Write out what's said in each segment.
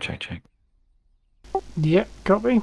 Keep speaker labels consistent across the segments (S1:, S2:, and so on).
S1: check.
S2: Yep, copy.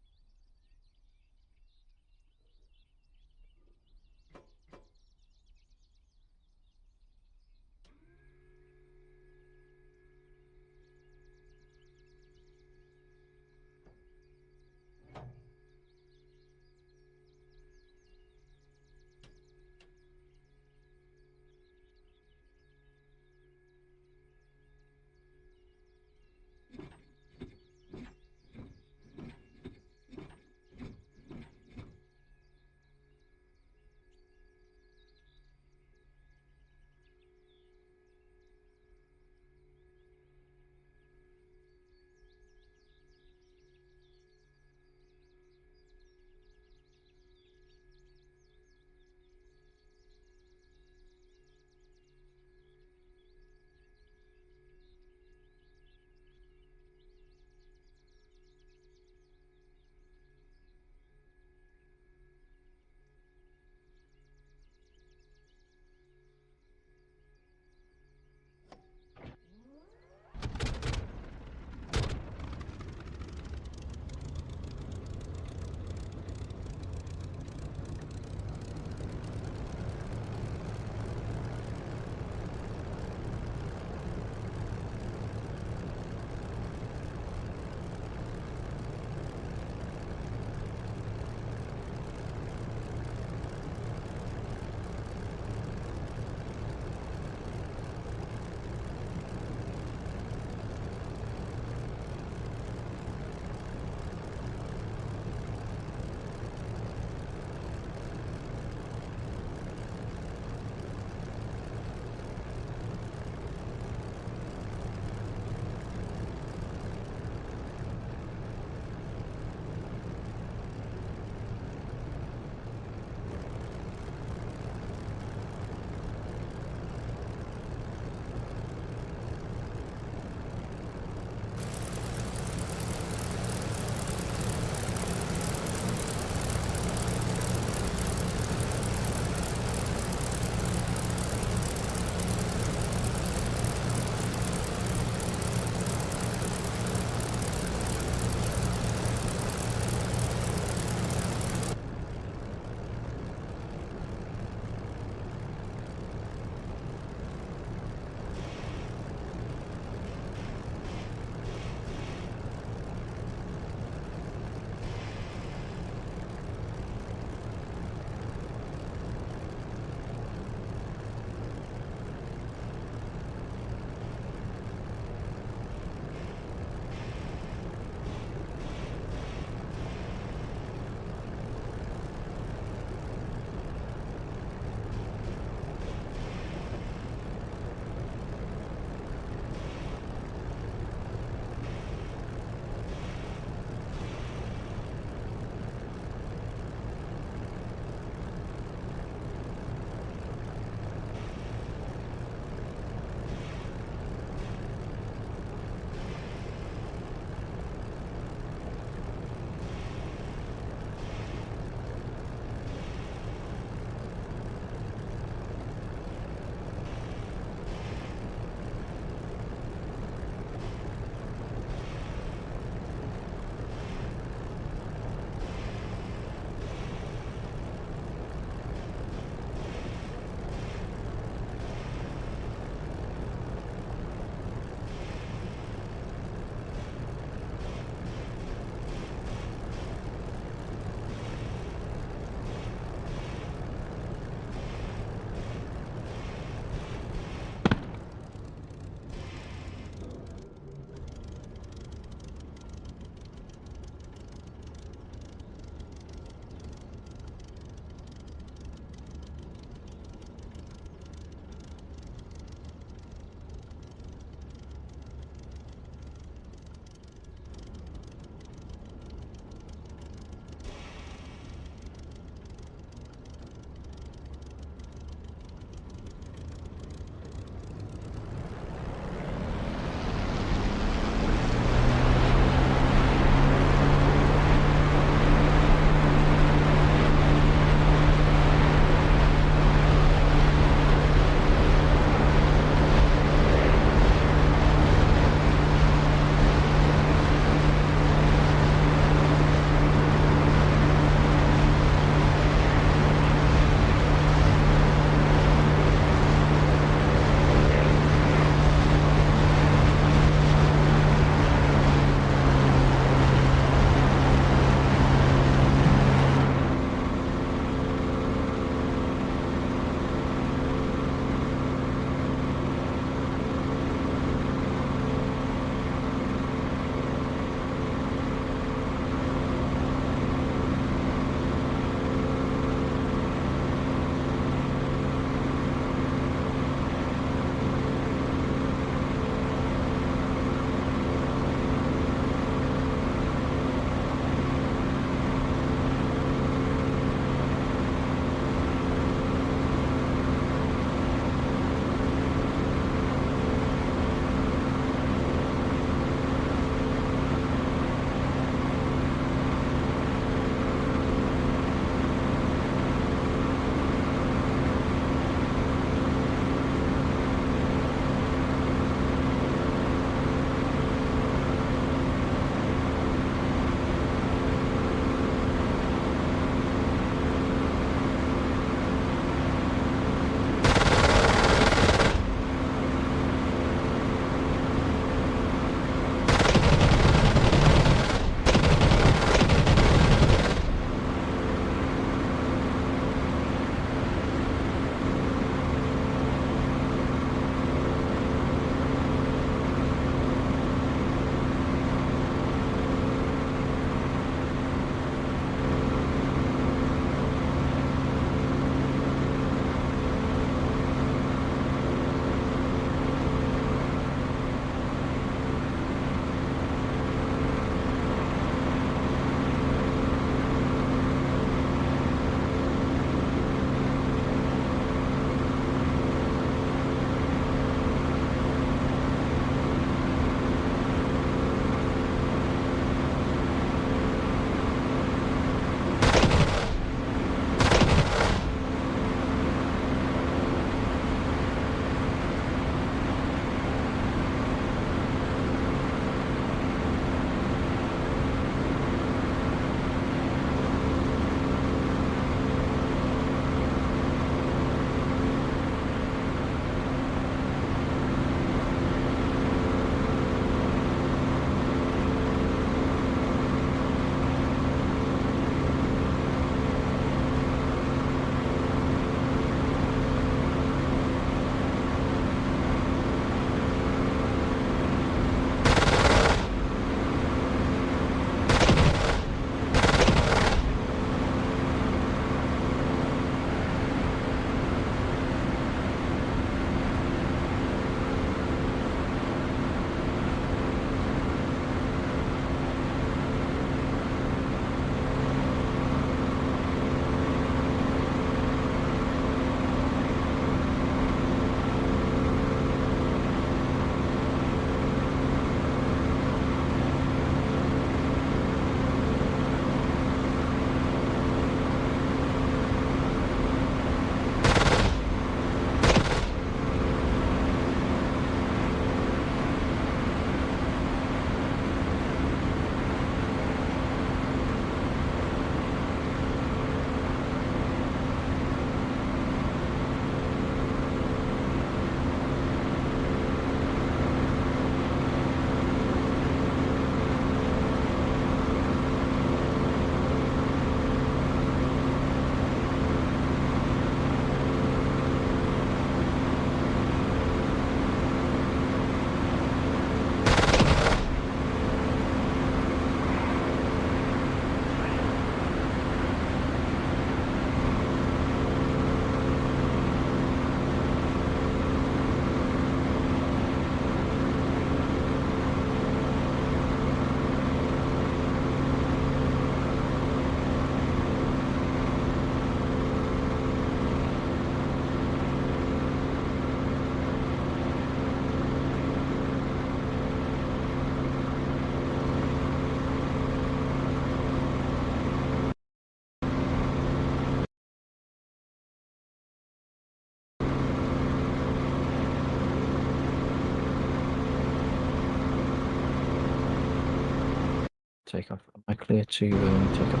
S1: take off. Am I clear to take off?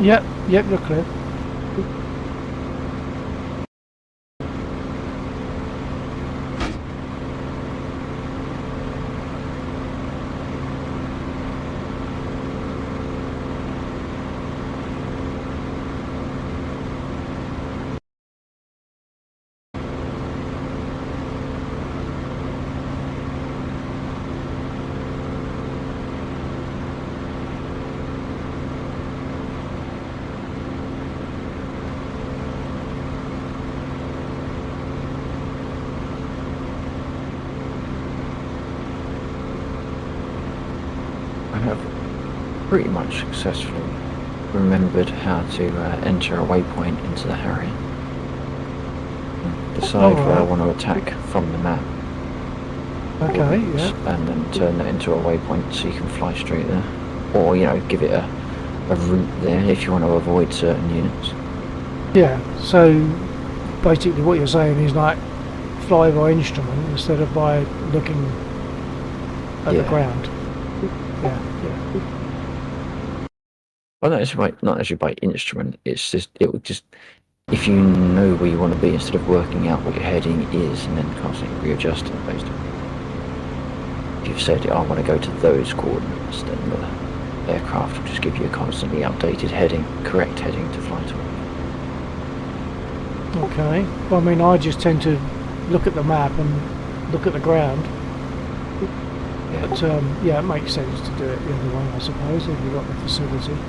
S2: Yep, you're clear.
S1: I have pretty much successfully remembered how to enter a waypoint into the Harrier. Decide where I want to attack from the map.
S2: Okay, yeah.
S1: And then turn that into a waypoint so you can fly straight there. Or, you know, give it a route there if you want to avoid certain units.
S2: Yeah, so basically what you're saying is like fly by instrument instead of by looking at the ground. Yeah.
S1: Well, not actually by instrument. It's just it would just if you know where you want to be instead of working out what your heading is and then constantly readjusting based on. If you've said I want to go to those coordinates, then the aircraft will just give you a constantly updated heading, correct heading to fly towards.
S2: Okay. Well, I mean, I just tend to look at the map and look at the ground.
S1: Yeah.
S2: But yeah, it makes sense to do it the other way, I suppose, if you've got the facility.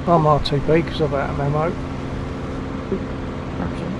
S2: I'm RTB because I've out of ammo.
S1: Okay.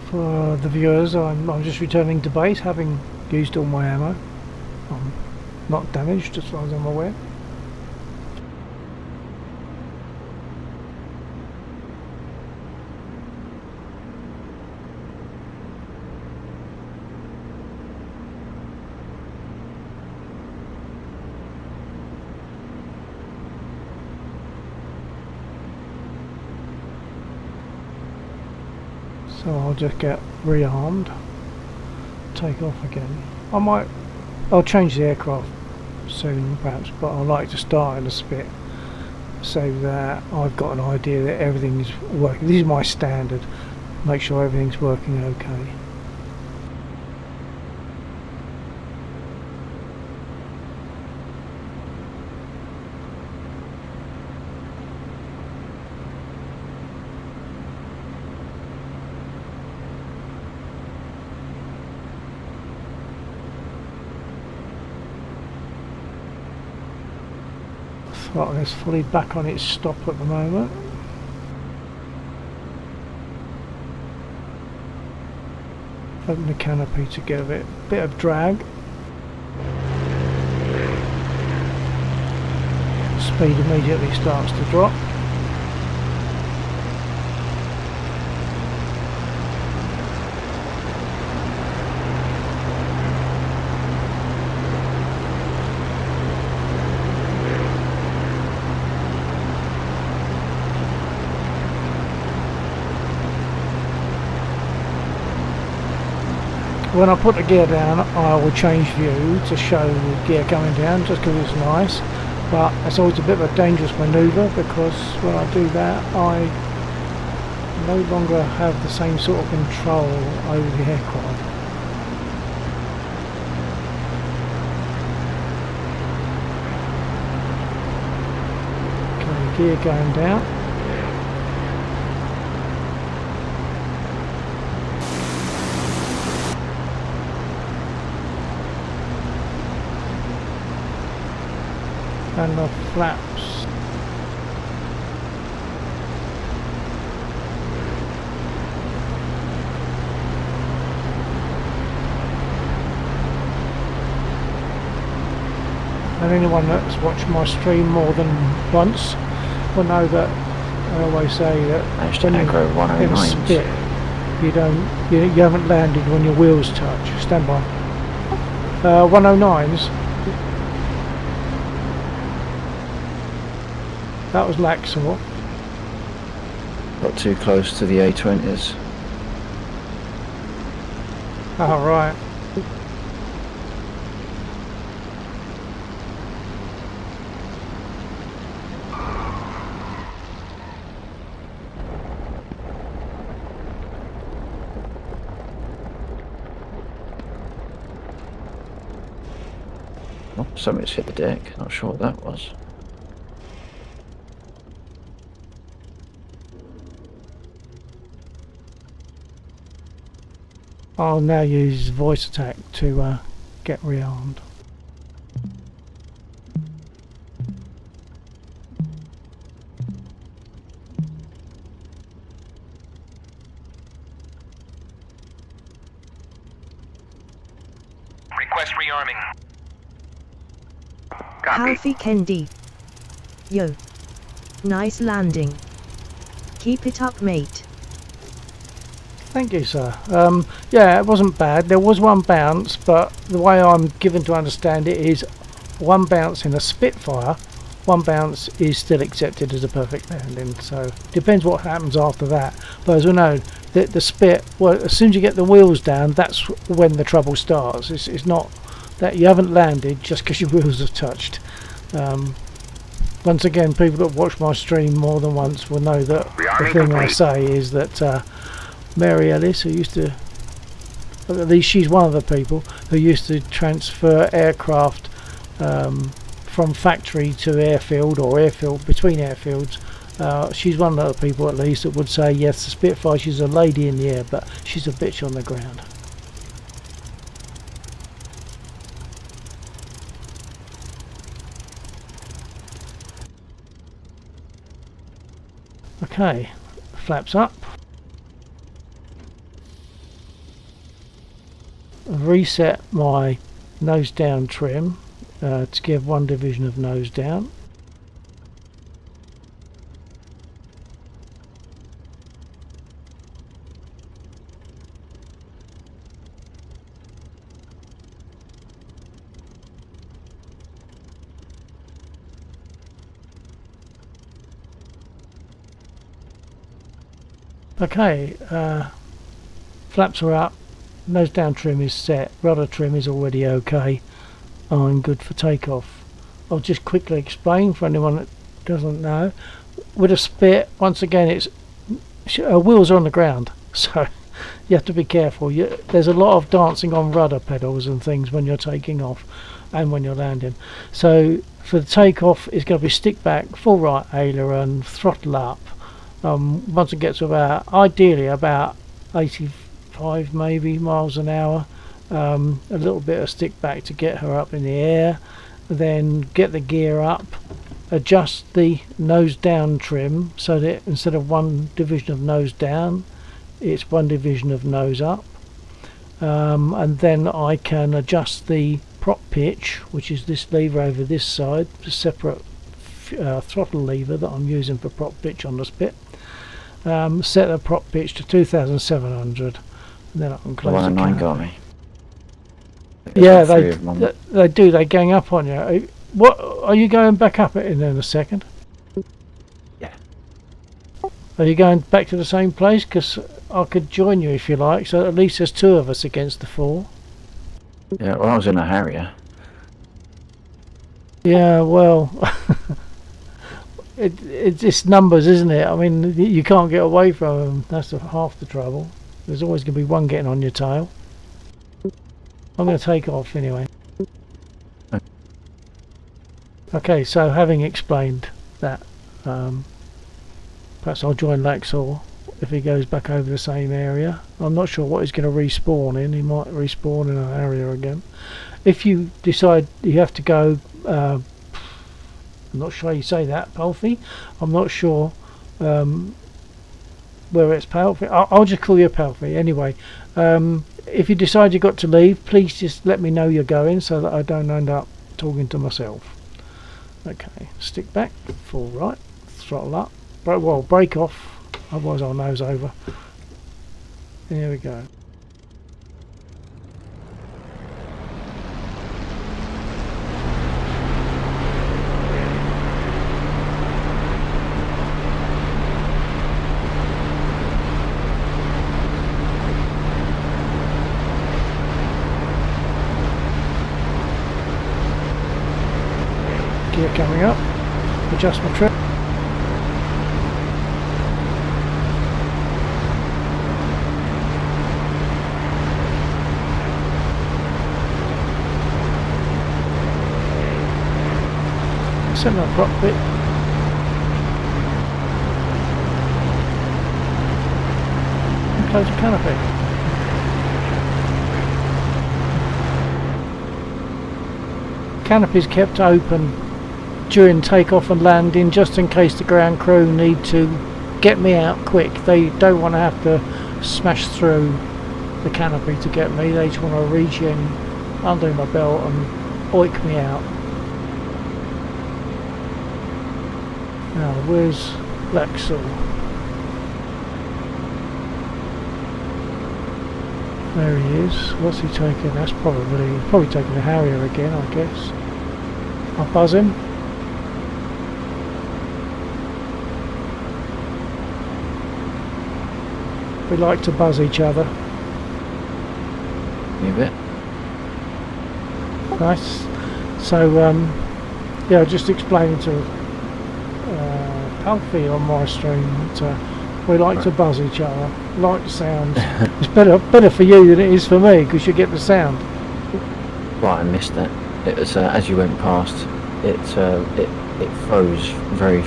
S2: For the viewers, I'm just returning to base, having used all my ammo. I'm not damaged as far as I'm aware. So I'll just get rearmed, take off again. I'll change the aircraft soon perhaps, but I like to start in a spit so that I've got an idea that everything's working. This is my standard, make sure everything's working okay. Throttle is fully back on its stop at the moment. Open the canopy to get a bit of drag. Speed immediately starts to drop. When I put the gear down, I will change view to show the gear coming down just because it's nice, but it's always a bit of a dangerous manoeuvre because when I do that I no longer have the same sort of control over the aircraft. Okay, gear going down. And the flaps. And anyone that's watched my stream more than once will know that I always say that when you're in a spit, you haven't landed when your wheels touch. Stand by. 109s. That was Laxor.
S1: Got too close to the A20s.
S2: Oh, right.
S1: Oh, something's hit the deck. Not sure what that was.
S2: I'll now use voice attack to get rearmed.
S3: Request rearming. Copy.
S4: Alfie Kendi. Yo. Nice landing. Keep it up, mate.
S2: Thank you, sir. Yeah, it wasn't bad. There was one bounce, but the way I'm given to understand it is one bounce in a Spitfire, one bounce is still accepted as a perfect landing. So depends what happens after that. But as we know, the Spit, well, as soon as you get the wheels down, that's when the trouble starts. It's not that you haven't landed just because your wheels have touched. Once again, people that watch my stream more than once will know that the thing I say is that Mary Ellis, who used to, at least she's one of the people who used to transfer aircraft from factory to airfield, or airfield between airfields. She's one of the people, at least, that would say yes, the Spitfire, she's a lady in the air, but she's a bitch on the ground. Okay, flaps up. Reset my nose down trim to give one division of nose down. Okay, flaps are up, nose down trim is set, rudder trim is already okay. I'm good for takeoff. I'll just quickly explain for anyone that doesn't know. With a Spit, once again, it's wheels are on the ground, so you have to be careful. There's a lot of dancing on rudder pedals and things when you're taking off and when you're landing. So for the takeoff, it's going to be stick back, full right aileron, throttle up. Once it gets about, ideally about 85 maybe miles an hour, a little bit of stick back to get her up in the air, then get the gear up, adjust the nose down trim so that instead of one division of nose down, it's one division of nose up, and then I can adjust the prop pitch, which is this lever over this side, the separate throttle lever that I'm using for prop pitch on the Spit. Set the prop pitch to 2,700, and then I can close the
S1: 109
S2: canopy.
S1: got me.
S2: Yeah,
S1: There's
S2: they do. They gang up on you. What are you going back up it in a second?
S1: Yeah.
S2: Are you going back to the same place? Because I could join you if you like. So at least there's two of us against the four.
S1: Yeah, well, I was in a Harrier.
S2: Yeah, well, it's just numbers, isn't it? I mean, you can't get away from them. That's half the trouble. There's always going to be one getting on your tail. I'm going to take off anyway. Okay, so having explained that, perhaps I'll join Laxor if he goes back over the same area. I'm not sure what he's going to respawn in. He might respawn in an area again. If you decide you have to go, I'm not sure you say that, Palfy. I'm not sure where it's Palfy. I'll just call you Palfy anyway. If you decide you've got to leave, please just let me know you're going so that I don't end up talking to myself. Okay, stick back, full right, throttle up, well, brake off, otherwise I'll nose over. There we go. Gear coming up, adjust my trim. Set my prop bit. And close the canopy. Canopy is kept open during takeoff and landing just in case the ground crew need to get me out quick. They don't want to have to smash through the canopy to get me. They just want to reach in under my belt and oik me out. Now where's Laxor? There he is. What's he taking? That's probably taking the Harrier again, I guess. I'll buzz him. We like to buzz each other.
S1: You bit.
S2: Nice. So, yeah, just explaining to Alfie on my stream that we like to buzz each other, like the sound. It's better for you than it is for me because you get the sound.
S1: Right, I missed that. It was as you went past. It froze very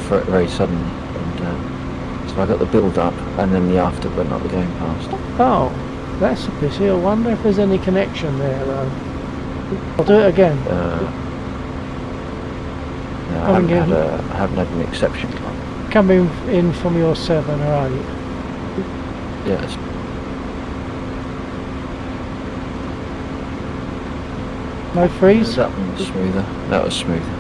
S1: suddenly, and so I got the build up and then the after, but not the going past.
S2: Oh, that's a pity. I wonder if there's any connection there though. I'll do it again.
S1: No, I haven't had an exception.
S2: Coming in from your 7 or 8.
S1: Yes.
S2: No freeze?
S1: That one was smoother. That was smoother.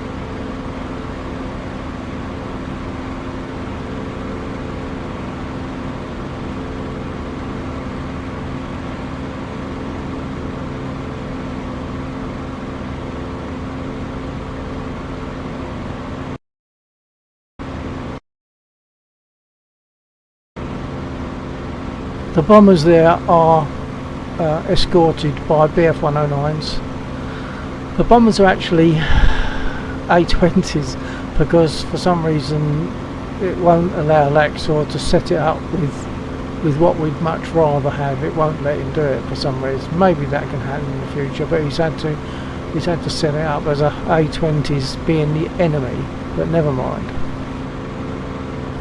S2: The bombers there are escorted by BF-109s. The bombers are actually A20s because for some reason it won't allow Laxor to set it up with what we'd much rather have. It won't let him do it for some reason. Maybe that can happen in the future, but he's had to set it up as a A20s being the enemy, but never mind.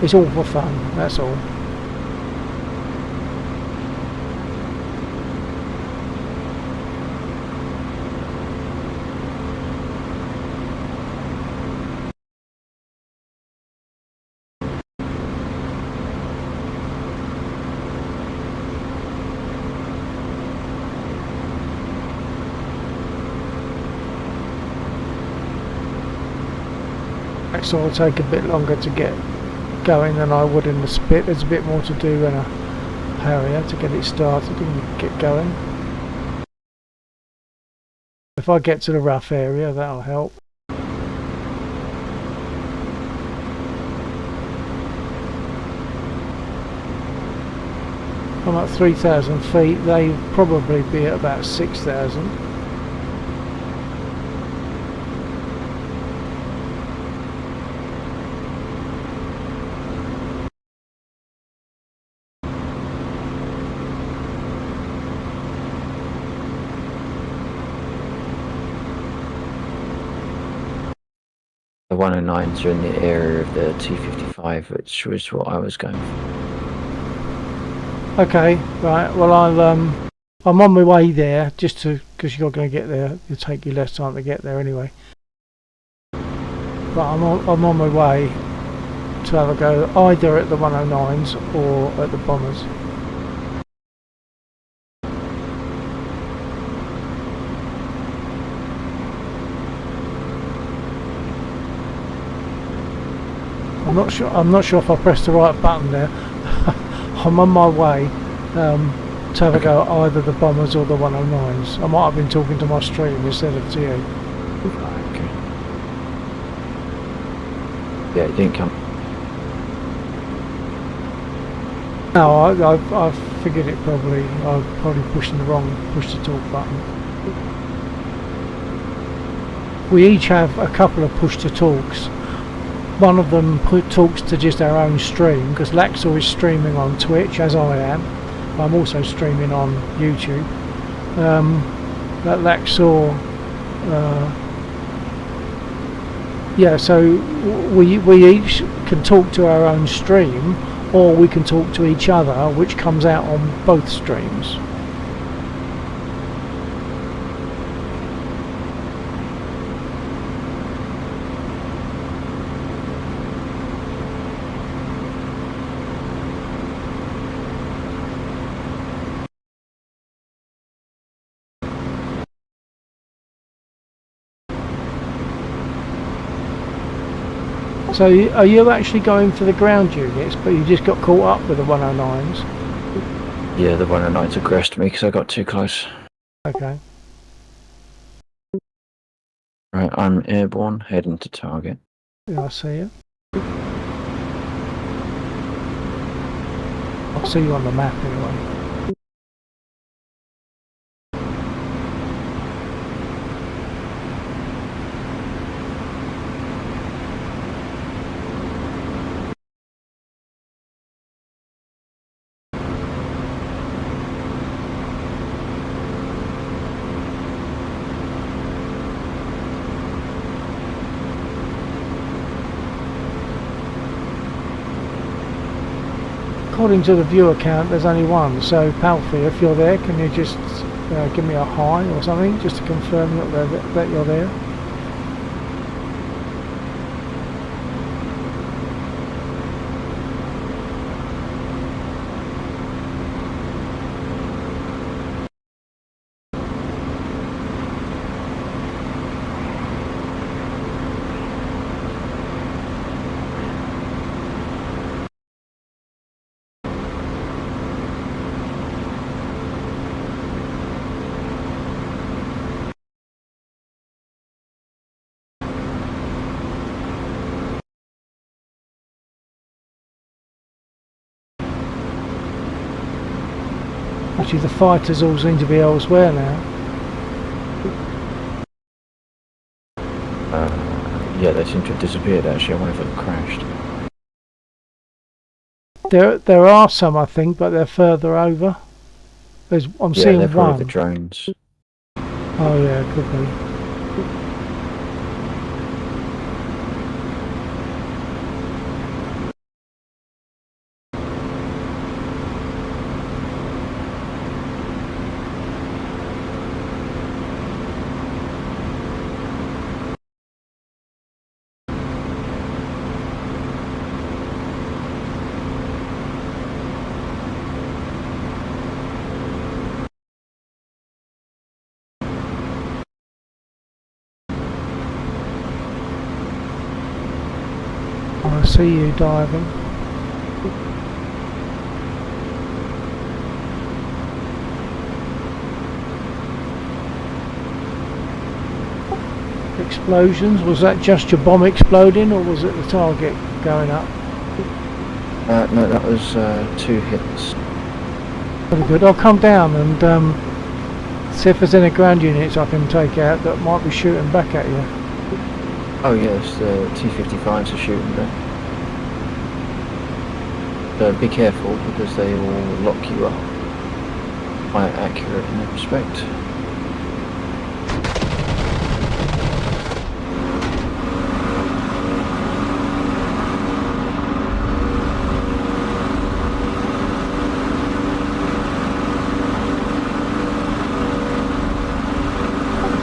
S2: It's all for fun, that's all. So it'll take a bit longer to get going than I would in the Spit. There's a bit more to do in a Harrier to get it started and get going. If I get to the rough area, that'll help. I'm at 3,000 feet, they'd probably be at about 6,000.
S1: The 109s are in the area of the 255, which was what I was going for.
S2: Okay, right. Well, I'm on my way there just because you're going to get there. It'll take you less time to get there anyway. But I'm on my way to have a go either at the 109s or at the bombers. I'm not sure if I pressed the right button there. I'm on my way to have a go at either the bombers or the 109s. I might have been talking to my stream instead of to you.
S1: Okay. Yeah, it didn't come.
S2: No, I figured it probably. I probably pushed the wrong push to talk button. We each have a couple of push to talks. One of them talks to just our own stream because Laxor is streaming on Twitch as I am. I'm also streaming on YouTube. That Laxor, yeah. So we each can talk to our own stream, or we can talk to each other, which comes out on both streams. So are you actually going for the ground units, but you just got caught up with the 109s?
S1: Yeah, the one at night aggressed me because I got too close.
S2: Okay.
S1: Right, I'm airborne, heading to target.
S2: Yeah, I see you. I'll see you on the map anyway. According to the viewer count, there's only one. So, Palfy, if you're there, can you just give me a hi or something, just to confirm that you're there? Actually, the fighters all seem to be elsewhere now.
S1: Yeah, they seem to have disappeared actually. I wonder if they've crashed.
S2: There are some, I think, but they're further over. I'm
S1: Yeah,
S2: seeing
S1: they're probably
S2: one.
S1: the drones.
S2: Oh yeah, could be. I see you diving. Explosions, was that just your bomb exploding or was it the target going up?
S1: No, that was 2 hits.
S2: Very good, I'll come down and see if there's any ground units I can take out that might be shooting back at you.
S1: Oh yes, the T-55s are shooting there. So be careful because they will lock you up. Quite accurate in that respect.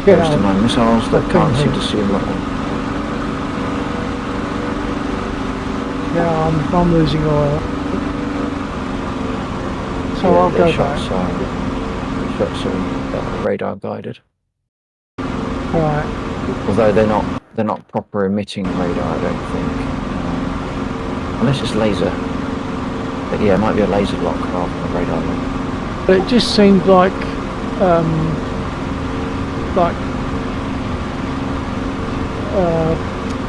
S2: Get
S1: Most of my
S2: out.
S1: missiles that
S2: Okay.
S1: can't seem to see a lot.
S2: Yeah, I'm losing oil. So
S1: Yeah,
S2: I'll
S1: their
S2: go
S1: shots
S2: back.
S1: are radar guided.
S2: Right.
S1: Although they're not proper emitting radar, I don't think. Unless it's laser. But yeah, it might be a laser lock rather than a radar lock.
S2: But it just seemed like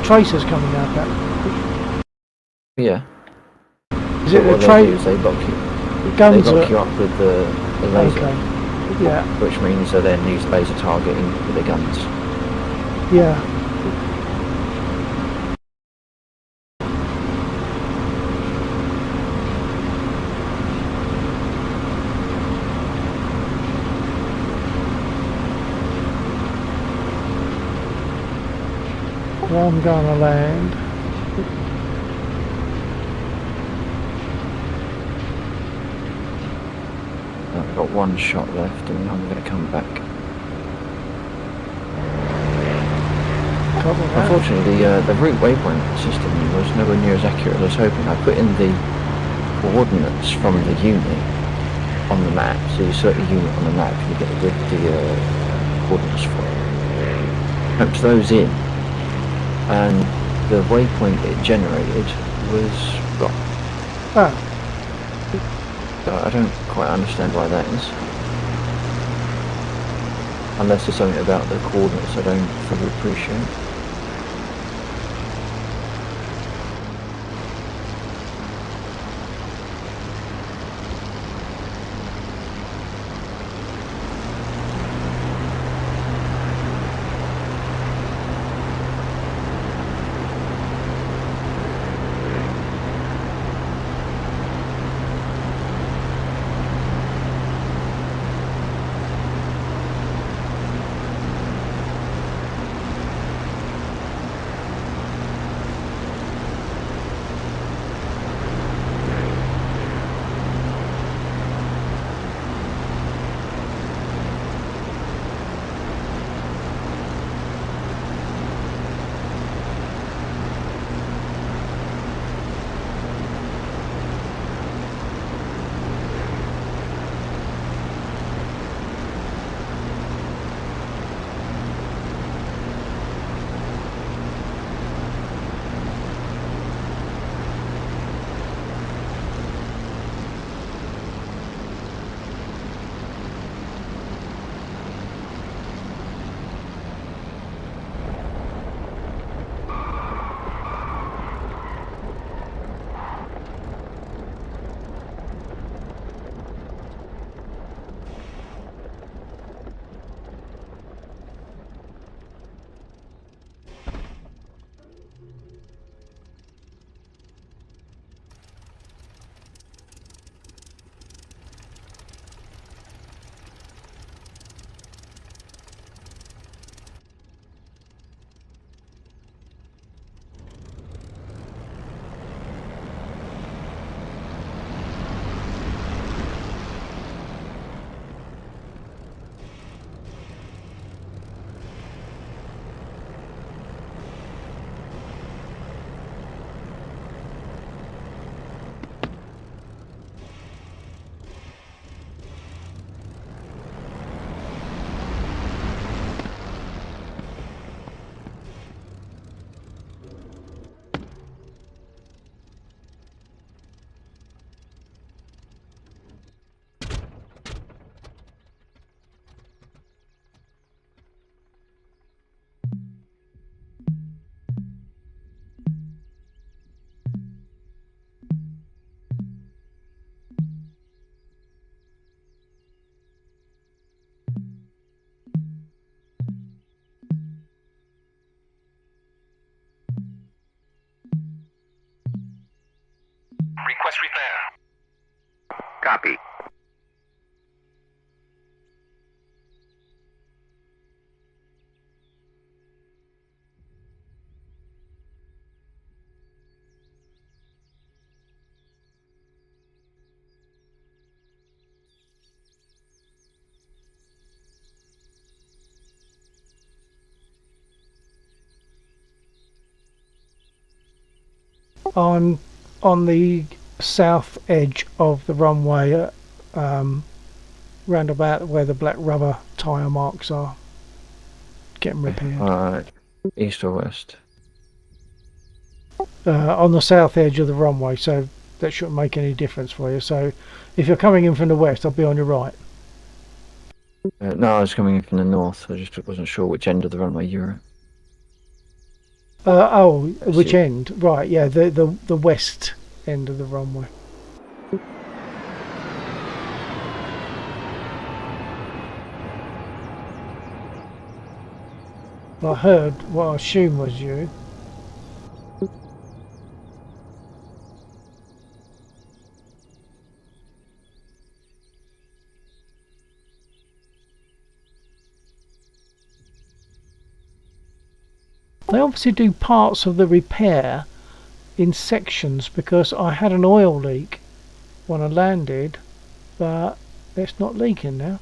S2: tracers coming out of that.
S1: Yeah.
S2: Is
S1: So
S2: it the
S1: what they do is they lock you.
S2: guns
S1: They lock
S2: are
S1: you up with the laser,
S2: okay? Yeah,
S1: which means they then use laser targeting with the guns.
S2: yeah. Well, I'm gonna land.
S1: I've got 1 shot left, and I'm going to come back.
S2: Copy that.
S1: Unfortunately, the route waypoint system was nowhere near as accurate as I was hoping. I put in the coordinates from the unit on the map, so you select the unit on the map, you get the coordinates for it. Put those in, and the waypoint it generated was wrong.
S2: Ah,
S1: So I don't quite understand why that is. Unless there's something about the coordinates I don't fully appreciate.
S3: Request repair. Copy.
S2: I'm on the south edge of the runway, round about where the black rubber tyre marks are, getting repaired.
S1: East or west?
S2: On the south edge of the runway, so that shouldn't make any difference for you. So if you're coming in from the west, I'll be on your right.
S1: No, I was coming in from the north. I just wasn't sure which end of the runway you were at.
S2: Which end? Right, yeah, the west end of the runway. I heard what I assume was you. They obviously do parts of the repair in sections, because I had an oil leak when I landed, but it's not leaking now.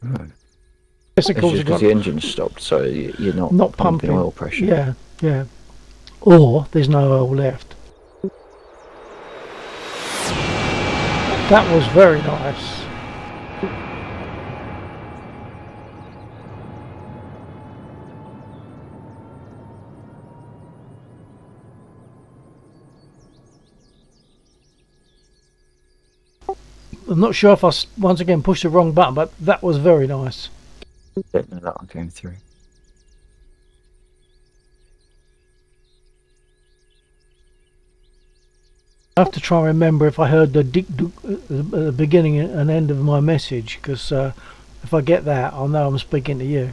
S1: Right.
S2: It's
S1: It's just because the engine's stopped, so you're not pumping oil pressure.
S2: Yeah, yeah. Or there's no oil left. That was very nice. I'm not sure if I once again pushed the wrong button, but that was very nice.
S1: Don't know that one came through.
S2: I have to try and remember if I heard the dick at the beginning and end of my message, because if I get that, I'll know I'm speaking to you.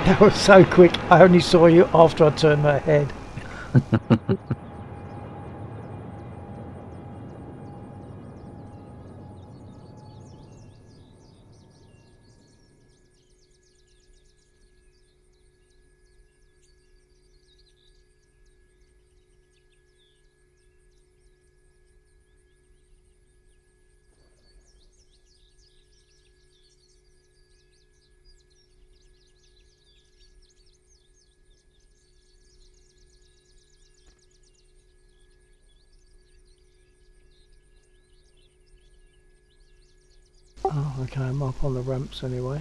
S2: That was so quick. I only saw you after I turned my head. Oh, okay, I'm up on the ramps anyway.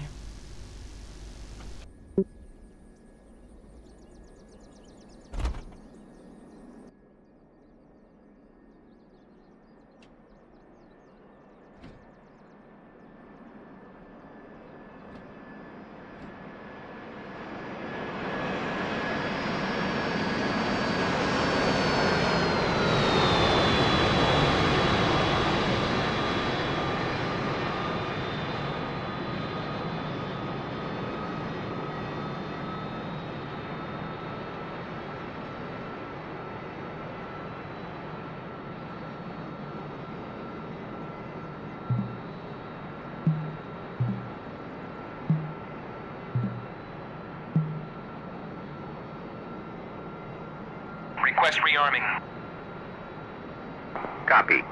S3: Request rearming. Copy.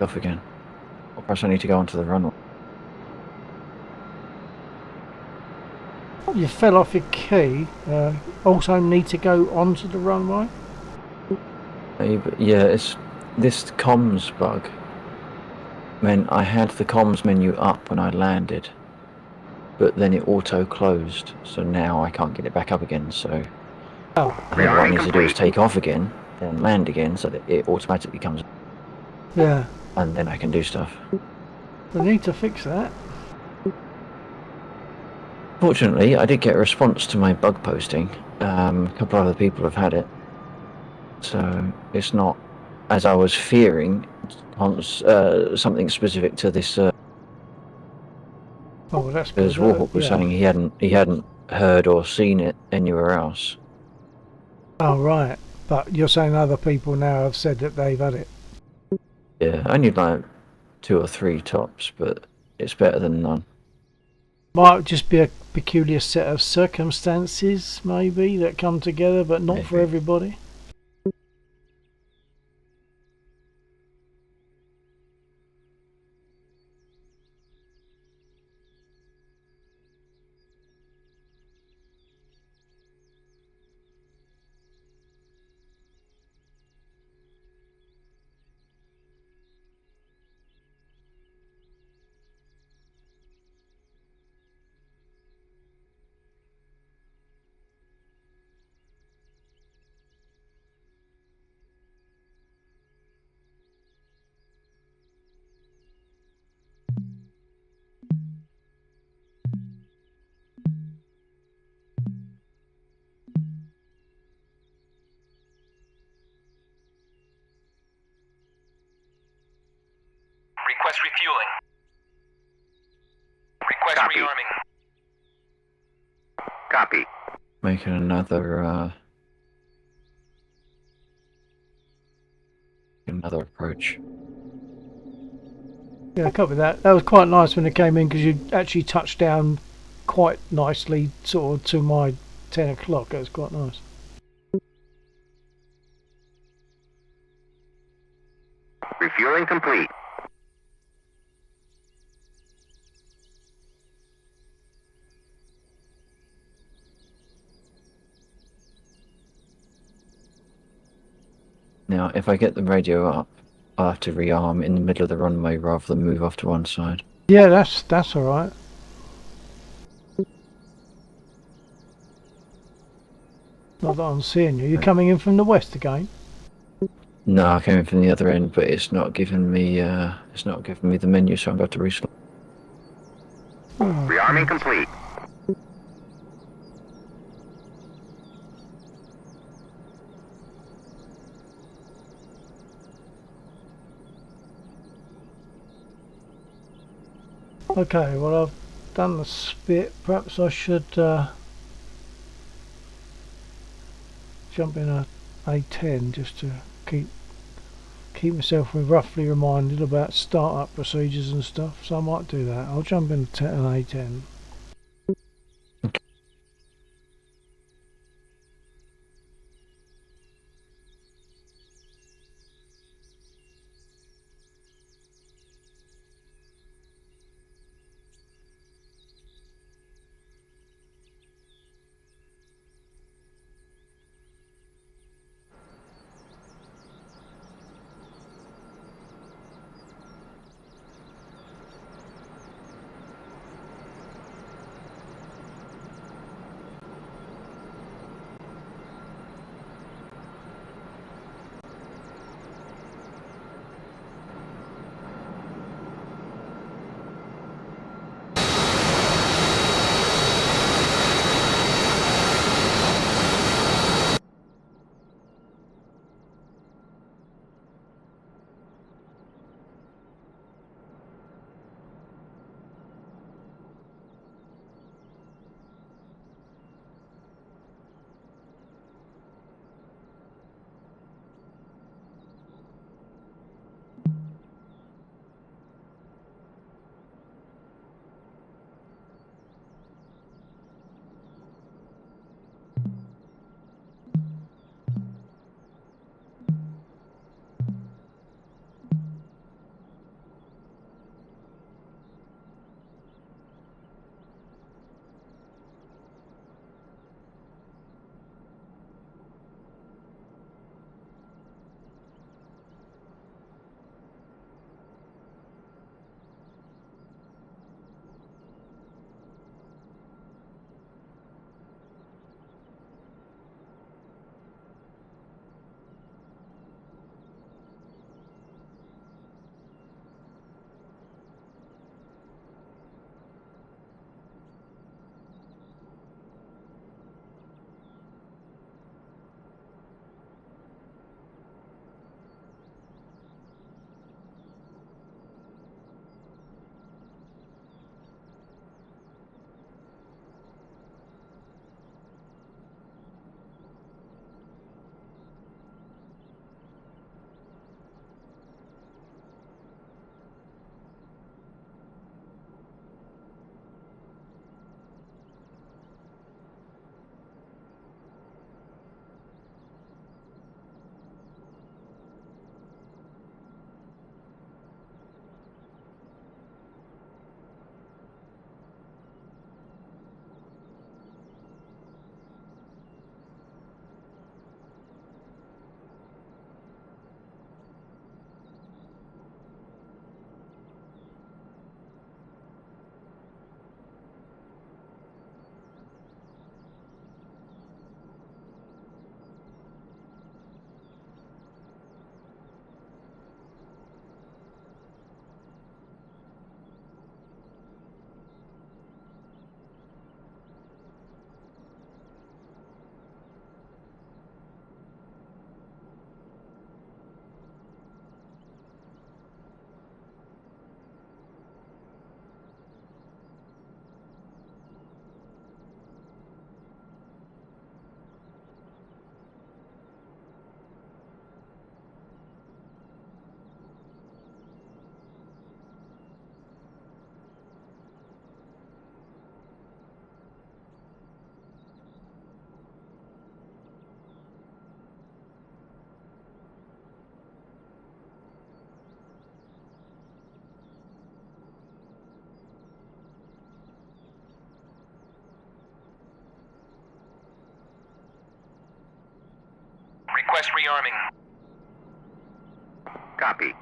S1: Off again. Or perhaps I need to go onto the runway.
S2: You fell off your key. Also need to go onto the runway.
S1: Yeah, it's this comms bug meant I had the comms menu up when I landed, but then it auto closed, so now I can't get it back up again. So
S2: Oh,
S1: I think what I need to do is take off again, then land again, so that it automatically comes,
S2: yeah.
S1: and then I can do stuff.
S2: They need to fix that.
S1: Fortunately, I did get a response to my bug posting. A couple of other people have had it, so it's not, as I was fearing, something specific to this.
S2: Oh, well, that's good.
S1: As Warhawk was
S2: Yeah.
S1: saying, he hadn't heard or seen it anywhere else.
S2: Oh, right. But you're saying other people now have said that they've had it.
S1: Yeah, only like 2 or 3 tops, but it's better than none.
S2: Might just be a peculiar set of circumstances, maybe, that come together, but not for
S1: Maybe.
S2: everybody.
S3: Request refueling. Request
S5: Copy.
S3: rearming.
S5: Copy.
S1: Making another approach.
S2: Yeah, copy that. That was quite nice when it came in, because you actually touched down quite nicely, sort of to my 10 o'clock. It was quite nice.
S5: Refueling complete.
S1: Now, if I get the radio up, I'll have to rearm in the middle of the runway rather than move off to one side.
S2: Yeah, that's all right. Not that I'm seeing you. You're coming in from the west again.
S1: No, I came in from the other end, but it's not giving me the menu, so I'm about to restart.
S2: Oh,
S5: Rearming complete.
S2: okay, well I've done the spit. Perhaps I should jump in a A10 just to keep myself roughly reminded about startup procedures and stuff. So I might do that. I'll jump in an A10.
S3: Request rearming.
S5: Copy.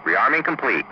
S5: Rearming complete.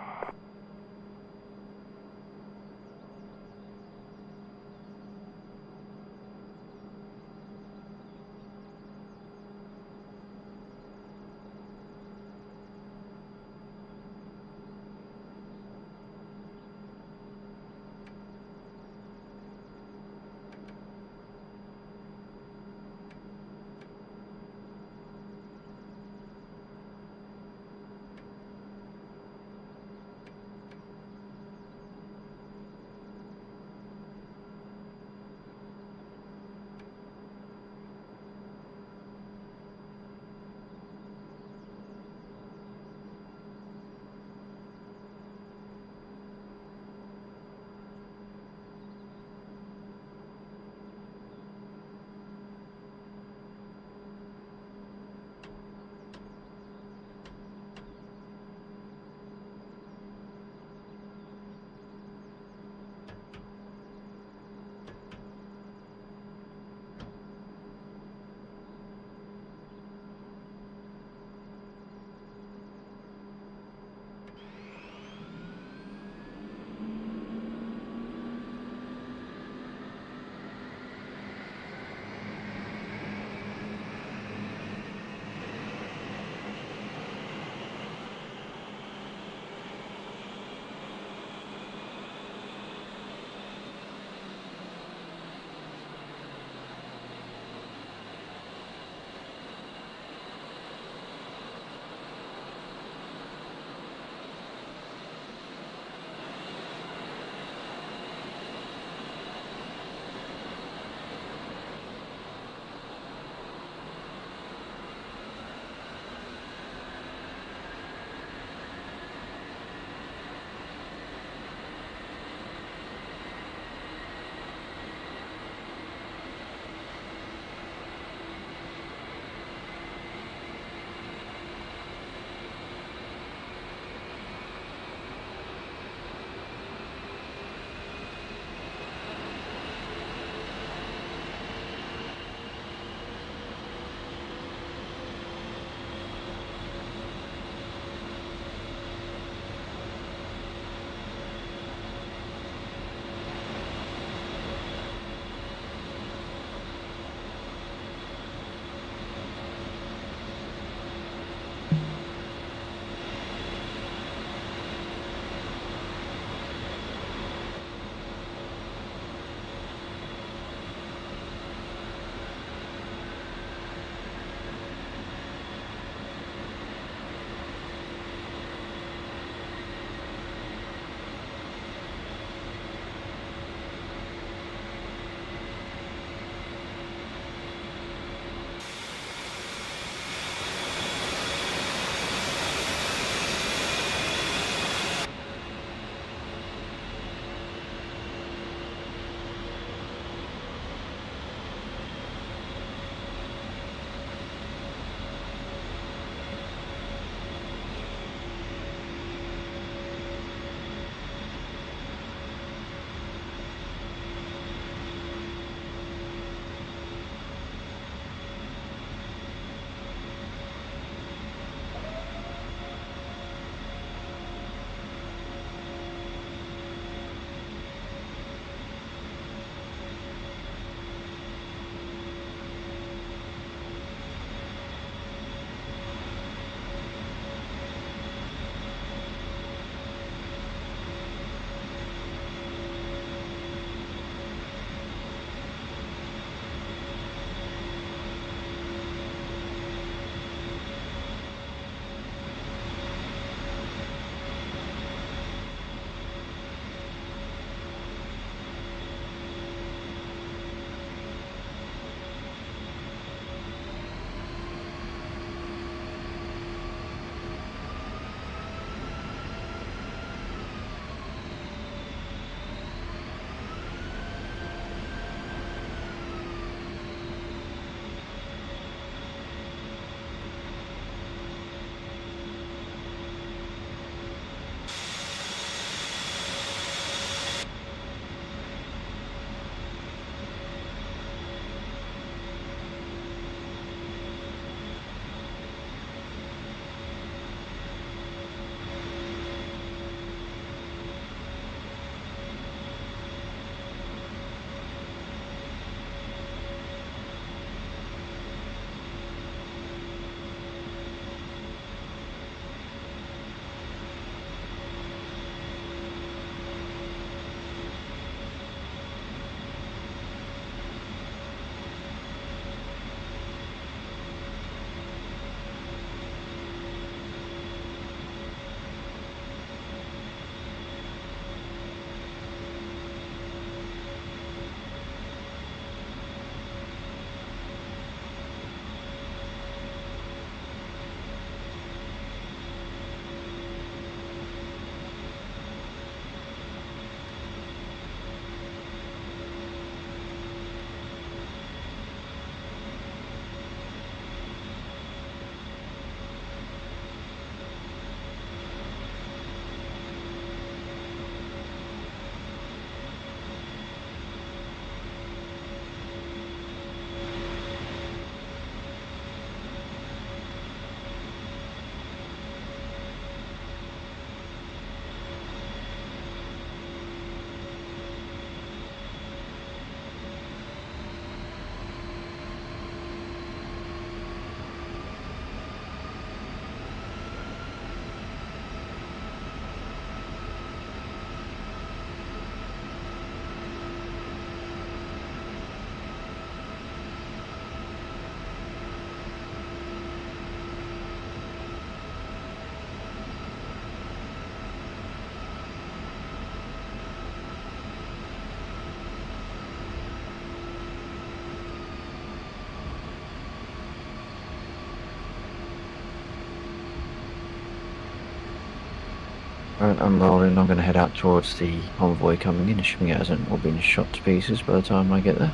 S1: Right, I'm rolling. I'm going to head out towards the convoy coming in, assuming it hasn't all been shot to pieces by the time I get there.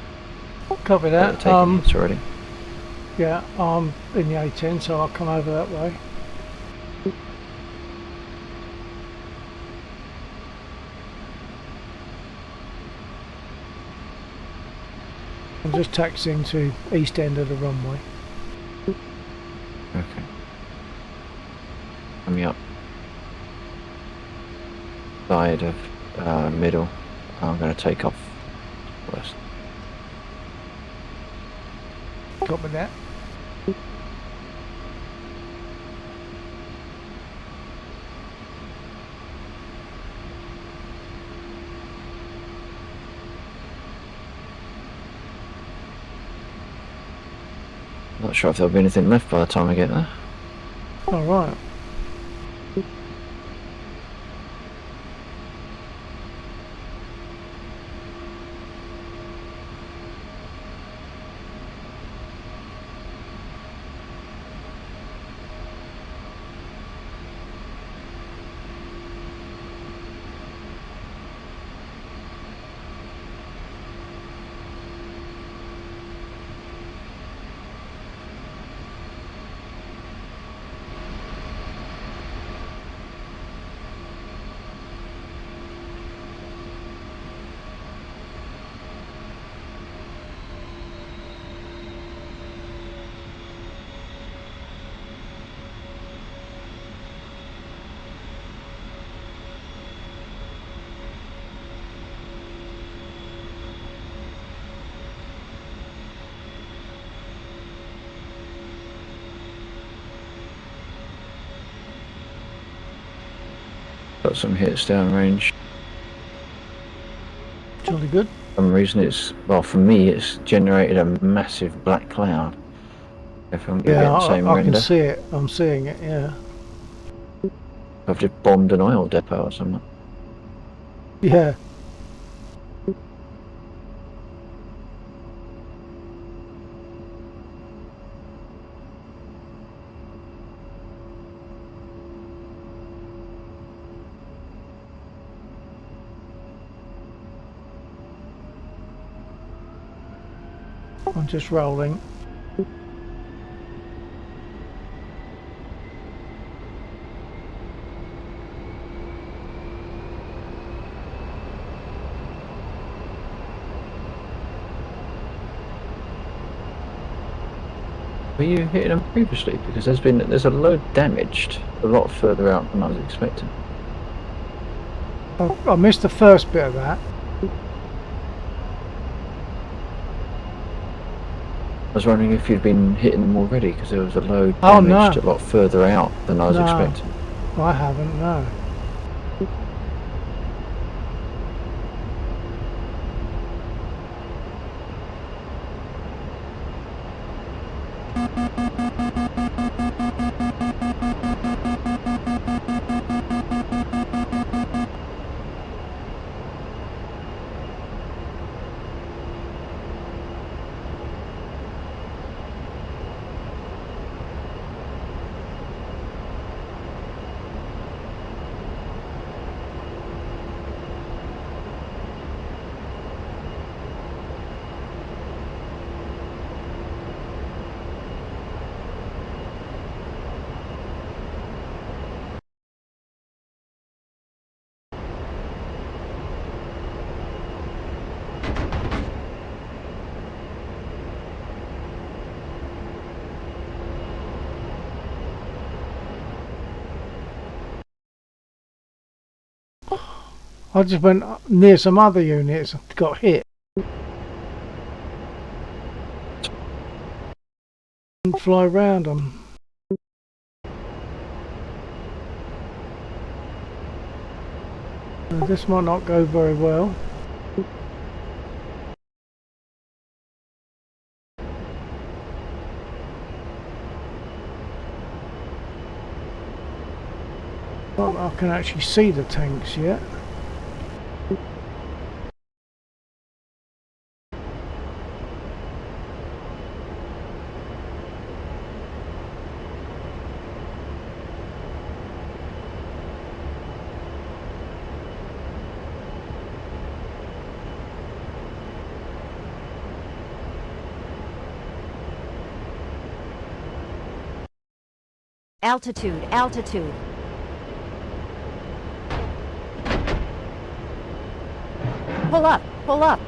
S2: Copy
S1: They're
S2: that.
S1: taking hits already.
S2: Yeah, I'm in the A10, so I'll come over that way. I'm just taxiing to east end of the runway.
S1: Okay. Coming up. Side of middle. I'm going to take off west.
S2: Copy that.
S1: Not sure if there'll be anything left by the time I get there.
S2: Alright.
S1: Got some hits downrange.
S2: Jolly good.
S1: For some reason it's, well, for me it's generated a massive black cloud. If I'm
S2: Yeah,
S1: getting the same
S2: I can
S1: render.
S2: see it. I'm seeing it, yeah.
S1: I've just bombed an oil depot or something.
S2: Yeah. I'm just rolling.
S1: Were you hitting them previously? Because there's a load damaged a lot further out than I was expecting.
S2: I missed the first bit of that.
S1: I was wondering if you'd been hitting them already, because there was a load
S2: Oh,
S1: damaged
S2: no.
S1: a lot further out than I was
S2: No.
S1: expecting.
S2: I haven't, no. I just went near some other units and got hit. And fly around them. This might not go very well. Not that I can actually see the tanks yet.
S6: Altitude, altitude. Pull up, pull up.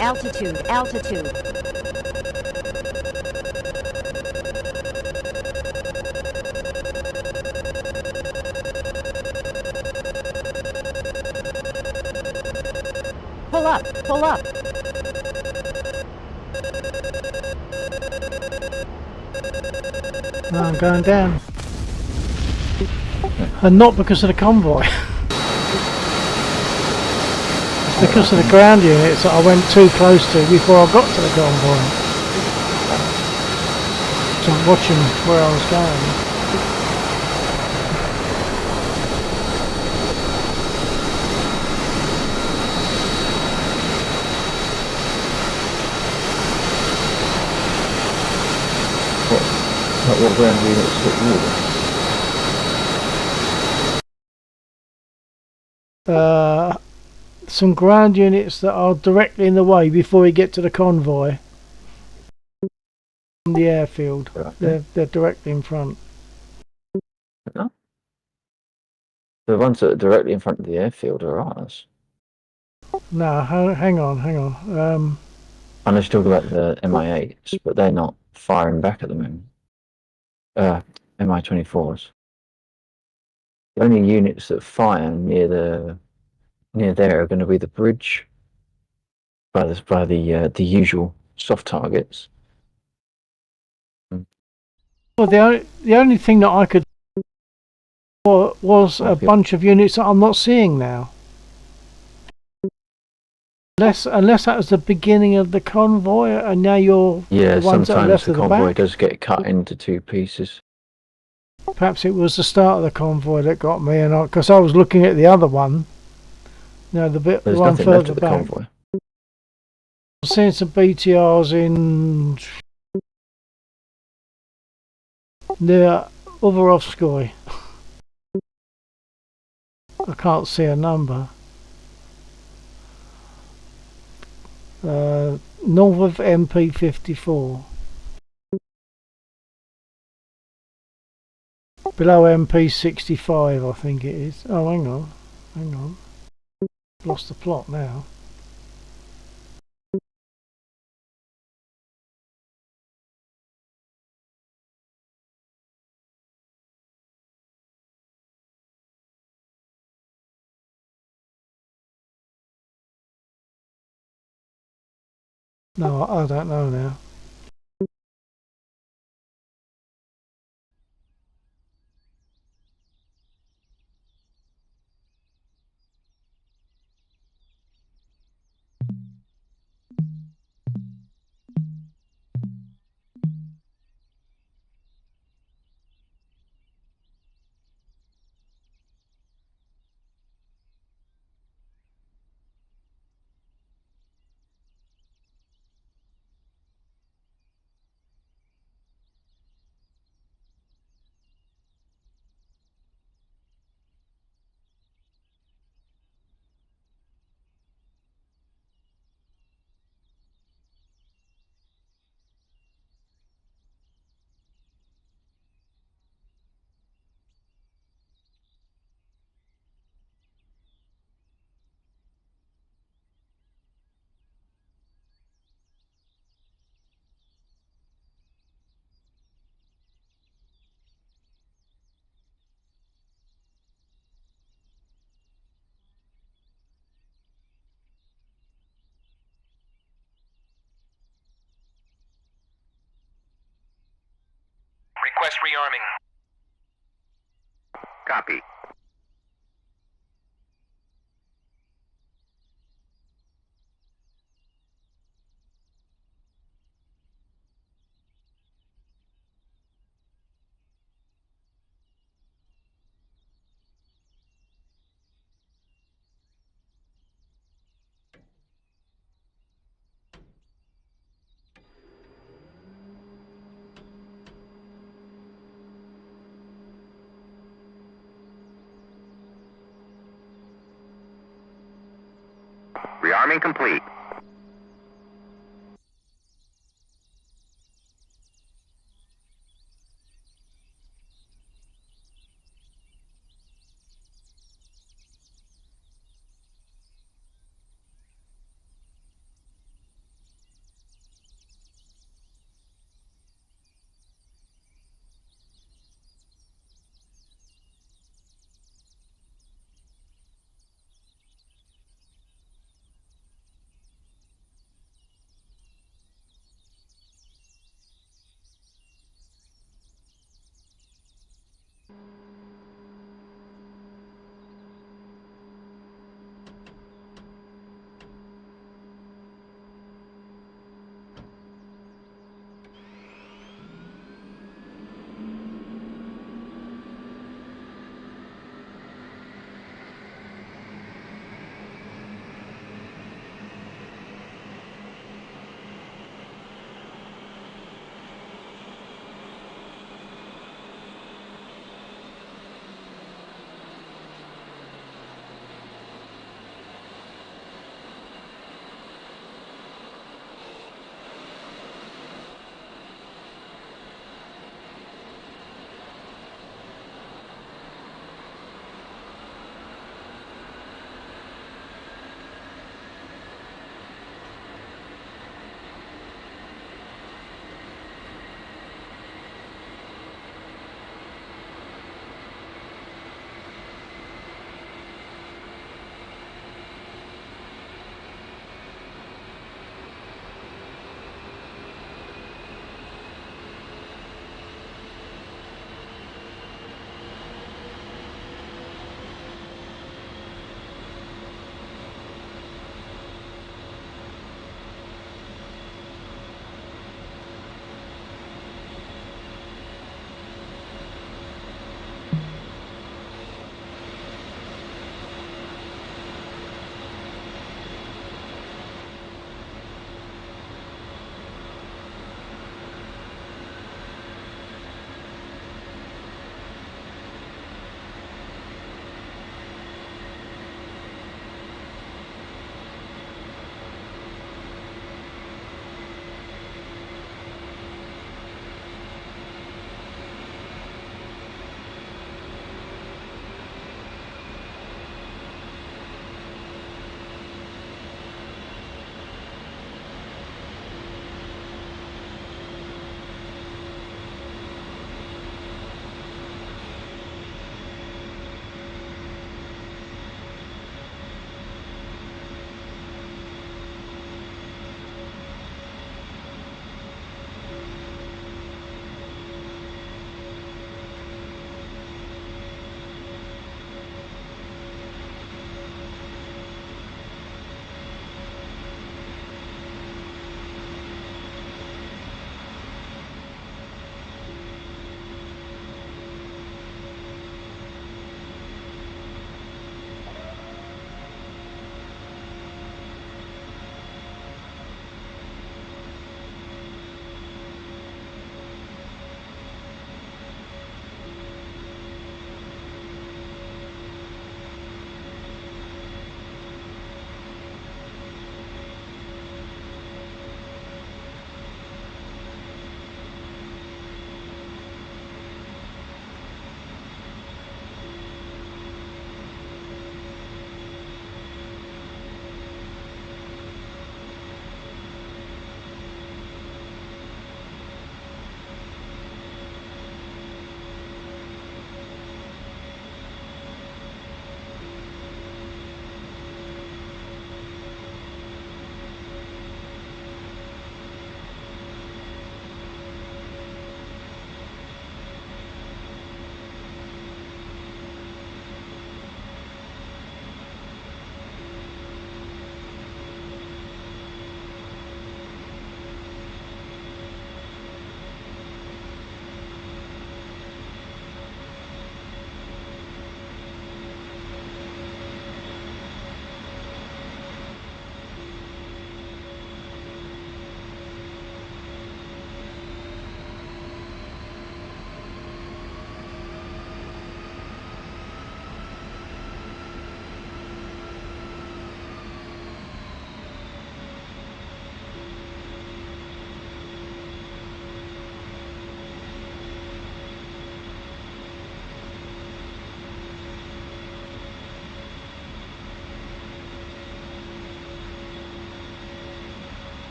S6: Altitude, altitude. Pull up, pull up.
S2: No, I'm going down. And not because of the convoy. It's because of the ground units that I went too close to before I got to the convoy. So I'm watching where I was going.
S1: What ground units hit you?
S2: Some ground units that are directly in the way before we get to the convoy. On the airfield.
S1: Right.
S2: They're directly in front.
S1: No? The ones that are directly in front of the airfield are ours.
S2: No, hang on.
S1: Unless you talk about the MI8s, but they're not firing back at the moment. MI24s. The only units that fire near there are going to be the bridge by the usual soft targets.
S2: Well, the only thing that I could was a bunch of units that I'm not seeing now. Unless that was the beginning of the convoy, and now you're
S1: Yeah,
S2: the ones that are
S1: sometimes
S2: left
S1: the
S2: at the
S1: convoy
S2: back.
S1: does get cut into two pieces.
S2: Perhaps it was the start of the convoy that got me, and because I was looking at the other one, the
S1: There's
S2: one
S1: nothing left
S2: further
S1: of the
S2: back.
S1: convoy.
S2: I'm seeing some BTRs in near Overovskoy. I can't see a number. North of MP54. Below MP65, I think it is. Oh, hang on. Lost the plot now. No, I don't know now.
S3: Request rearming.
S5: Copy. Rearming complete.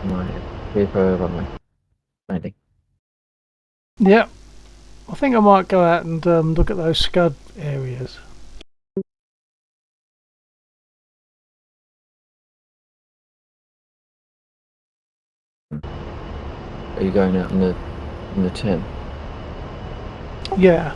S1: Right, clear for runway. Landing.
S2: Yep. I think I might go out and look at those scud areas.
S1: Are you going out in the 10?
S2: Yeah.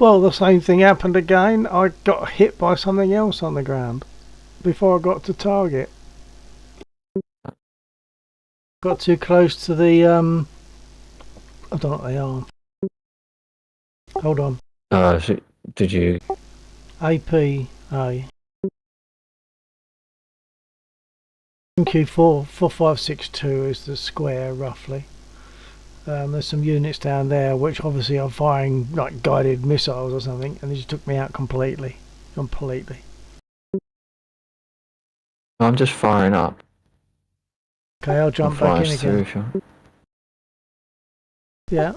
S2: Well, the same thing happened again. I got hit by something else on the ground before I got to target. Got too close to the I don't know what they are. Hold on.
S1: So did you?
S2: APA. MQ4562 is the square roughly. There's some units down there which obviously are firing like guided missiles or something, and they just took me out completely.
S1: I'm just firing up.
S2: Okay, I'll
S1: And
S2: jump back in
S1: flies through
S2: again.
S1: if you want.
S2: Yeah.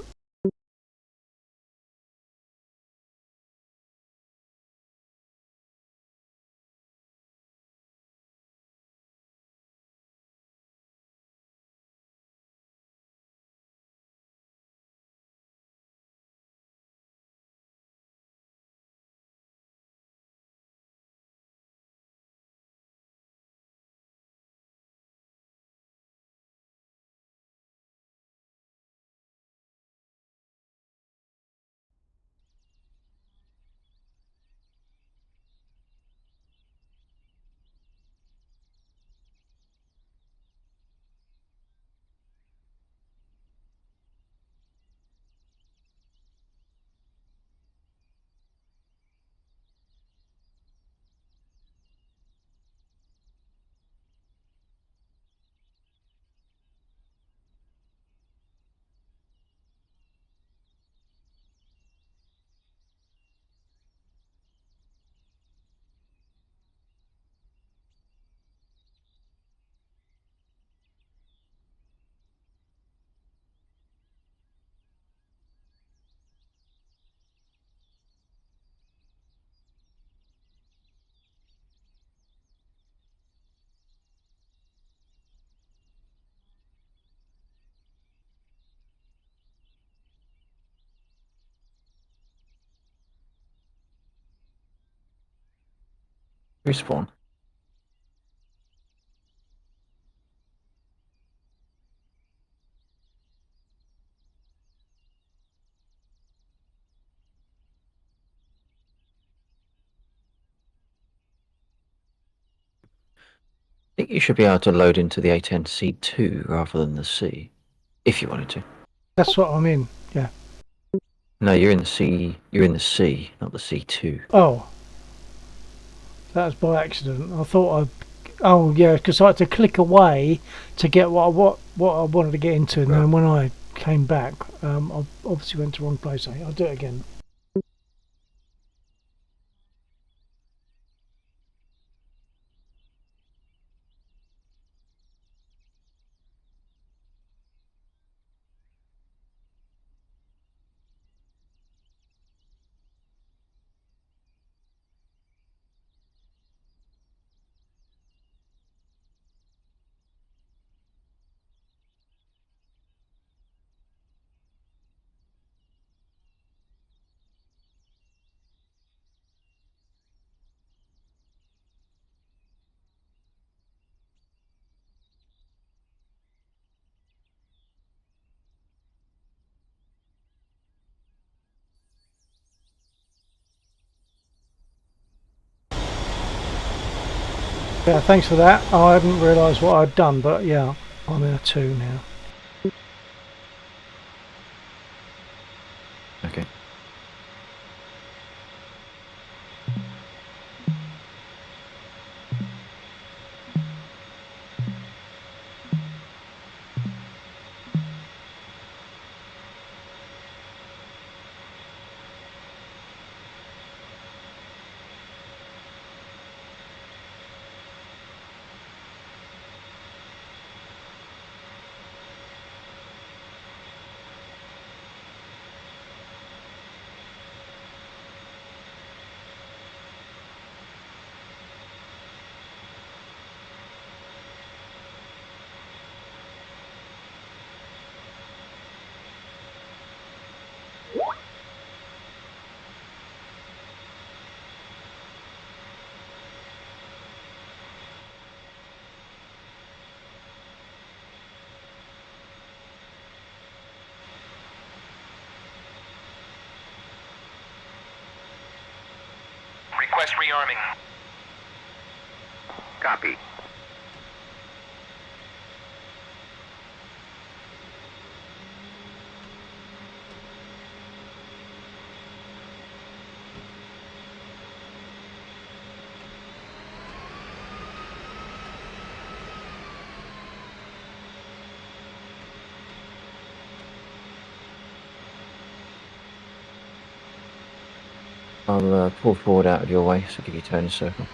S1: Respawn. I think you should be able to load into the A10C2 rather than the C, if you wanted to.
S2: That's what I'm in. Yeah.
S1: No, you're in the C. You're in the C, not the C2.
S2: Oh, that was by accident. I thought I. Oh yeah, because I had to click away to get what I wanted to get into, and then when I came back, I obviously went to the wrong place. I'll do it again. Yeah, thanks for that. I hadn't realised what I'd done, but yeah, I'm in a 2 now.
S1: Okay.
S3: Request rearming.
S5: Copy.
S1: I'll pull forward out of your way, so give you a turn circle.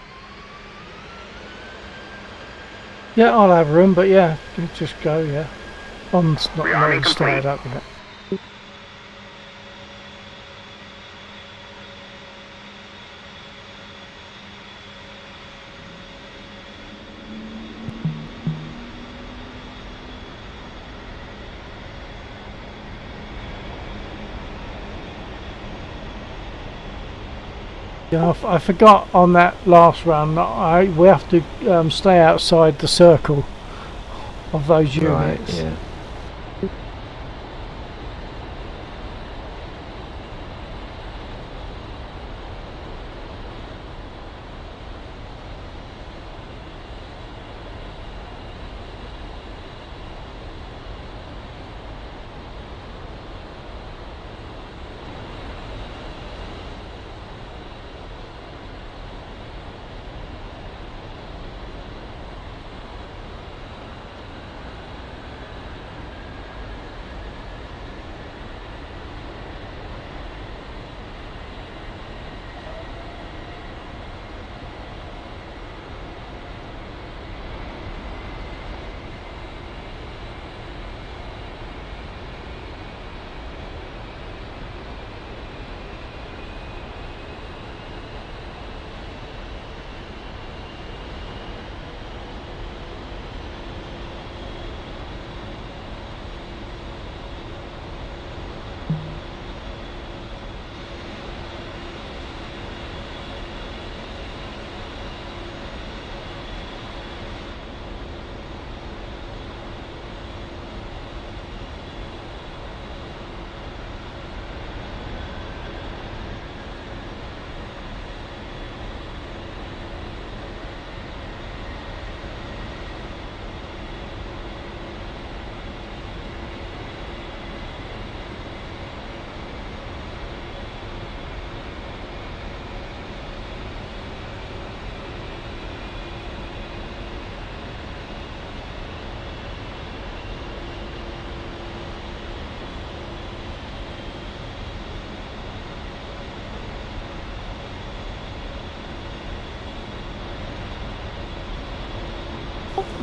S2: Yeah, I'll have room, but yeah, just go, yeah. I'm not
S5: Rearming
S2: even started
S5: complete.
S2: up yet. Yeah, I forgot on that last run that we have to stay outside the circle of those
S1: Right,
S2: units.
S1: yeah.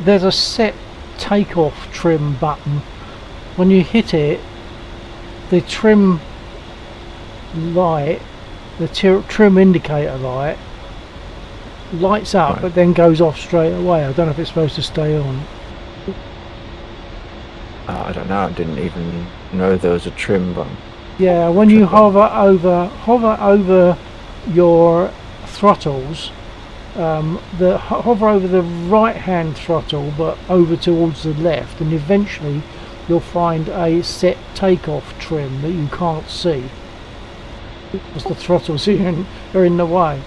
S2: There's a set takeoff trim button. When you hit it, the trim light, the trim indicator light, lights up,
S1: Right.
S2: but then goes off straight away. I don't know if it's supposed to stay on.
S1: I don't know, I didn't even know there was a trim button.
S2: Yeah, when you
S1: Trim button.
S2: hover over your throttles, hover over the right hand throttle but over towards the left, and eventually you'll find a set takeoff trim that you can't see because the throttles are in the way.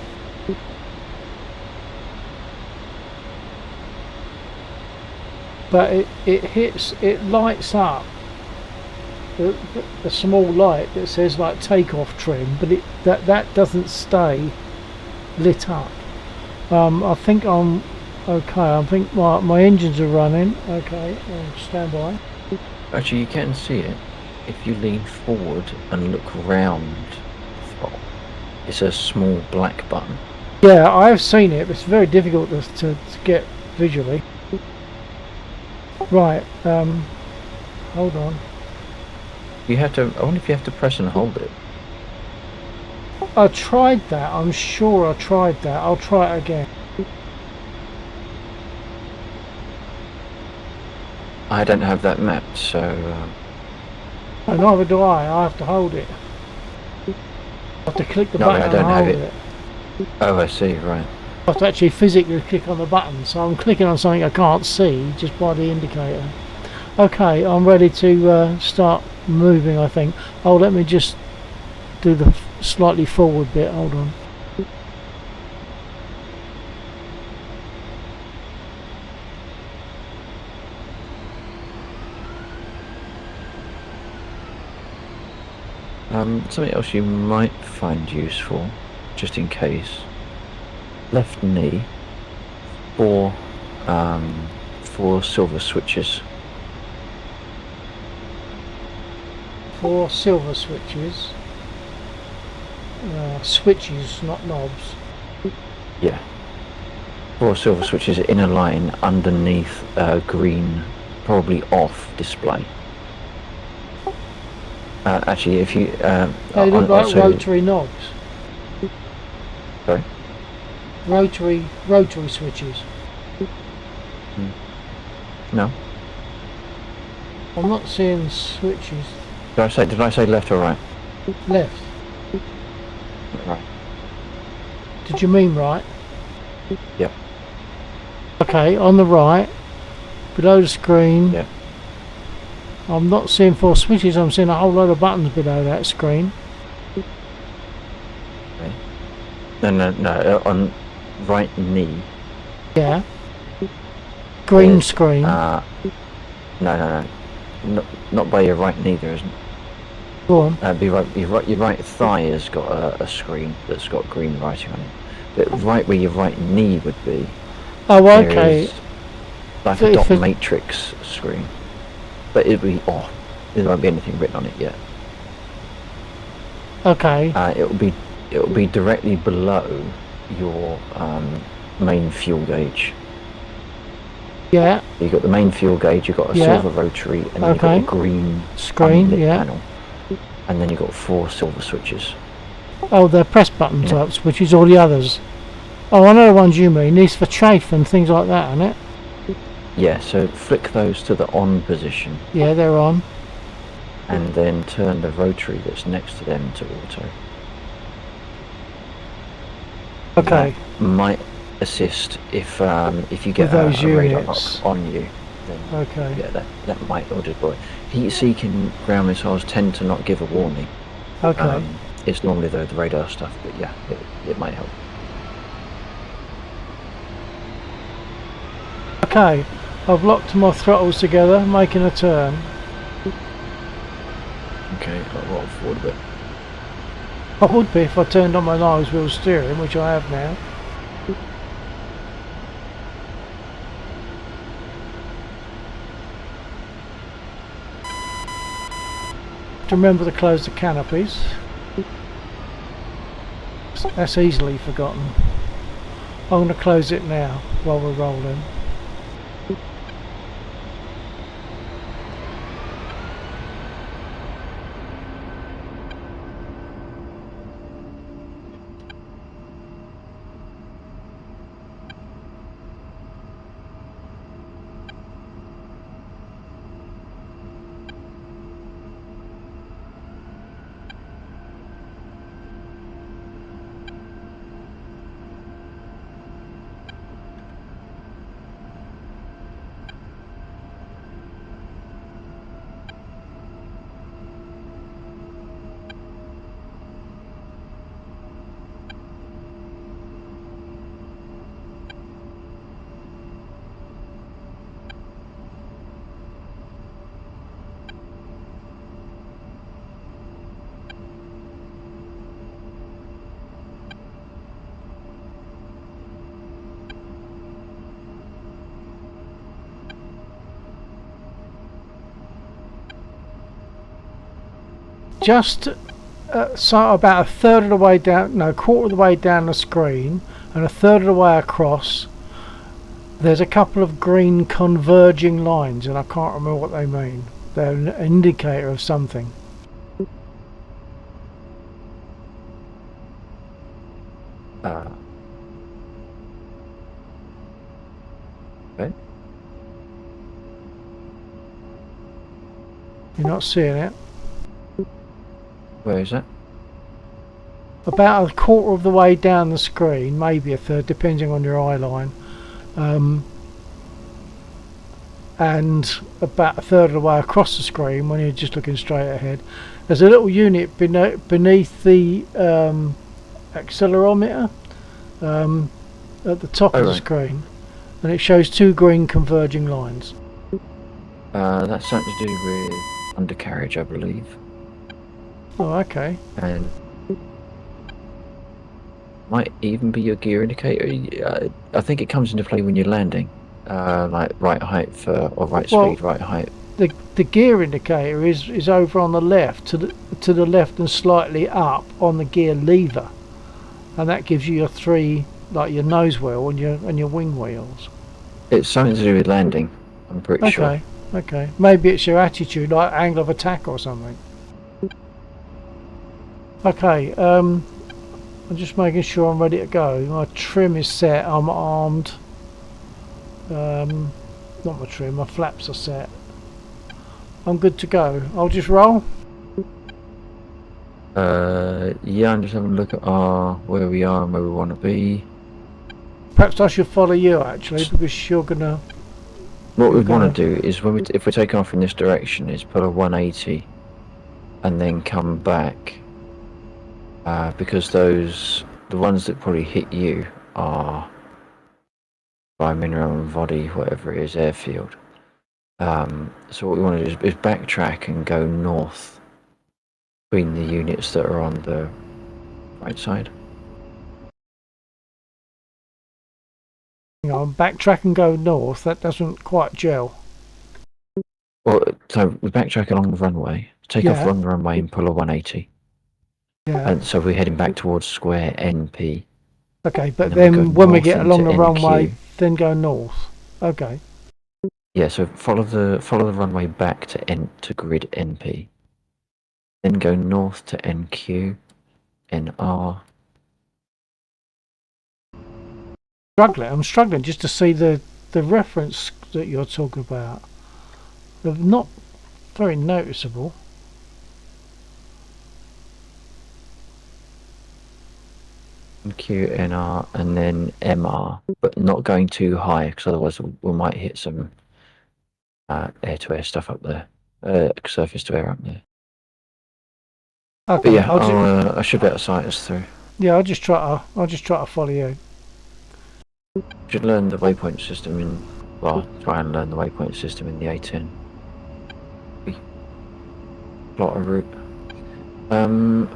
S2: But it lights up the small light that says like takeoff trim, but that doesn't stay lit up. I think I'm okay. I think my engines are running. Okay, stand by.
S1: Actually, you can see it if you lean forward and look round the throttle. It's a small black button.
S2: Yeah, I've seen it, but it's very difficult to get visually. Right, hold on.
S1: You have to. I wonder if you have to press and hold it.
S2: I tried that. I'm sure I tried that. I'll try it again.
S1: I don't have that mapped, so
S2: And neither do I. I have to hold it. I have to click the
S1: No,
S2: button
S1: I don't
S2: and
S1: have
S2: hold
S1: it.
S2: it.
S1: oh, I see. Right.
S2: I have to actually physically click on the button, so I'm clicking on something I can't see just by the indicator. Okay, I'm ready to start moving, I think. Oh, let me just do the slightly forward bit. Hold on.
S1: Something else you might find useful, just in case. Left knee, four silver switches.
S2: 4 silver switches. Switches, not knobs.
S1: Yeah. 4 silver switches in a line underneath green, probably off display. Actually, if you
S2: They look like
S1: also,
S2: rotary knobs.
S1: sorry.
S2: Rotary switches.
S1: No.
S2: I'm not seeing switches.
S1: Did I say left or right?
S2: Left.
S1: Right.
S2: Did you mean right?
S1: Yep.
S2: Okay, on the right, below the screen.
S1: Yeah.
S2: I'm not seeing 4 switches, I'm seeing a whole load of buttons below that screen.
S1: Okay. No. On right knee.
S2: Yeah. Green
S1: there's,
S2: screen.
S1: No. Not by your right knee, there isn't.
S2: Go on.
S1: Your right thigh has got a screen that's got green writing on it. But right where your right knee would be,
S2: Oh,
S1: there
S2: okay.
S1: is like
S2: So
S1: a dot
S2: if it-
S1: matrix screen. But it'll be off. There won't be anything written on it yet.
S2: Okay.
S1: It'll be directly below your main fuel gauge.
S2: Yeah.
S1: You've got the main fuel gauge, you've got a
S2: Yeah.
S1: silver rotary, and then you've got
S2: Okay.
S1: a green
S2: Screen,
S1: unlit
S2: yeah.
S1: panel. And then you've got 4 silver switches.
S2: Oh, they're press button
S1: Yeah.
S2: type switches, all the others. Oh, I know the ones you mean. These for chafe and things like that, aren't it?
S1: Yeah, so flick those to the on position,
S2: Yeah, they're on.
S1: and then turn the rotary that's next to them to auto.
S2: Okay.
S1: That might assist if you get
S2: With those
S1: a radar
S2: units.
S1: knock on you. Then
S2: Okay.
S1: yeah, that might all deploy. Heat-seeking ground missiles tend to not give a warning.
S2: Okay.
S1: It's normally the radar stuff, but yeah, it might help.
S2: Okay. I've locked my throttles together, making a turn.
S1: Okay, I'll roll forward a bit.
S2: I would be if I turned on my nose wheel steering, which I have now. To remember to close the canopies. That's easily forgotten. I'm going to close it now while we're rolling. Just so about a third of the way down, no, quarter of the way down the screen and a third of the way across, there's a couple of green converging lines, and I can't remember what they mean. They're an indicator of something.
S1: Okay.
S2: You're not seeing it?
S1: Where is that?
S2: About a quarter of the way down the screen, maybe a third, depending on your eye line, and about a third of the way across the screen when you're just looking straight ahead. There's a little unit beneath the accelerometer at the top of the
S1: right.
S2: screen, and it shows 2 green converging lines.
S1: That's something to do with undercarriage, I believe.
S2: Oh, okay.
S1: and might even be your gear indicator. I think it comes into play when you're landing, like right height for or right
S2: Well,
S1: speed, right height.
S2: the gear indicator is over on the left, to the left and slightly up on the gear lever, and that gives you your three, like your nose wheel and your wing wheels.
S1: It's something to do with landing. I'm pretty sure.
S2: Okay, okay. Maybe it's your attitude, like angle of attack or something. Okay, I'm just making sure I'm ready to go. My trim is set. I'm armed. Not my trim. My flaps are set. I'm good to go. I'll just roll.
S1: Yeah, I'm just having a look at where we are and where we want to be.
S2: Perhaps I should follow you actually, because you're gonna.
S1: What we
S2: You're
S1: want to do is if we're taking off in this direction, is put a 180 and then come back. Because the ones that probably hit you are by mineral and body, whatever it is, airfield. So what we want to do is backtrack and go north between the units that are on the right side.
S2: You know, backtrack and go north. That doesn't quite gel.
S1: Well, so we backtrack along the runway, take off
S2: Yeah.
S1: on the runway and pull a 180.
S2: Yeah.
S1: And so we're heading back towards square NP.
S2: Okay, but
S1: and then we
S2: then
S1: go
S2: when we
S1: north
S2: get along the
S1: into
S2: runway,
S1: NQ.
S2: then go north. Okay.
S1: Yeah, so follow the runway back to grid NP. Then go north to NQ, NR.
S2: I'm struggling just to see the reference that you're talking about. They're not very noticeable.
S1: NQ, NR, and then MR, but not going too high because otherwise we might hit some air-to-air stuff up there, surface-to-air up there. But
S2: Okay.
S1: yeah, I should be able to sight us through.
S2: Yeah, I'll just try to follow you.
S1: Should learn the waypoint system try and learn the waypoint system in the A10. Plot a route.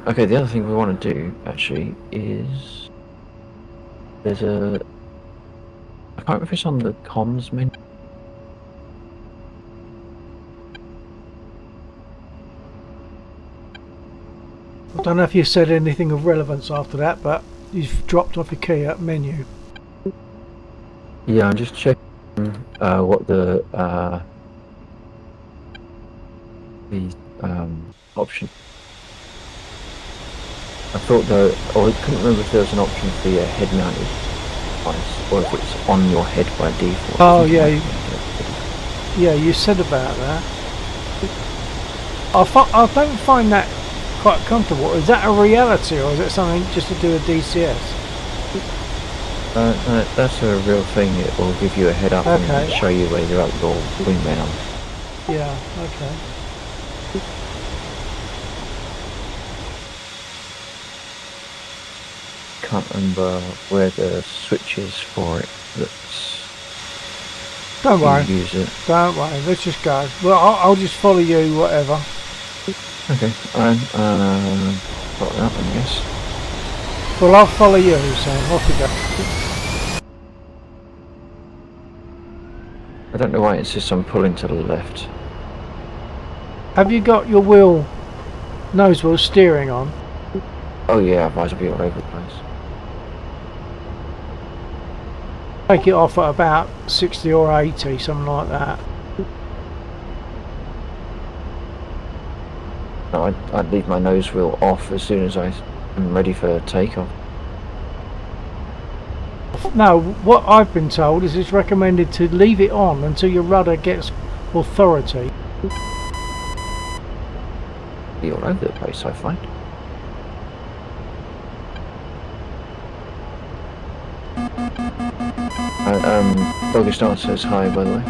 S1: Okay, the other thing we want to do actually is I can't remember if it's on the comms menu.
S2: I don't know if you said anything of relevance after that, but you've dropped off your key at menu.
S1: Yeah, I'm just checking what the option. I thought I couldn't remember if there was an option for your head-mounted device, or if it's on your head by default.
S2: Oh yeah, yeah, you said about that. I don't find that quite comfortable. Is that a reality, or is it something just to do with DCS?
S1: That's a real thing. It will give you a head up
S2: Okay.
S1: and show you where your wingman are.
S2: Yeah, okay.
S1: Can't remember where the switch is for it.
S2: Don't worry.
S1: You use it.
S2: Don't worry. Let's just go. Well, I'll just follow you, whatever.
S1: Okay, got that one, I guess.
S2: Well, I'll follow you, so off we go.
S1: I don't know why it insists on pulling to the left.
S2: Have you got your nose wheel steering on?
S1: Oh yeah, otherwise I'll be all over the place.
S2: Take it off at about 60 or 80, something like that.
S1: No, I'd leave my nose wheel off as soon as I'm ready for takeoff.
S2: No, what I've been told is it's recommended to leave it on until your rudder gets authority.
S1: Be all over the place, I find. Dagestan says hi, by the way.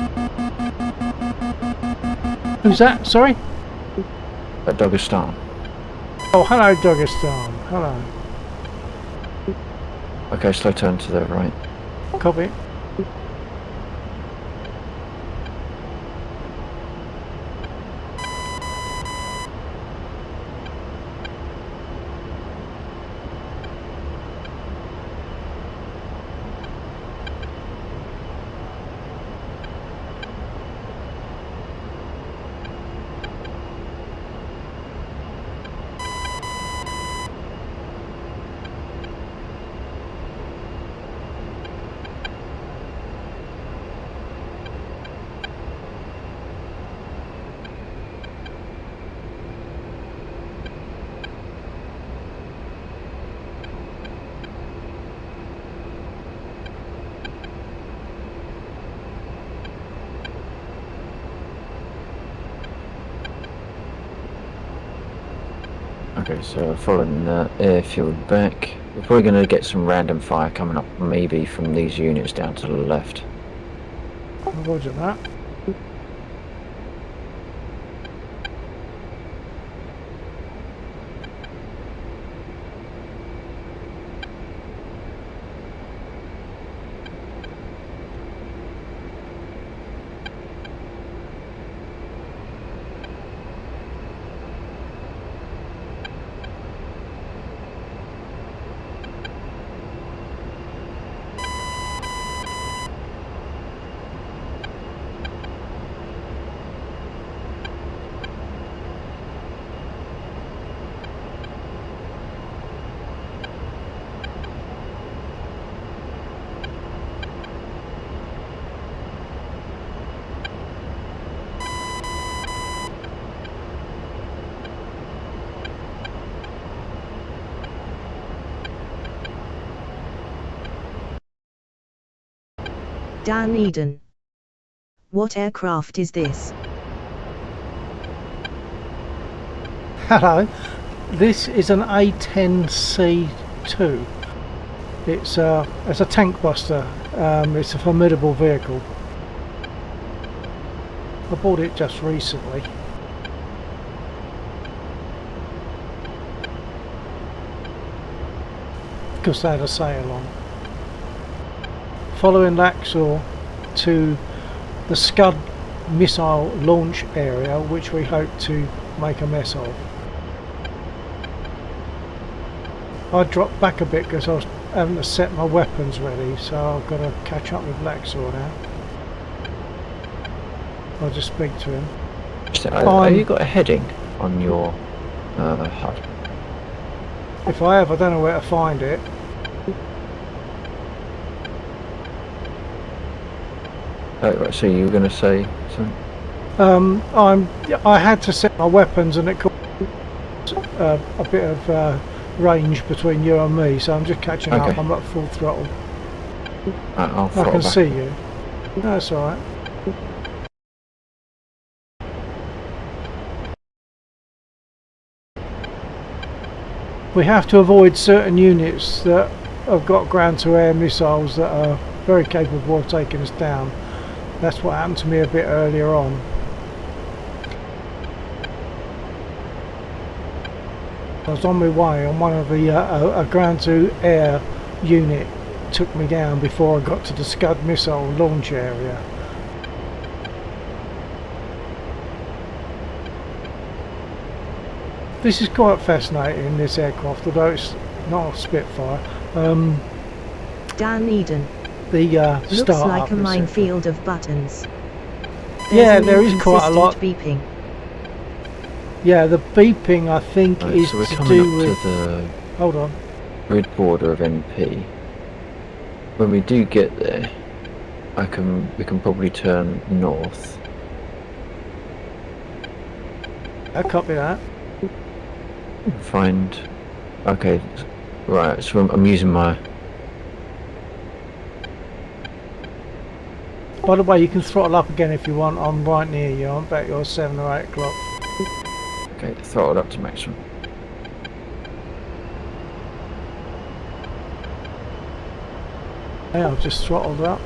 S2: Who's that? Sorry?
S1: Dagestan.
S2: Oh, hello, Dagestan. Hello.
S1: Okay, slow turn to the right.
S2: Copy.
S1: Okay, so following the airfield back, we're probably going to get some random fire coming up, maybe from these units down to the left.
S2: Roger that.
S4: Dan Eden. What aircraft is this?
S2: Hello, this is an A10C2. It's a tank buster. It's a formidable vehicle. I bought it just recently. Because they had a sale on. Following Laxor to the Scud missile launch area, which we hope to make a mess of. I dropped back a bit because I was having to set my weapons ready, so I've got to catch up with Laxor now. I'll just speak to him.
S1: So, have you got a heading on your HUD?
S2: If I have, I don't know where to find it.
S1: Oh, right, so you were going to say something?
S2: I had to set my weapons, and it caused a bit of range between you and me, so I'm just catching up.
S1: Okay.
S2: I'm at full throttle.
S1: I'll
S2: I
S1: throttle
S2: can
S1: back.
S2: see you. No, that's alright. We have to avoid certain units that have got ground-to-air missiles that are very capable of taking us down. That's what happened to me a bit earlier on. I was on my way on one of the a ground-to-air unit took me down before I got to the Scud missile launch area. This is quite fascinating, this aircraft, although it's not a Spitfire.
S4: Dan Eden.
S2: The
S4: Looks
S2: startup,
S4: like a
S2: etc.
S4: minefield of buttons.
S2: Yeah,
S4: There's an
S2: there is quite a lot.
S4: inconsistent beeping.
S2: Yeah, the beeping I think
S1: Right,
S2: is
S1: so we're
S2: to
S1: coming
S2: do
S1: up
S2: with.
S1: to the
S2: Hold on.
S1: grid border of NP. When we do get there, we can probably turn north.
S2: I copy that.
S1: Find. Okay, right. So I'm using my.
S2: By the way, you can throttle up again if you want. I'm right near you. I'm about your 7 or 8 o'clock.
S1: Okay, throttled up to maximum.
S2: Yeah, I've just throttled up.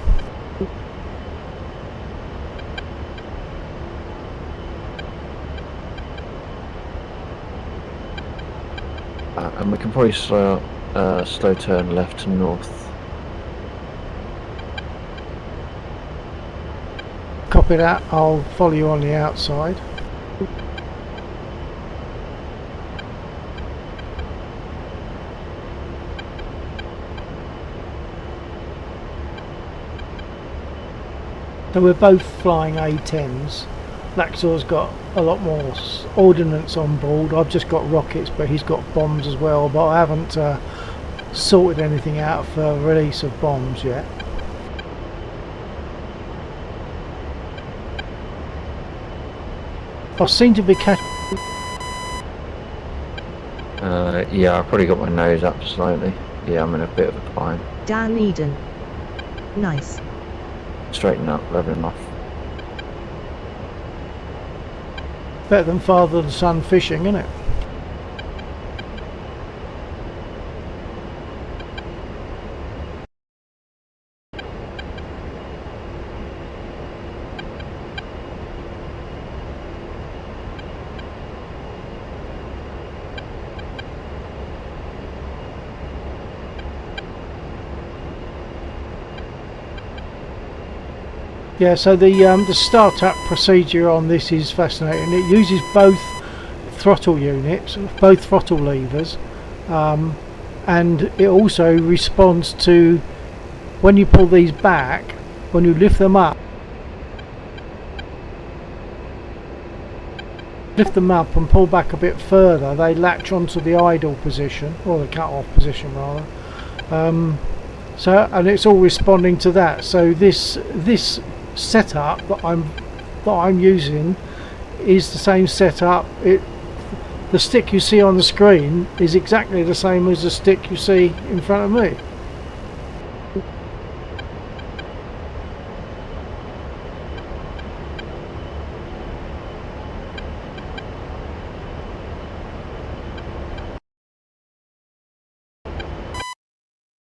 S1: And we can probably slow turn left to north.
S2: Copy that. I'll follow you on the outside. So we're both flying A10s. Laxor's got a lot more ordnance on board. I've just got rockets, but he's got bombs as well. But I haven't sorted anything out for release of bombs yet. I seem to be catching.
S1: Yeah, I've probably got my nose up slightly. Yeah, I'm in a bit of a climb.
S4: Dan Eden. Nice.
S1: Straighten up, leveling off.
S2: Better than father and son fishing, isn't it? Yeah, so the startup procedure on this is fascinating. It uses both throttle units, both throttle levers, and it also responds to when you pull these back, when you lift them up and pull back a bit further, they latch onto the idle position, or the cut-off position rather. And it's all responding to that. So this setup that I'm using is the same setup. The stick you see on the screen is exactly the same as the stick you see in front of me.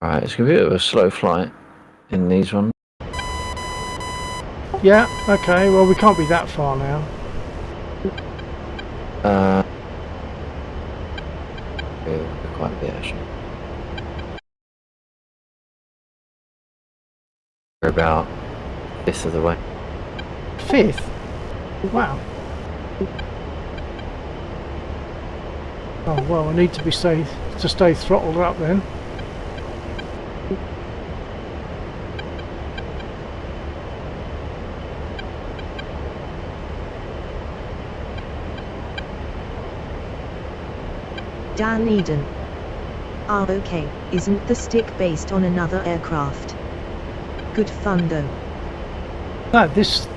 S1: Right, it's going to be a bit of a slow flight in these ones.
S2: Yeah, okay, well we can't be that far now.
S1: Yeah, quite a bit actually. We're about a fifth of the way.
S2: Fifth? Wow. Oh well, I need to stay throttled up then.
S4: Dan Eden. Ah, okay, isn't the stick based on another aircraft? Good fun though.
S2: No, this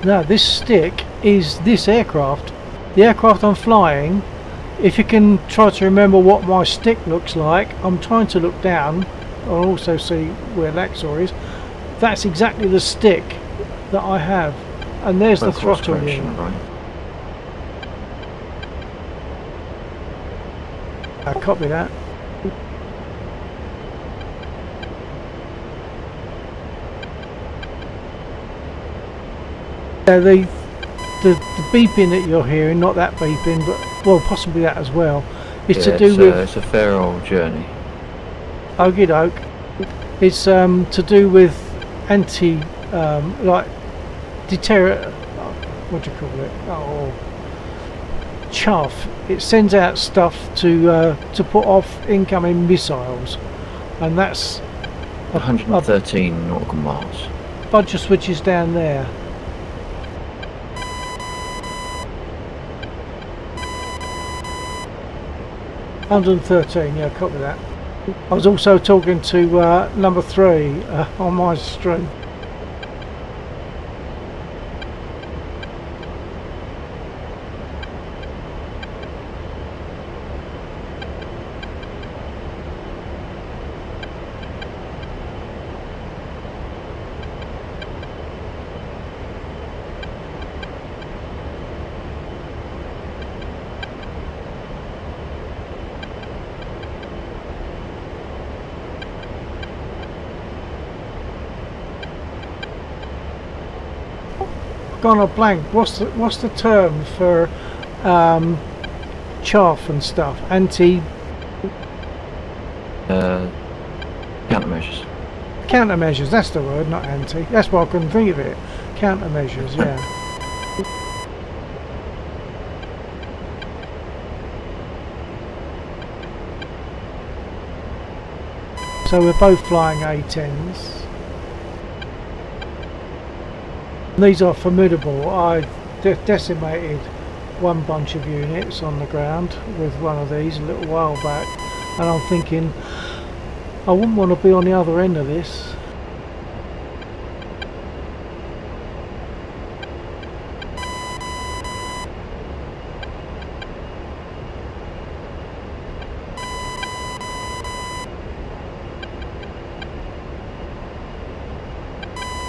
S2: stick is this aircraft. The aircraft I'm flying, if you can try to remember what my stick looks like, I'm trying to look down. I'll also see where Laxor is. That's exactly the stick that I have. And there's the throttle unit.
S1: Right.
S2: I copy that. The beeping that you're hearing, not that beeping, but well, possibly that as well, is to do with.
S1: It's a fair old journey.
S2: Okie doke. It's to do with anti, like deter. What do you call it? Oh, chaff. It sends out stuff to put off incoming missiles, and that's
S1: 113 nautical miles.
S2: bunch of switches down there. $113, yeah, copy that. I was also talking to number 3 on my stream. Gone a blank. What's the term for chaff and stuff? Anti
S1: Countermeasures.
S2: countermeasures. That's the word, not anti. That's why I couldn't think of it. Countermeasures. Yeah. So we're both flying A-10s. These are formidable. I decimated one bunch of units on the ground with one of these a little while back, and I'm thinking I wouldn't want to be on the other end of this.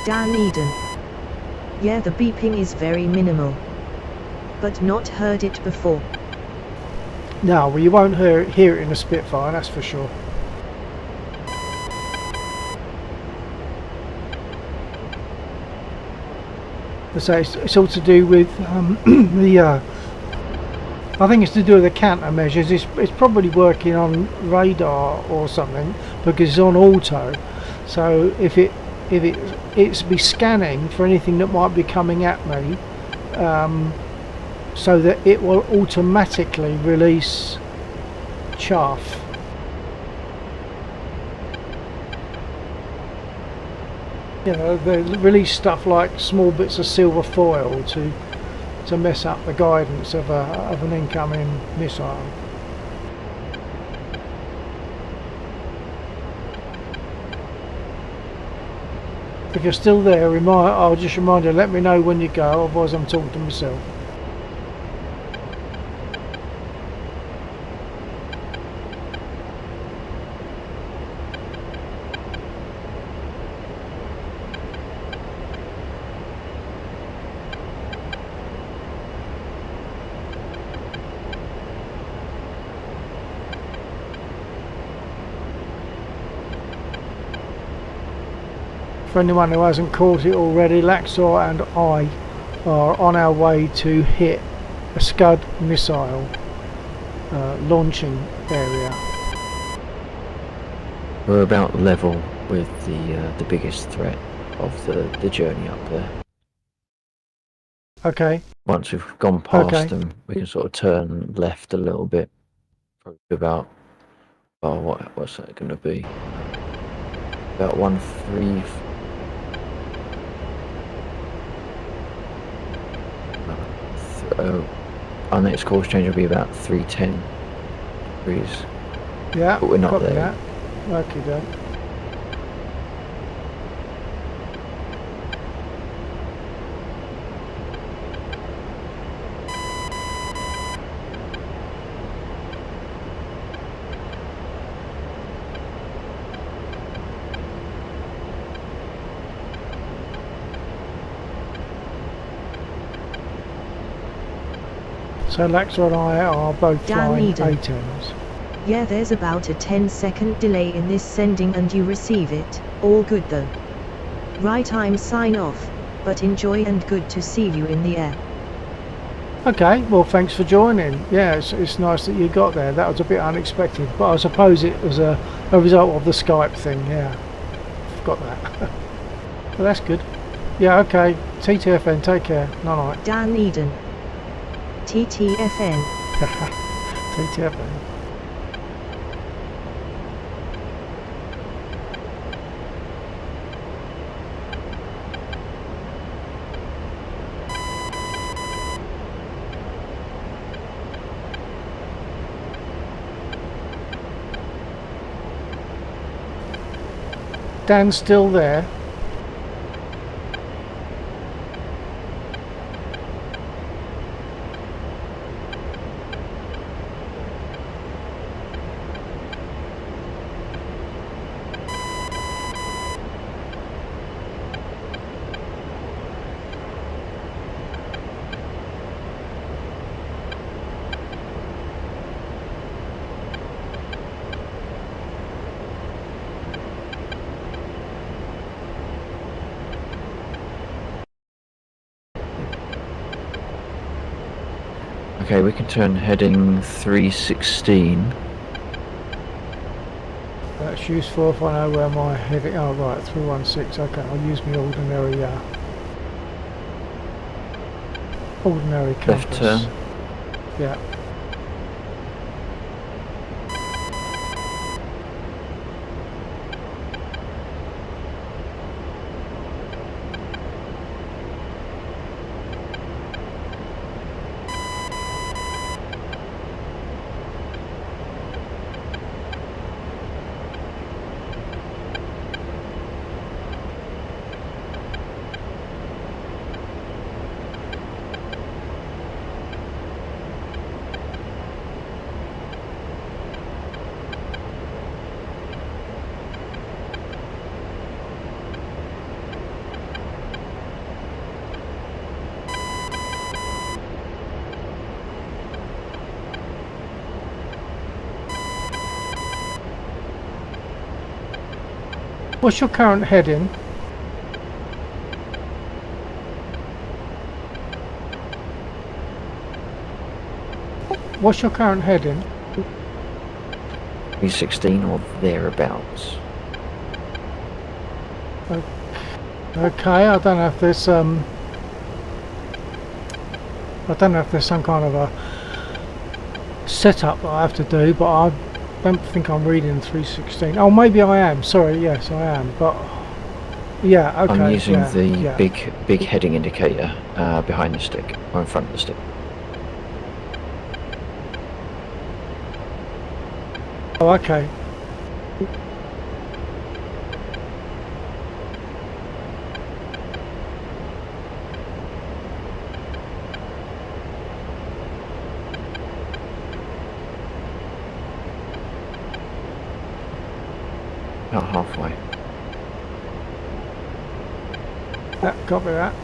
S4: Dan Eden. Yeah, the beeping is very minimal. But not heard it before.
S2: No, well, you won't hear it in a Spitfire, that's for sure. So it's all to do with I think it's to do with the countermeasures. It's probably working on radar or something because it's on auto. So if if it's be scanning for anything that might be coming at me, so that it will automatically release chaff. You know, they release stuff like small bits of silver foil to mess up the guidance of an incoming missile. If you're still there, I'll just remind you, let me know when you go, otherwise I'm talking to myself. For anyone who hasn't caught it already, Laxor and I are on our way to hit a Scud missile launching area.
S1: We're about level with the biggest threat of the journey up there.
S2: Okay.
S1: Once we've gone past
S2: Okay.
S1: them, we can sort of turn left a little bit. Probably about, oh, what's that going to be? About 1-3. Our next course change will be about 310 degrees.
S2: Yeah,
S1: but we're not
S2: copy
S1: there.
S2: that. Okay, then. So Laxor and I are both
S4: Dan
S2: flying
S4: Eden.
S2: A-10s.
S4: Yeah, there's about a 10-second delay in this sending and you receive it. All good though. Right, I'm sign off, but enjoy and good to see you in the air.
S2: Okay, well thanks for joining. Yeah, it's nice that you got there. That was a bit unexpected, but I suppose it was a result of the Skype thing. Yeah, forgot that. But that's good. Yeah, okay. TTFN, take care. Night.
S4: Dan Eden. TTFN.
S2: TTFN. Dan's still there.
S1: Okay, we can turn heading 316.
S2: That's useful if I know where my heading. Oh right, 316. Okay, I'll use my ordinary compass.
S1: Left turn.
S2: Yeah. What's your current heading? What's your current heading?
S1: 316 or thereabouts.
S2: Okay, I don't know if there's I don't know if there's some kind of a setup that I have to do, but I don't think I'm reading 316. Oh, maybe I am. Sorry, yes, I am. But yeah, okay.
S1: I'm using
S2: yeah,
S1: the
S2: yeah.
S1: big heading indicator behind the stick or in front of the stick.
S2: Oh, okay.
S1: About halfway.
S2: Yeah, copy that.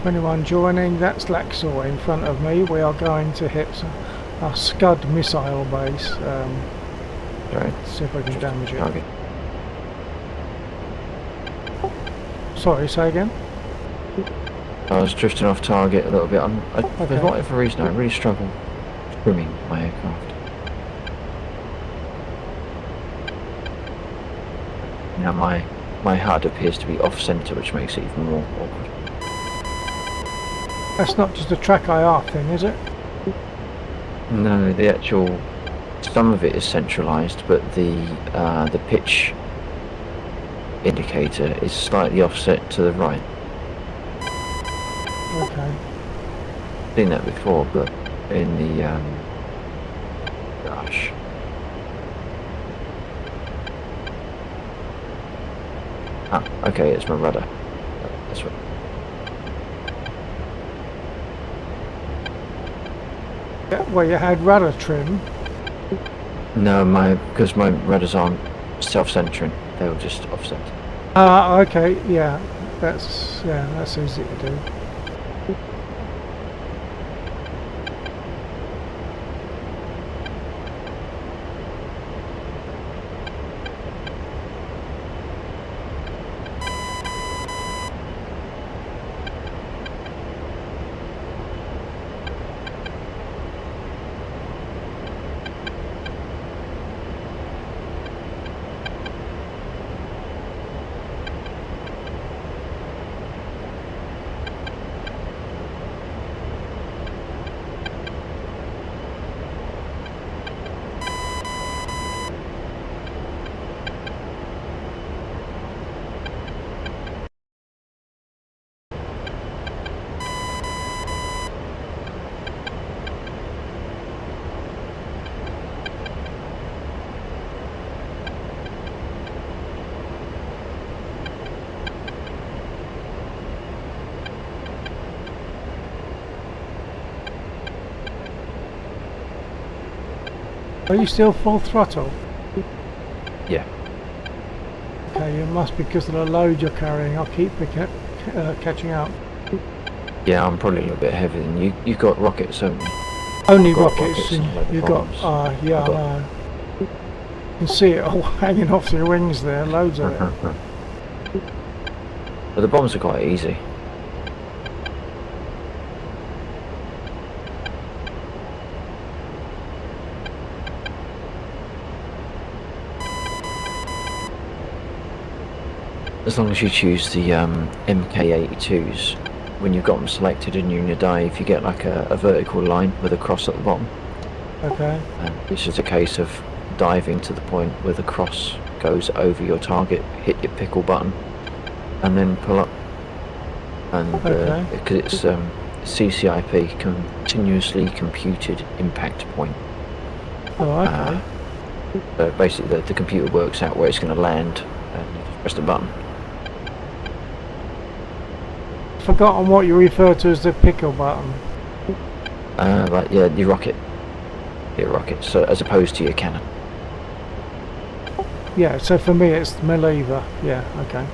S2: For anyone joining, that's Laxor in front of me. We are going to hit our Scud missile base.
S1: Sorry.
S2: See if I can damage it.
S1: Target.
S2: Sorry, say again?
S1: I was drifting off target a little bit. For
S2: Okay.
S1: whatever reason, I really struggle trimming my aircraft. Now my HUD appears to be off center, which makes it even more awkward.
S2: That's not just a track IR thing, is it?
S1: No, the actual some of it is centralized, but the pitch indicator is slightly offset to the right.
S2: Okay.
S1: Seen that before, but in the gosh. Ah, okay, it's my rudder. That's right.
S2: Yeah, well, you had rudder trim.
S1: No, because my rudders aren't self-centering; they were just offset.
S2: Ah, okay, yeah. That's easy to do. Are you still full throttle?
S1: Yeah.
S2: Okay, it must be because of the load you're carrying. I'll keep catching up.
S1: Yeah, I'm probably a little bit heavier than you. You got rockets, haven't you?
S2: Only
S1: I've got
S2: rockets.
S1: and a load of
S2: You got.
S1: bombs.
S2: Yeah,
S1: I've
S2: I
S1: got-
S2: know. You can see it all hanging off your wings there. Loads of it.
S1: But the bombs are quite easy. As long as you choose the MK82s, when you've got them selected and you're in your dive, you get like a vertical line with a cross at the bottom.
S2: Okay.
S1: This is a case of diving to the point where the cross goes over your target, hit your pickle button, and then pull up. And
S2: Okay.
S1: because it's CCIP, continuously computed impact point.
S2: Oh, okay.
S1: So basically the computer works out where it's going to land and you just press the button.
S2: Forgotten what you refer to as the pickle button.
S1: Like, yeah, your rocket. Your rocket, so as opposed to your cannon.
S2: Yeah, so for me it's my lever. Yeah, okay.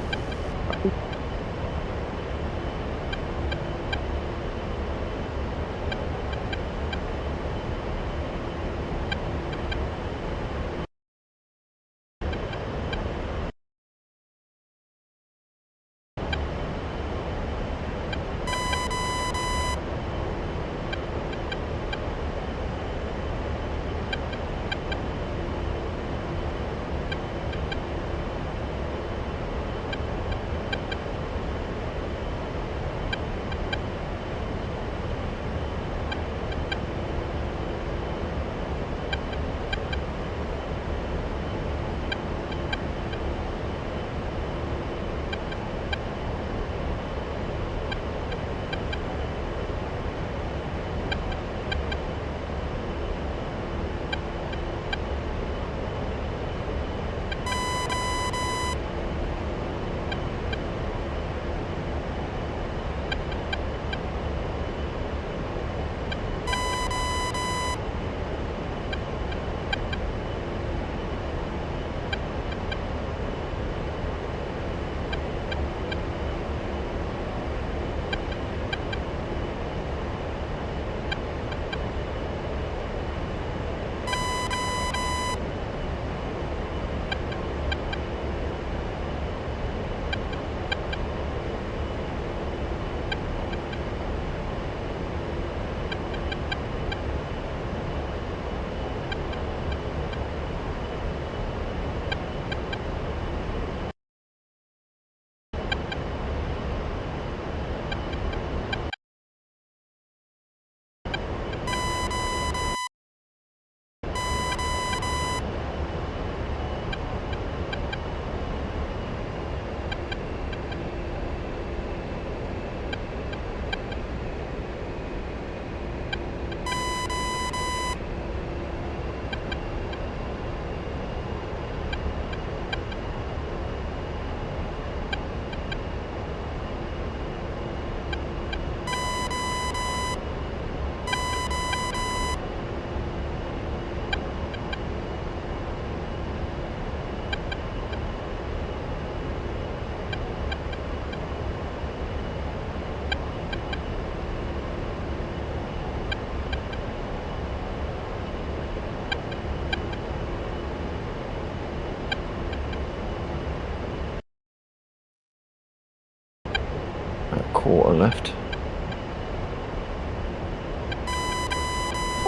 S1: A quarter left.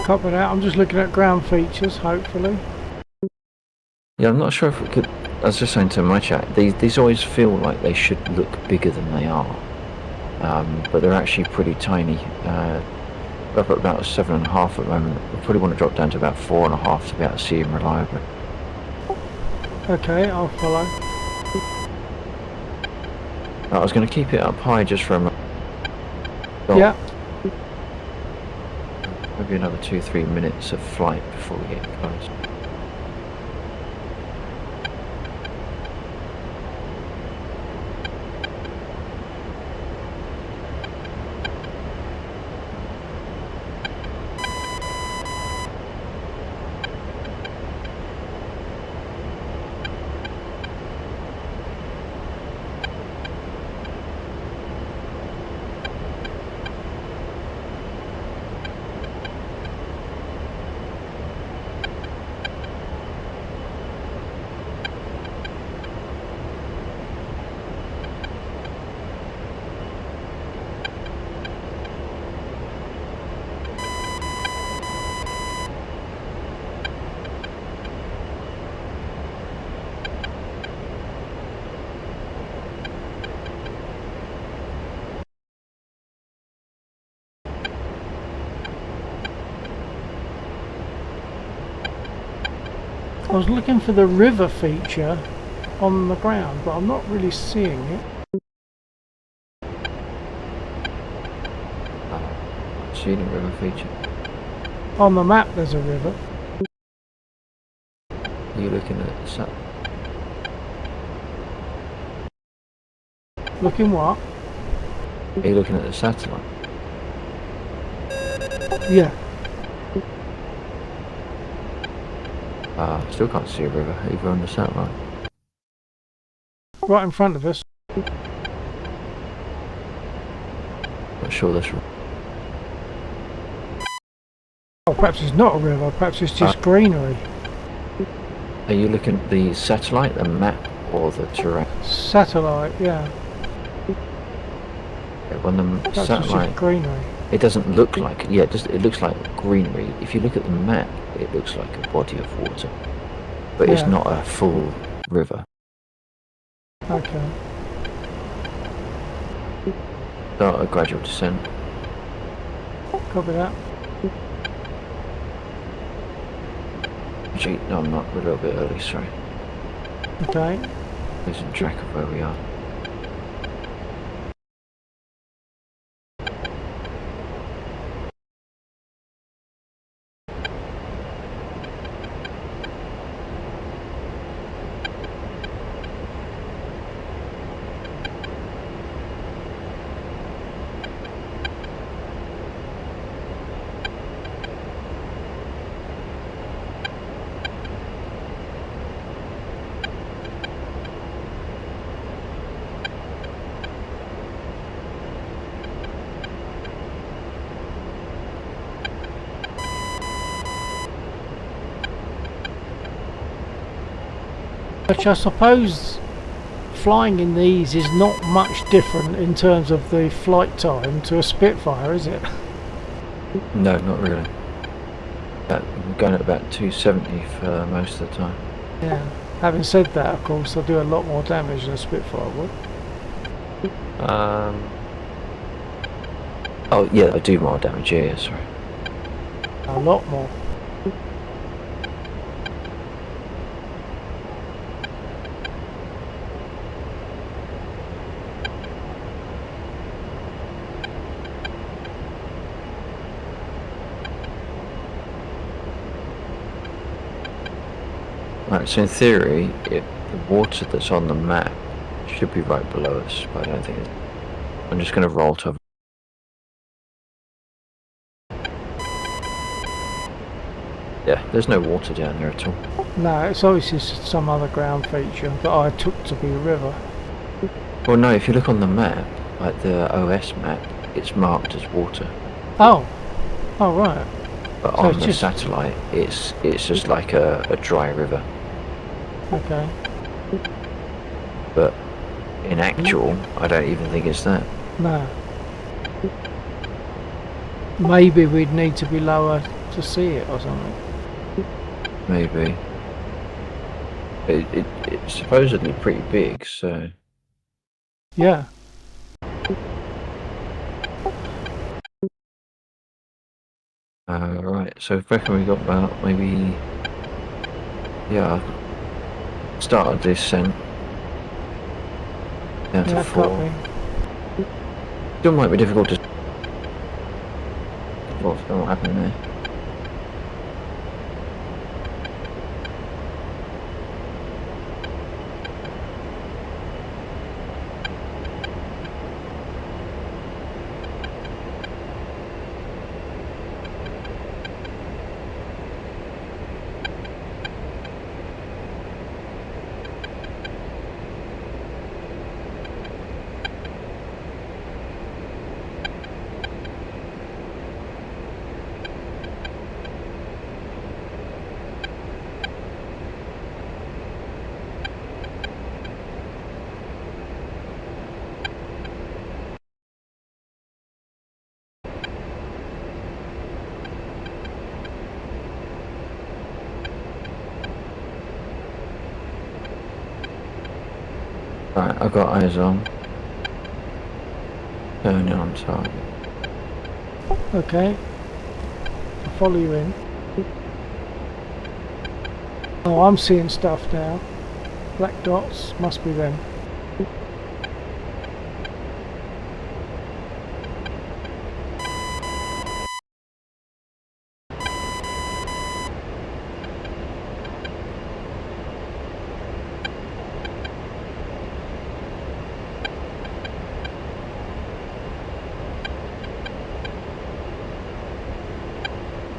S2: Copy that. I'm just looking at ground features, hopefully.
S1: Yeah, I'm not sure if we could. I was just saying to my chat, these always feel like they should look bigger than they are, but they're actually pretty tiny. We're up at about 7.5 at the moment. We probably want to drop down to about 4.5 to be able to see them reliably.
S2: Okay, I'll follow.
S1: I was going to keep it up high just for a moment.
S2: Yeah.
S1: Maybe another 2-3 minutes of flight before we get close.
S2: I was looking for the river feature on the ground, but I'm not really seeing it.
S1: See the river feature.
S2: On the map there's a river.
S1: you looking at the sat?
S2: Looking what?
S1: Are you looking at the satellite?
S2: Yeah.
S1: Still can't see a river, either on the satellite.
S2: Right in front of us.
S1: Not sure that's right.
S2: Oh, perhaps it's not a river. Perhaps it's just greenery.
S1: Are you looking at the satellite, the map, or the terrain?
S2: Satellite, yeah.
S1: When the
S2: Perhaps it's
S1: satellite,
S2: just greenery.
S1: it doesn't look like, yeah, it looks like greenery. If you look at the map, it looks like a body of water, but it's
S2: Yeah.
S1: not a full river.
S2: Okay.
S1: Start a gradual descent.
S2: Copy that.
S1: Actually, no, I'm not. We're a little bit early. Sorry,
S2: Okay.
S1: losing track of where we are.
S2: Which I suppose flying in these is not much different in terms of the flight time to a Spitfire, is it?
S1: No, not really. I'm going at about 270 for most of the time.
S2: Yeah. Having said that, of course, I do a lot more damage than a Spitfire would.
S1: Oh yeah, I do more damage. Yeah, sorry.
S2: A lot more.
S1: Right, so in theory, the water that's on the map should be right below us, but I don't think it is. I'm just going to roll to. Yeah, there's no water down there at all.
S2: No, it's obviously some other ground feature that I took to be a river.
S1: Well, no, if you look on the map, like the OS map, it's marked as water.
S2: Oh. Oh, right.
S1: But
S2: So
S1: on
S2: it's
S1: the
S2: just-
S1: satellite, it's just like a dry river.
S2: Okay.
S1: But in actual, I don't even think it's that.
S2: No. Maybe we'd need to be lower to see it or something.
S1: Maybe. It's supposedly pretty big, so
S2: Yeah.
S1: right. So I reckon we got about maybe, yeah, start of descent down to
S2: Yeah,
S1: 4.
S2: copy.
S1: Still might be difficult to. What's going to happen there? Right, I've got eyes on. Turning on target.
S2: Okay. I'll follow you in. Oh, I'm seeing stuff now. Black dots, must be them.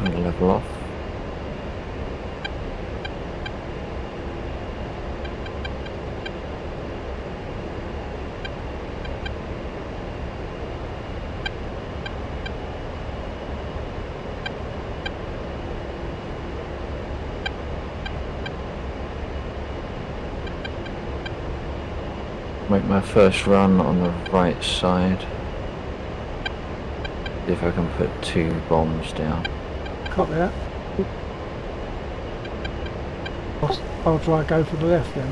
S1: and level off. Make my first run on the right side. See if I can put 2 bombs down.
S2: Copy that. I'll try and go for the left then.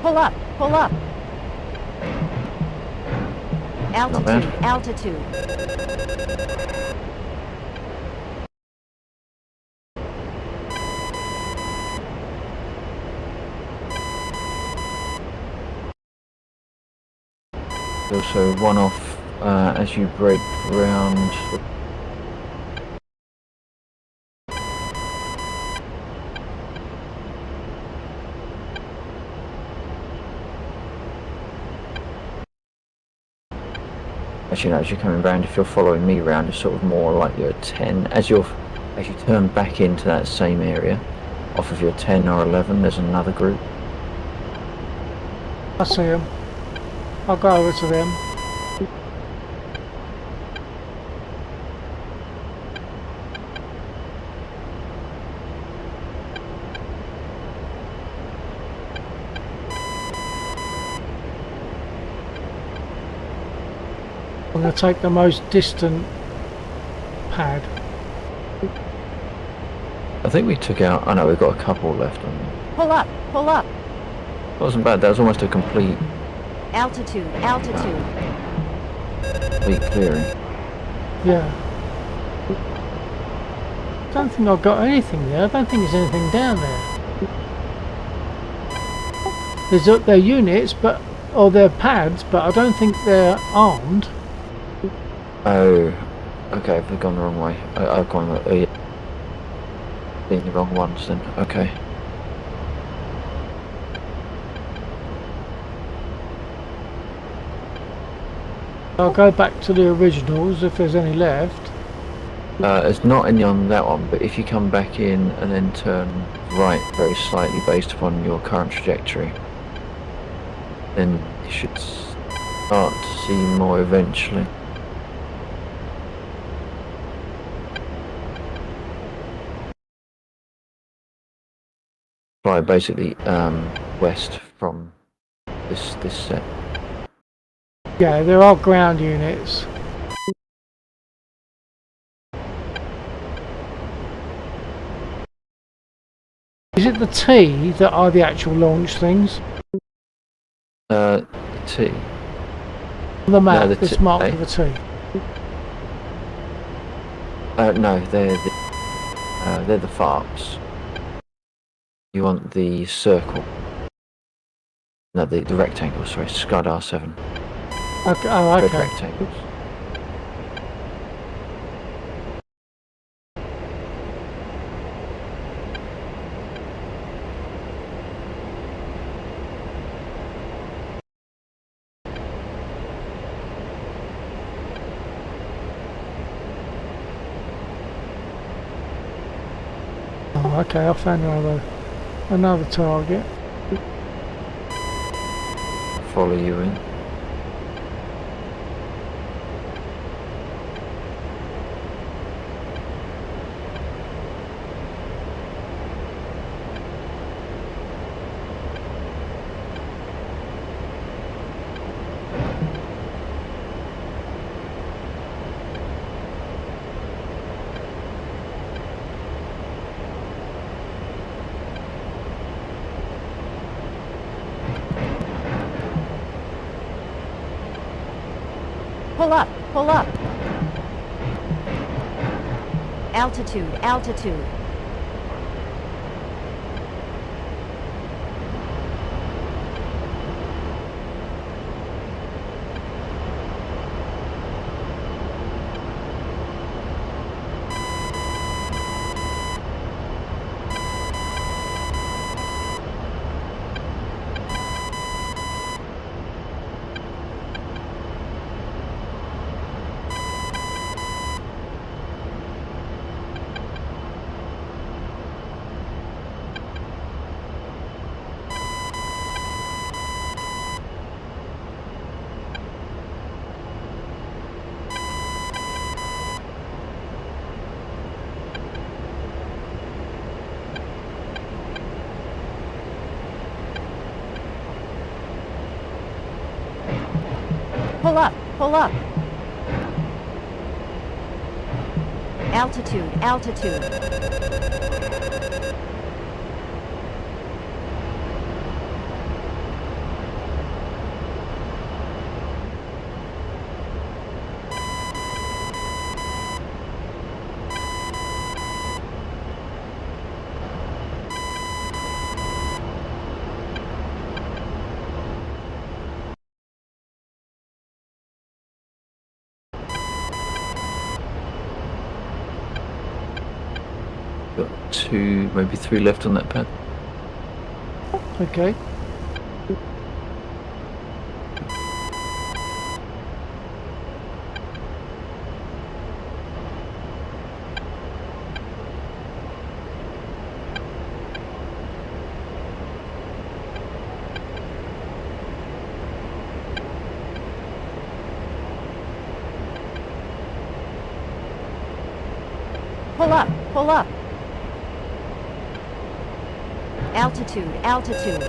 S6: Pull up, pull up. Altitude,
S1: bad.
S6: altitude.
S1: Also one off as you break round. Actually, no, as you're coming round, if you're following me round, it's sort of more like you're at 10. As you turn back into that same area, off of your 10 or 11, there's another group.
S2: I see them. I'll go over to them. I'm going to take the most distant pad.
S1: I think we took out, I know we've got a couple left on there.
S6: Pull up, pull up.
S1: It wasn't bad, that was almost a complete
S6: Altitude, altitude.
S1: clearing.
S2: Yeah. I don't think I've got anything there. I don't think there's anything down there. They're units, but or they're pads, but I don't think they're armed.
S1: Oh, okay, I've gone the wrong way. I've gone being the wrong ones then, okay.
S2: I'll go back to the originals if there's any left.
S1: There's not any on that one, but if you come back in and then turn right very slightly based upon your current trajectory, then you should start to see more eventually. Fly basically west from this set.
S2: Yeah, there are ground units. Is it the T that are the actual launch things?
S1: T.
S2: On the map,
S1: No, the
S2: it's
S1: T-
S2: marked
S1: A.
S2: with a T.
S1: No, they're the FARPs. You want the circle. No, the rectangle, sorry, Scud R7.
S2: Okay, oh,
S1: Red
S2: okay.
S1: rectangles.
S2: Oh, okay, I found another target.
S1: Follow you in.
S6: Pull up, pull up. Altitude, altitude. Pull up, pull up. Altitude, altitude.
S1: Got 2, maybe 3 left on that pad.
S2: Okay.
S6: Pull up, pull up. Altitude, altitude.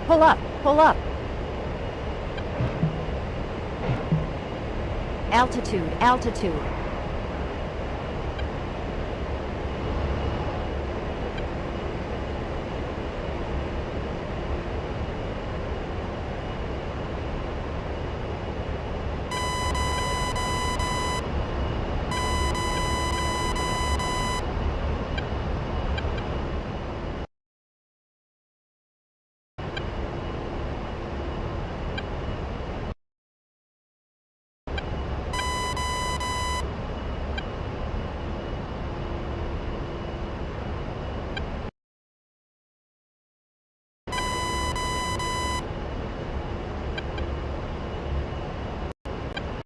S6: Pull up, pull up. Altitude, altitude.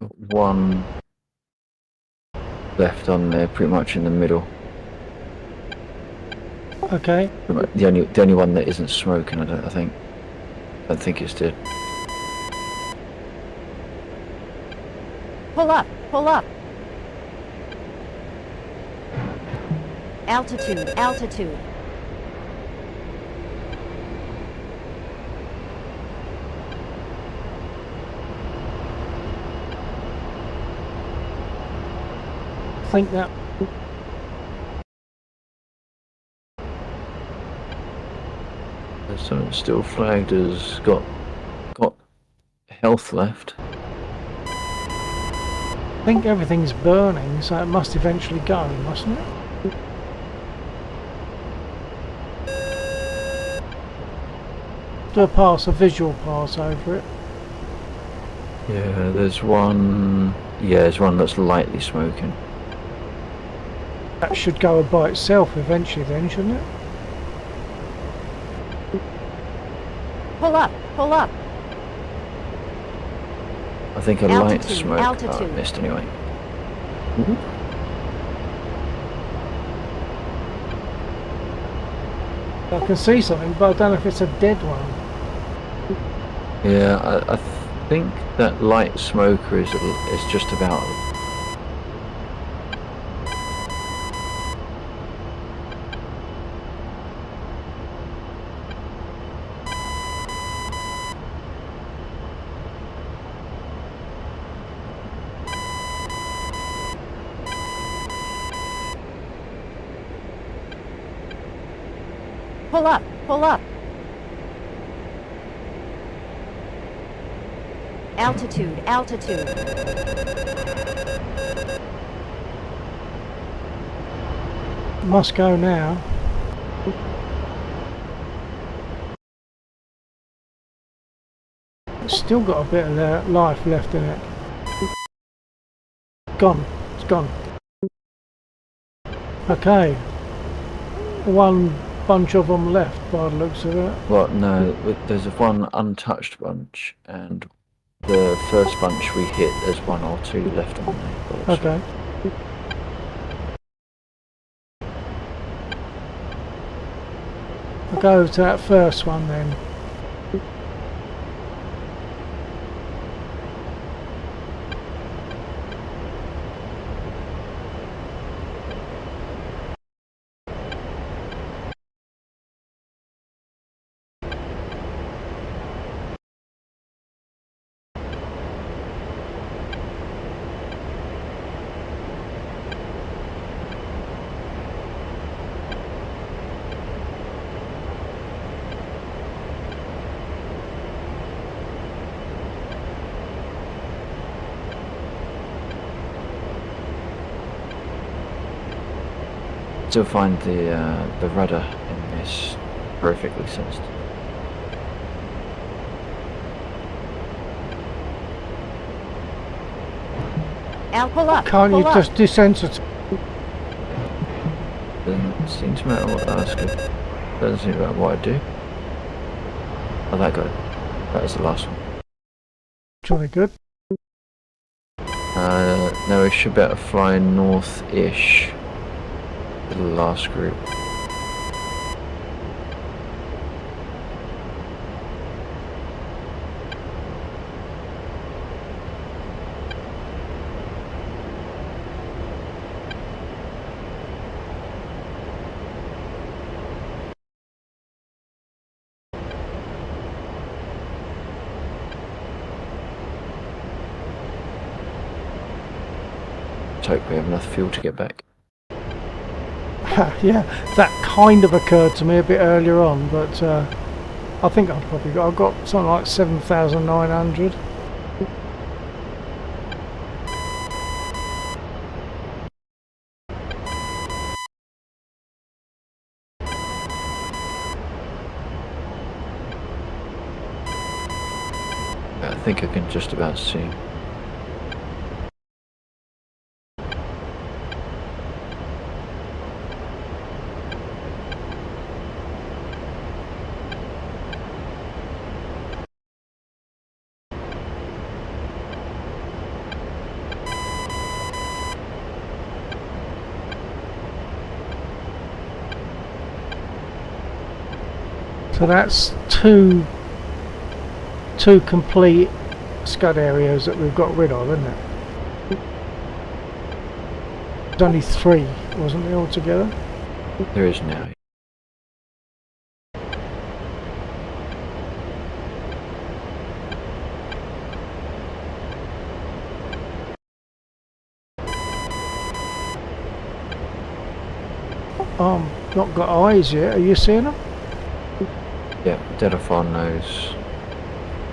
S1: Got 1 left on there, pretty much in the middle.
S2: Okay.
S1: The only one that isn't smoking, I don't think it's dead.
S6: Pull up, pull up. Altitude, altitude.
S2: I think that
S1: So it's still flagged as got health left.
S2: I think everything's burning, so it must eventually go, mustn't it? Do a visual pass over it.
S1: Yeah, there's one. Yeah, there's one that's lightly smoking.
S2: That should go by itself eventually then, shouldn't it?
S6: Pull up, pull up.
S1: I think a light
S6: Altitude,
S1: smoke.
S6: altitude.
S1: Oh, I missed anyway.
S2: I can see something, but I don't know if it's a dead one.
S1: Yeah, I think that light smoker is just about.
S6: Pull up, pull up. Altitude, altitude.
S2: Must go now. It's still got a bit of life left in it. gone. It's gone. Okay. One bunch of them left by the looks of it.
S1: Well, no, there's one untouched bunch, and the first bunch we hit, there's one or two left on there.
S2: Okay. I'll go to that first one then.
S1: Still find the rudder in this perfectly sensitive.
S6: Al, pull up.
S2: Can't
S6: pull
S2: you
S6: up.
S2: just desensitize?
S1: Doesn't seem to matter what I ask it. Doesn't seem to matter what I do. Oh, that got it. That was the last one.
S2: Jolly good.
S1: No, we should be able to fly north-ish to the last group. Let's hope we have enough fuel to get back.
S2: Yeah, that kind of occurred to me a bit earlier on, but I think I've got something like 7,900.
S1: I think I can just about see.
S2: So that's two complete scud areas that we've got rid of, isn't it? There's only 3, wasn't there, altogether?
S1: There is now.
S2: Not got eyes yet. Are you seeing them?
S1: Yeah, Delafon knows.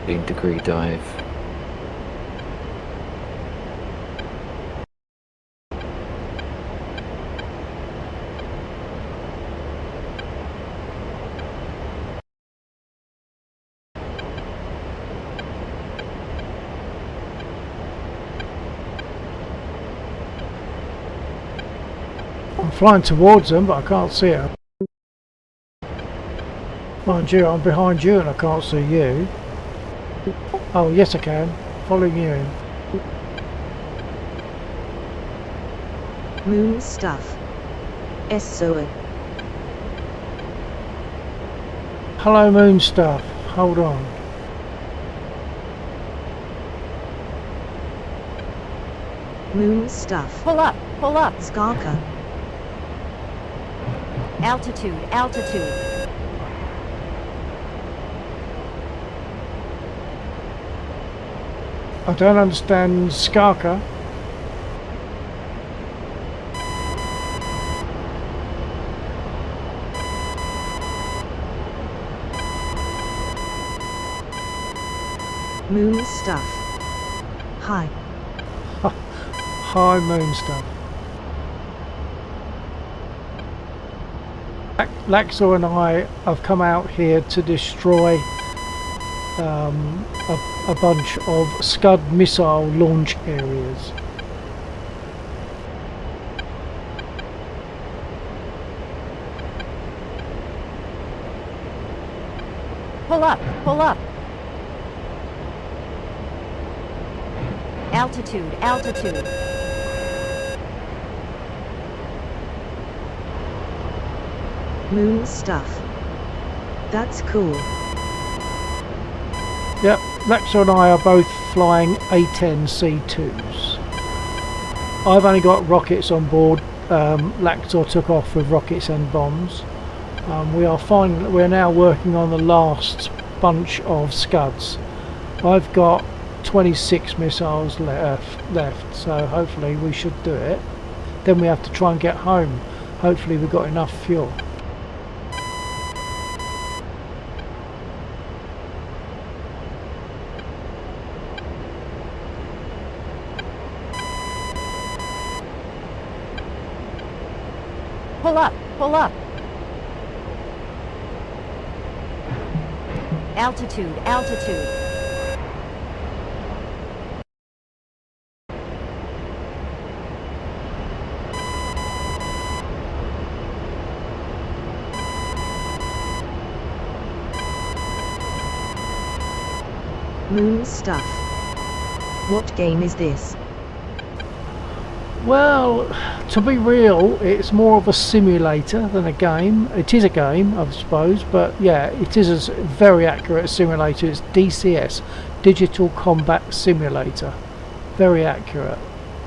S1: 15-degree dive.
S2: I'm flying towards them, but I can't see them. Mind you, I'm behind you and I can't see you. Oh, yes I can. Following you in.
S4: Moon stuff. SOA.
S2: Hello, moon stuff. Hold on.
S4: Moon stuff.
S6: Pull up. Pull up.
S4: Skarka.
S6: Altitude. Altitude.
S2: I don't understand Skarka.
S4: Moon stuff. Hi.
S2: High moon stuff. Laxor and I have come out here to destroy a bunch of Scud missile launch areas.
S6: Pull up, pull up. Altitude, altitude.
S4: Moon stuff. That's cool.
S2: Yep, Lexa and I are both flying A10C2s. I've only got rockets on board. Laxor took off with rockets and bombs. We're now working on the last bunch of Scuds. I've got 26 missiles left, so hopefully we should do it. Then we have to try and get home. Hopefully we've got enough fuel.
S6: Pull up, pull up. Altitude, altitude.
S4: Moon stuff. What game is this?
S2: Well, to be real, it's more of a simulator than a game. It is a game, I suppose, but yeah, it is a very accurate simulator. It's DCS, Digital Combat Simulator. Very accurate.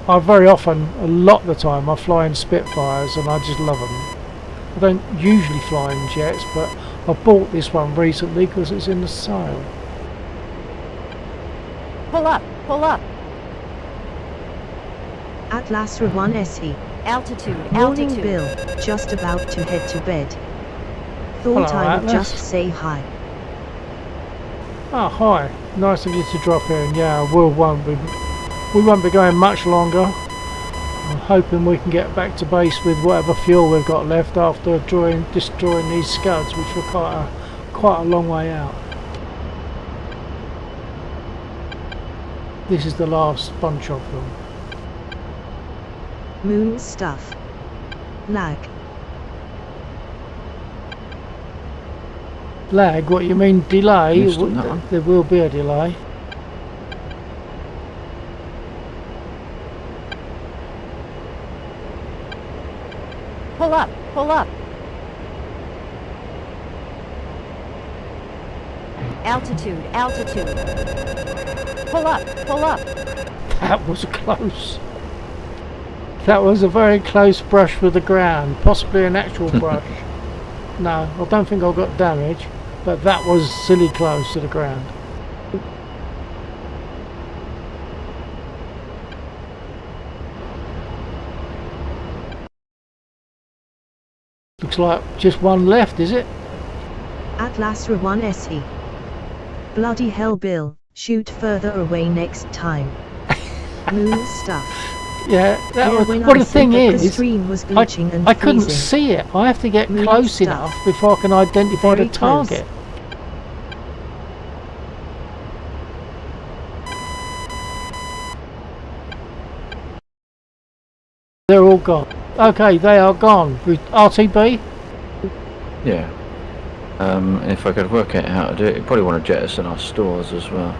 S2: I very often, a lot of the time, I fly in Spitfires and I just love them. I don't usually fly in jets, but I bought this one recently because it's in the sale.
S6: Pull up, pull up.
S4: Atlas R1 SE.
S6: Altitude,
S4: Morning,
S6: altitude.
S4: Bill. Just about to head to bed. Thought
S2: Hello,
S4: I would
S2: Atlas.
S4: just say hi.
S2: Oh, hi. Nice of you to drop in. Yeah, we won't be going much longer. I'm hoping we can get back to base with whatever fuel we've got left after destroying these Scuds, which were quite a long way out. This is the last bunch of them.
S4: Moon stuff. Lag.
S2: Lag? What you mean delay?
S1: Missed on that one.
S2: There will be a delay.
S6: Pull up, pull up. Altitude, altitude. Pull up, pull up.
S2: That was close. That was a very close brush with the ground, possibly an actual brush. No, I don't think I got damage, but that was silly close to the ground. Looks like just one left, is it?
S4: Atlas R1 SE. Bloody hell, Bill. Shoot further away next time. Moon stuff.
S2: Yeah, that
S4: Yeah,
S2: was.
S4: when
S2: Well,
S4: I
S2: the
S4: said
S2: thing
S4: that the
S2: is,
S4: stream was glitching and
S2: I couldn't
S4: freezing.
S2: see it. I have to get
S4: Moon
S2: close
S4: stuff.
S2: enough before I can identify
S4: Very
S2: the target. They're all gone. Okay, they are gone. RTB?
S1: Yeah. If I could work out how to do it, you'd probably want to jettison our stores as well.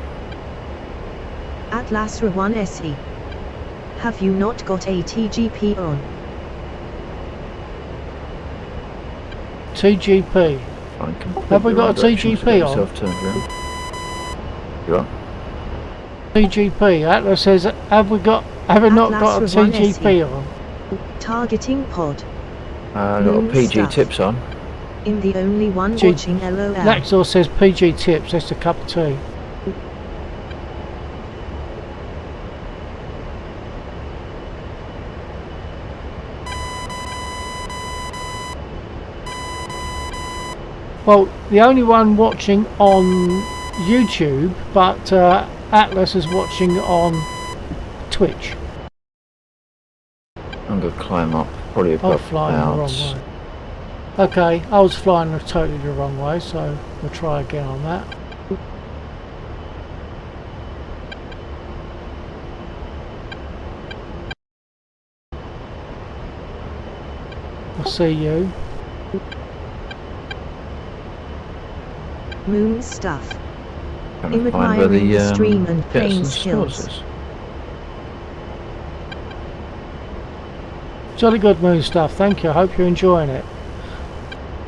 S4: Atlas R1 SE. Have you not got a TGP on?
S2: TGP.
S1: I can
S2: Have we
S1: the
S2: got a
S1: right direction to
S2: TGP
S1: get
S2: on?
S1: myself turned around. You are?
S2: TGP. Atlas says, have we not got a
S4: Atlas R1
S2: TGP on?
S4: Targeting pod.
S1: I got a
S4: Moon
S1: PG
S4: stuff.
S1: tips on.
S4: In the only one
S2: G-
S4: watching LOL.
S2: Laxor says PG tips, that's a cup of tea. Well, the only one watching on YouTube, but Atlas is watching on Twitch.
S1: I'm going to climb up, probably
S2: I'm
S1: above
S2: flying the wrong
S1: clouds.
S2: way. Okay, I was flying totally the wrong way, so we'll try again on that. I see you.
S4: Moon stuff.
S1: Trying to find where
S4: Admiring
S1: the
S4: the stream and playing
S1: Jetson stores
S4: skills.
S1: is.
S2: Jolly good moon stuff, thank you. I hope you're enjoying it.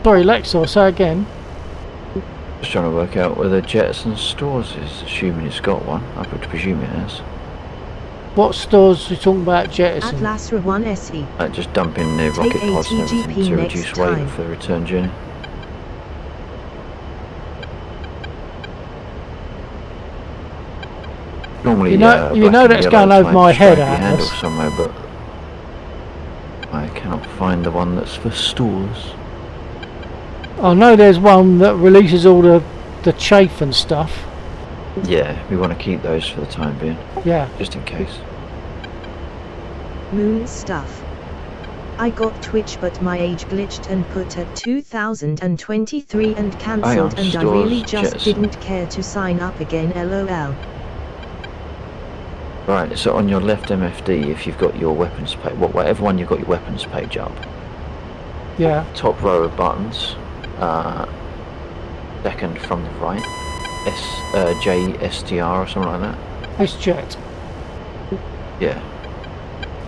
S2: Sorry, Lexor, say again.
S1: Just trying to work out where the Jetson stores is, assuming it's got one. I would presume it has.
S2: What stores are you talking about, Jettison?
S4: Atlasra 1 SE.
S1: Just dumping the
S4: Take
S1: rocket pods and
S4: ATGP
S1: everything to
S4: next
S1: reduce weight
S4: time.
S1: for the return journey. Normally,
S2: You know
S1: black and
S2: that's
S1: yellow
S2: going over
S1: type
S2: my head,
S1: stripy handle
S2: Atlas.
S1: somewhere, but I cannot find the one that's for stores.
S2: I know there's one that releases all the chaff and stuff.
S1: Yeah, we want to keep those for the time being,
S2: Yeah.
S1: just in case.
S4: Moon stuff. I got Twitch but my age glitched and put at 2023 and cancelled, and I really just
S1: Jetson.
S4: didn't care to sign up again, lol.
S1: Right, so on your left MFD, if you've got your weapons page, whatever one you've got your weapons page up,
S2: Yeah.
S1: top row of buttons, second from the right, JSTR or something like that.
S2: It's Jet.
S1: Yeah,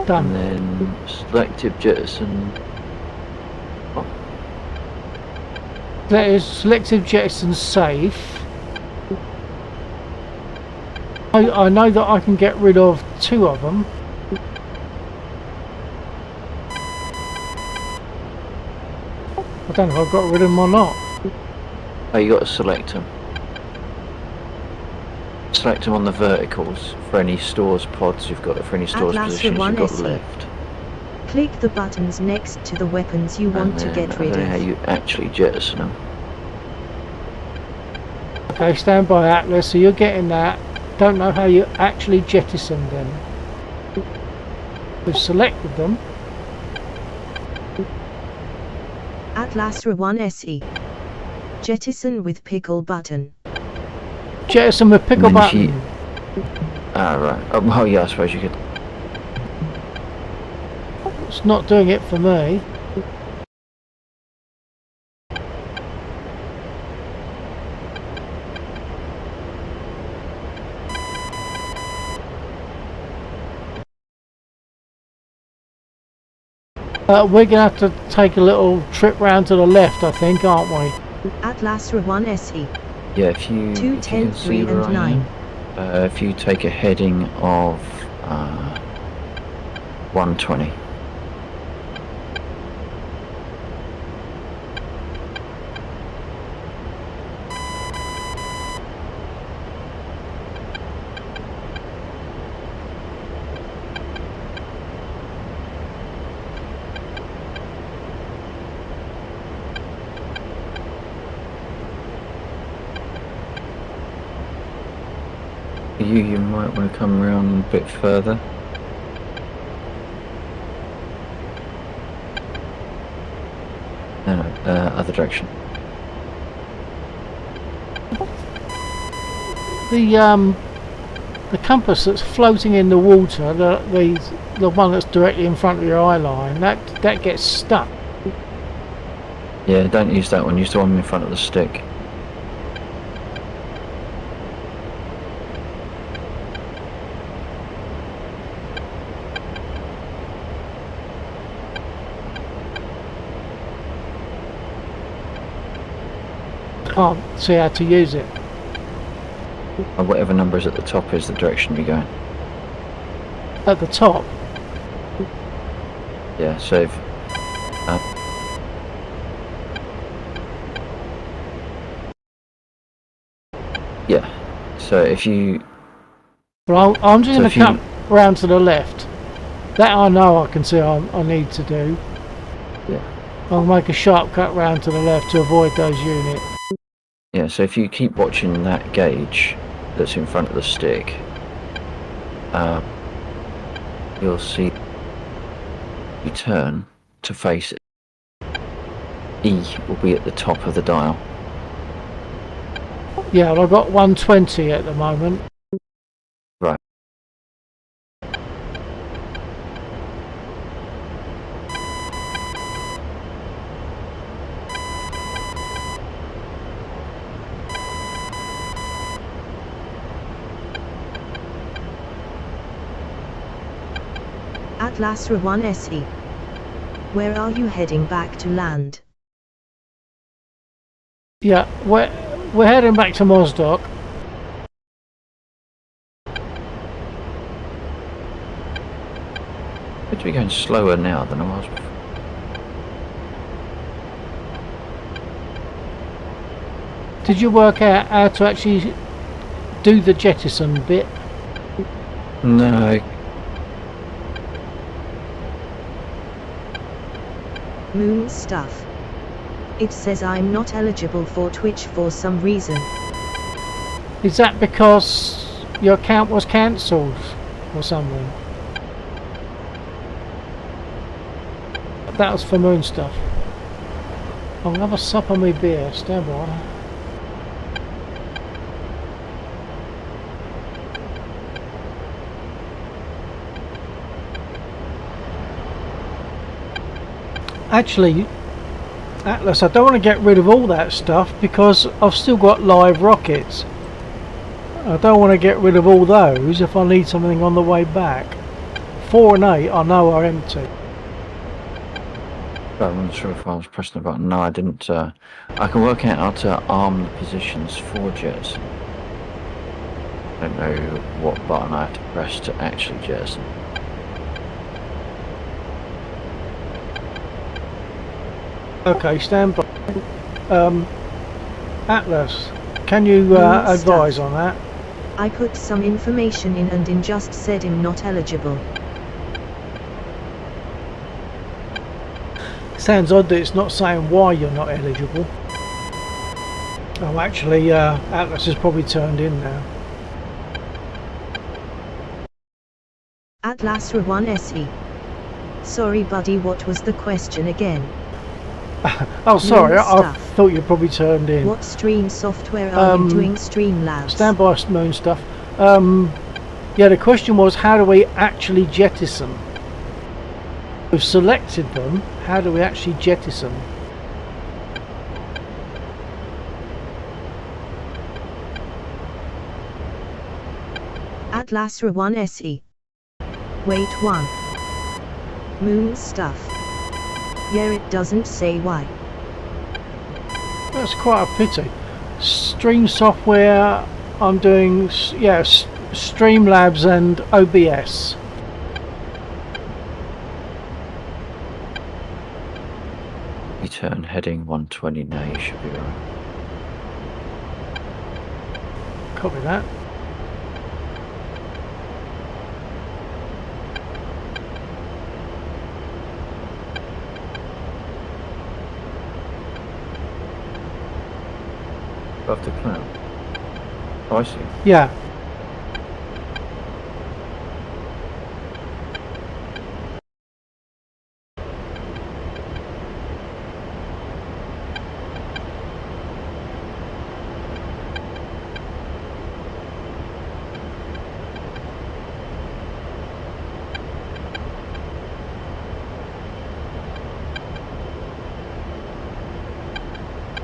S2: Done.
S1: and then selective jettison. Oh,
S2: That is selective jettison safe. I know that I can get rid of 2 of them. I don't know if I've got rid of them or not.
S1: oh, you got to select them. Select them on the verticals for any stores pods you've got, for any stores
S4: Atlas
S1: positions you've got
S4: One
S1: left.
S4: Click the buttons next to the weapons you want
S1: And
S4: to
S1: then
S4: get
S1: I
S4: rid
S1: don't know how
S4: of.
S1: you actually jettison them.
S2: Okay, stand by, Atlas, so you're getting that. Don't know how you actually jettison them. We've selected them.
S4: Atlasra 1 SE. Jettison with pickle button.
S2: Jettison with pickle
S1: And then if
S2: button.
S1: Ah, right. Oh, well, yeah, I suppose you could.
S2: It's not doing it for me. We're going to have to take a little trip round to the left, I think, aren't we?
S4: Atlasra 1 SE.
S1: Yeah, if you
S4: 2,
S1: can
S4: 10,
S1: see
S4: 3
S1: where
S4: and
S1: I
S4: 9.
S1: am, if you take a heading of 120. You might want to come around a bit further. No, other direction.
S2: The compass that's floating in the water, the one that's directly in front of your eye line, that gets stuck.
S1: Yeah, don't use that one. Use the one in front of the stick.
S2: Can't see how to use it.
S1: Whatever number is at the top is the direction you're going.
S2: At the top.
S1: Yeah, so if, yeah, so if you,
S2: Well, I'm just
S1: So
S2: going
S1: if
S2: to
S1: you-
S2: come round to the left. That I know I can see I need to do.
S1: yeah,
S2: I'll make a sharp cut round to the left to avoid those units.
S1: yeah, so if you keep watching that gauge that's in front of the stick, you'll see you turn to face it. E will be at the top of the dial.
S2: Yeah, well, I've got 120 at the moment.
S1: Right.
S4: Atlas Ra-1 SE. Where are you heading back to land?
S2: Yeah, we're heading back to Mosdock.
S1: Seems to be going slower now than I was before.
S2: Did you work out how to actually do the jettison bit?
S1: No,
S4: Moon stuff. It says I'm not eligible for Twitch for some reason.
S2: Is that because your account was cancelled or something? That was for moon stuff. I'll have a sup on my beer, stand by. Actually, Atlas, I don't want to get rid of all that stuff because I've still got live rockets. I don't want to get rid of all those if I need something on the way back. 4 and 8 I know are empty.
S1: I'm not sure if I was pressing the button. No, I didn't. I can work out how to arm the positions for jets. I don't know what button I have to press to actually jettison.
S2: Okay, stand by. Atlas, can you
S4: Moon
S2: advise
S4: stuff.
S2: on that?
S4: I put some information in and just said I'm not eligible.
S2: Sounds odd that it's not saying why you're not eligible. Oh, actually, Atlas has probably turned in now.
S4: Atlas Ra-1 SE. Sorry buddy, what was the question again?
S2: Oh, sorry,
S4: Moon
S2: I
S4: stuff.
S2: thought you probably turned in.
S4: What stream software are you doing Streamlabs?
S2: Stand by, moon stuff. Yeah, the question was, how do we actually jettison? We've selected them. How do we actually jettison?
S4: Atlas Ra-1 SE. Wait, 1. Moon stuff. Yeah, it doesn't say why.
S2: That's quite a pity. Stream software, I'm doing, yeah, Streamlabs and OBS.
S1: Return heading 120 now, you should be right.
S2: Copy that.
S1: Above the cloud. Oh, I see.
S2: Yeah.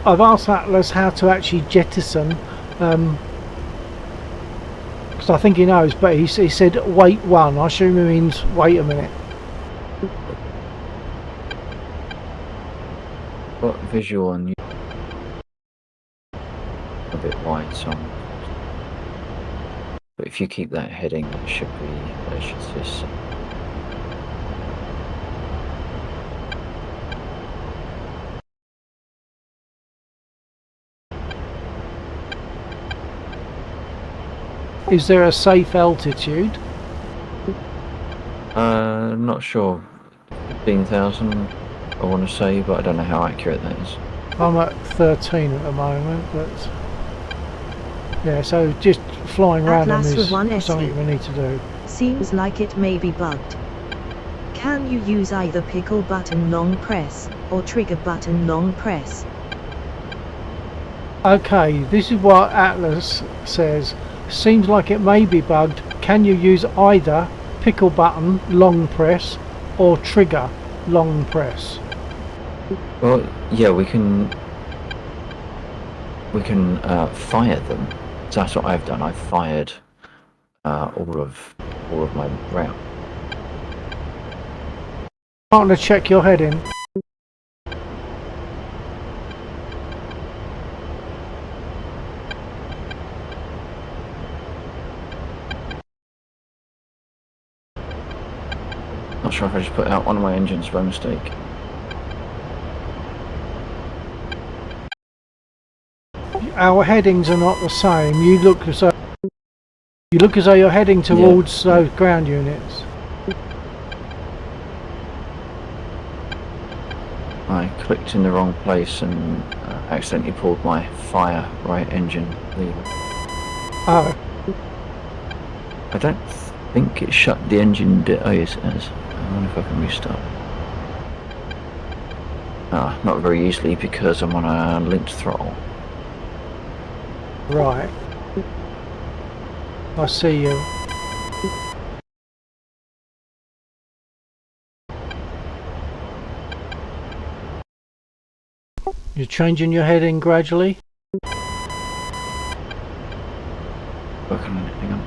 S2: I've asked Atlas how to actually jettison, because I think he knows, but he said wait 1. I assume he means wait a minute.
S1: What visual on you? A bit wide, so. But if you keep that heading, it should be. It should just.
S2: Is there a safe altitude?
S1: I'm not sure. 15,000, I want to say, but I don't know how accurate that is.
S2: I'm at 13 at the moment, but yeah, so just flying around on
S4: Atlas
S2: this
S4: Ra-1
S2: is something
S4: SE.
S2: we need to do.
S4: Seems like it may be bugged. Can you use either pickle button long press or trigger button long press?
S2: Okay, this is what Atlas says. Seems like it may be bugged. Can you use either pickle button long press or trigger long press?
S1: Well, yeah, we can fire them. So that's what I've done. I've fired all of my route.
S2: Partner, check your heading.
S1: Not sure if I just put out one of my engines by mistake.
S2: Our headings are not the same. You look as though you're heading towards those ground units.
S1: I clicked in the wrong place and accidentally pulled my fire right engine lever.
S2: Oh,
S1: I don't think it shut the engine. Oh yes, it has. I wonder if I can restart. Ah, not very easily because I'm on a linked throttle.
S2: right. I see you. You're changing your heading gradually.
S1: Working on it, hang on.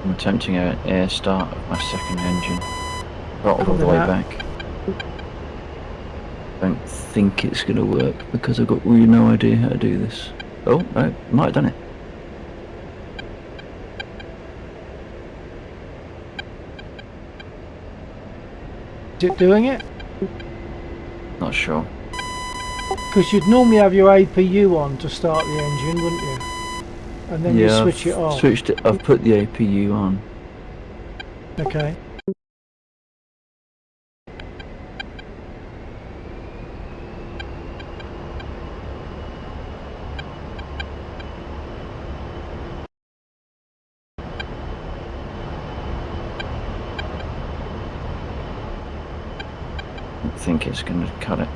S1: I'm attempting an air start of my second engine. Throttled all the way back. Don't think it's going to work because I've got really no idea how to do this. Oh, no, might have done it.
S2: Is it doing it?
S1: Not sure.
S2: Because you'd normally have your APU on to start the engine, wouldn't you? And then you switch it off.
S1: Switched it. I've put the APU on.
S2: Okay.
S1: I think it's going to cut it.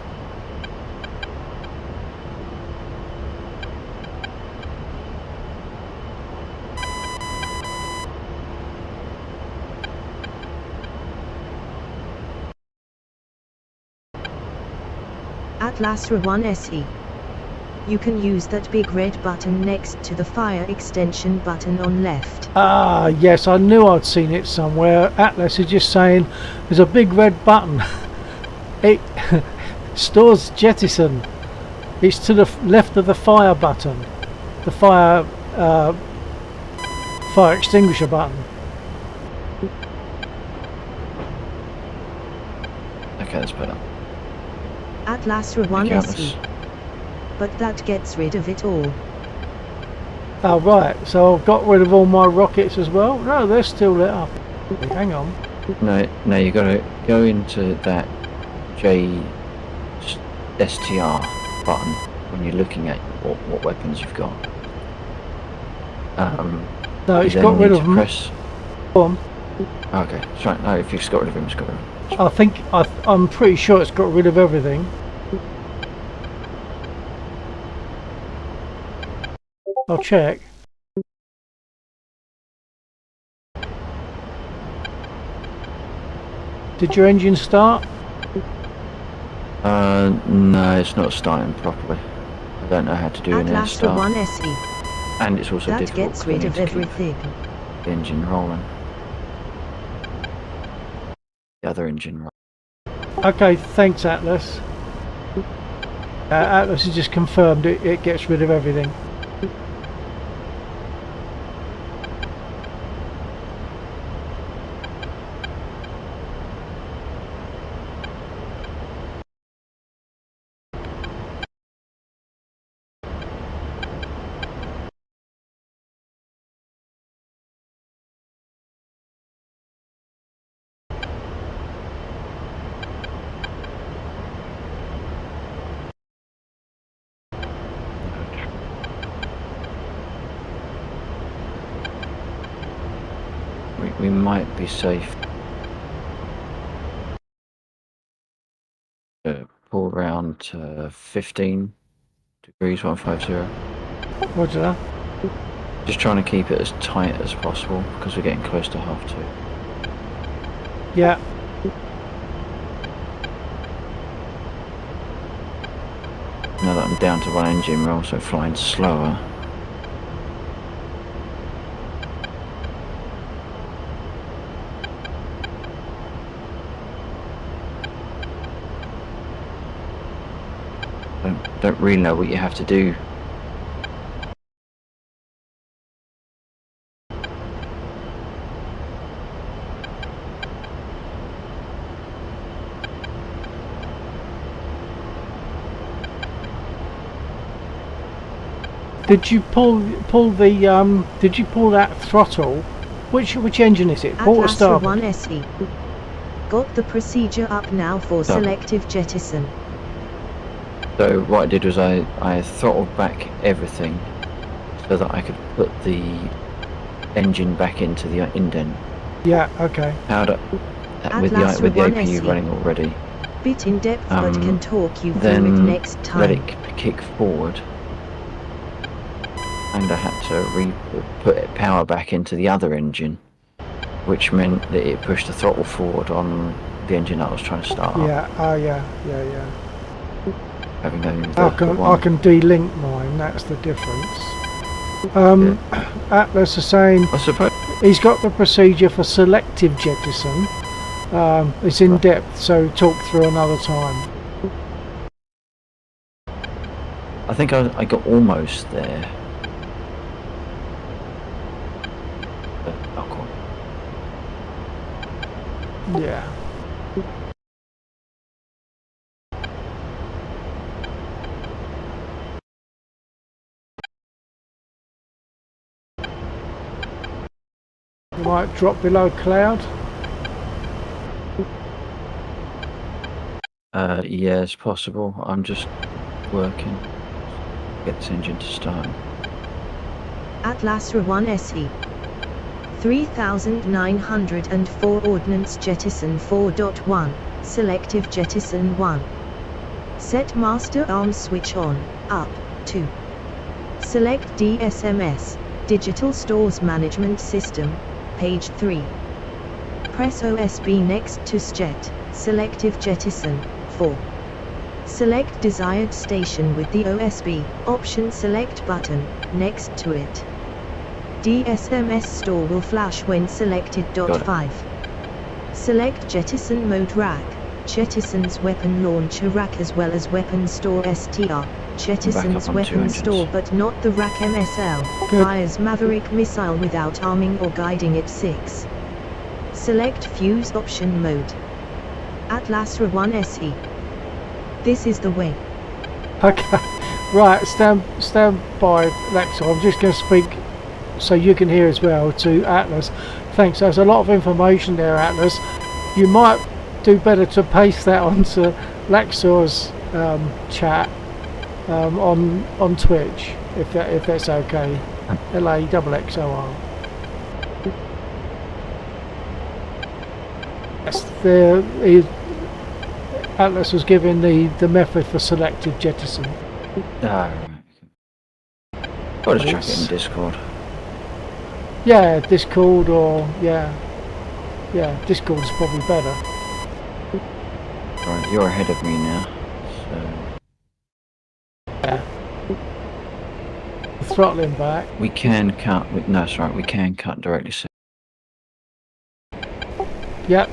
S4: Atlas R1 SE. You can use that big red button next to the fire extension button on left.
S2: Ah, yes, I knew I'd seen it somewhere. Atlas is just saying there's a big red button. It stores jettison. It's to the left of the fire button. The fire extinguisher button.
S1: Okay, that's better.
S4: Atlas R1
S1: Okay,
S4: SE. But that gets rid of it all.
S2: Oh right, so I've got rid of all my rockets as well? No, they're still lit up. Hang on.
S1: No, you got to go into that STR button when you're looking at what weapons you've got.
S2: No,
S1: you
S2: it's
S1: then
S2: got rid
S1: need
S2: of
S1: to press.
S2: them.
S1: Okay, that's right. No, if you've got rid of him, it's got rid of him.
S2: I'm pretty sure it's got rid of everything. I'll check. Did your engine start?
S1: No, it's not starting properly. I don't know how to do an air
S4: Atlas
S1: start.
S4: R1 SE.
S1: And it's also
S4: That
S1: difficult
S4: gets
S1: 'cause I
S4: rid
S1: need
S4: of
S1: to keep
S4: everything.
S1: the engine rolling. The other engine rolling.
S2: Okay, thanks Atlas. Atlas has just confirmed it gets rid of everything.
S1: might be safe to pull around to 15 degrees 150.
S2: Roger that.
S1: Just trying to keep it as tight as possible because we're getting close to half 2.
S2: Yeah.
S1: Now that I'm down to 1 engine, we're also flying slower. Don't really know what you have to do.
S2: Did you pull the did you pull that throttle? Which engine is it? Port or
S4: Atlas
S2: starboard?
S4: 1 SE. Got the procedure up now for selective jettison.
S1: So what I did was I throttled back everything so that I could put the engine back into the indent.
S2: Yeah, okay.
S1: Powered up with
S4: Atlas
S1: the
S4: 1
S1: APU
S4: SE.
S1: running already.
S4: Bit in depth but can talk you through it
S1: Then
S4: next
S1: let
S4: time.
S1: it kick forward. And I had to put power back into the other engine, which meant that it pushed the throttle forward on the engine that I was trying to start up.
S2: Yeah, oh yeah.
S1: Having only
S2: I can delink mine, that's the difference. Atlas is saying
S1: I suppose.
S2: he's got the procedure for selective jettison. It's in depth, so talk through another time.
S1: I think I got almost there. But not quite.
S2: Yeah. You might drop below cloud.
S1: Yeah, it's possible. I'm just working. Get this engine to start.
S4: Atlas 1 SE. 3904 Ordnance Jettison 4.1, Selective Jettison 1. Set Master Arms Switch on, up, 2. Select DSMS, Digital Stores Management System, page 3. Press OSB next to SJET, Selective Jettison, 4. Select desired station with the OSB, option select button, next to it. DSMS store will flash when selected. 5. Select jettison mode rack, jettison's weapon launcher rack as well as weapon store STR, jettison's weapon store but not the rack MSL, fires Maverick missile without arming or guiding it. 6. Select fuse option mode. Atlas 1 SE. This is the way.
S2: Okay, right, stand by, Alexa. I'm just going to speak so you can hear as well to Atlas. Thanks, there's a lot of information there, Atlas. You might do better to paste that onto Laxor's chat on Twitch, if that's okay. LAXXOR. Yes, Atlas was given the method for selective jettison.
S1: Right. I'll just check it in Discord.
S2: Yeah, Discord or yeah, Discord's probably better.
S1: Right, you're ahead of me now. So
S2: Yeah. Throttling back.
S1: we can cut. No, that's right. We can cut directly.
S2: Yep.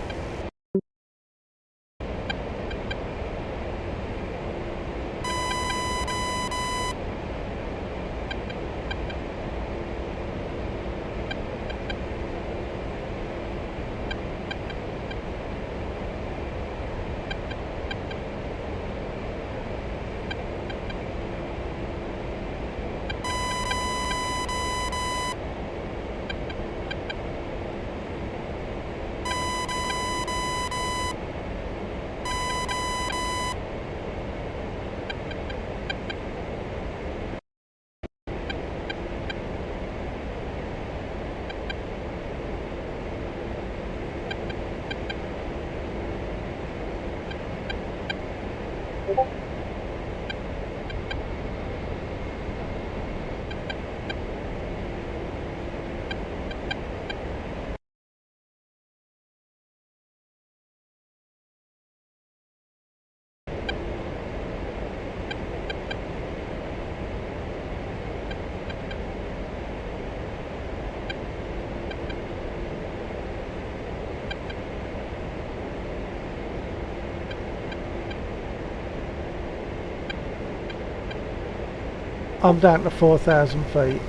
S2: I'm down to 4,000 feet.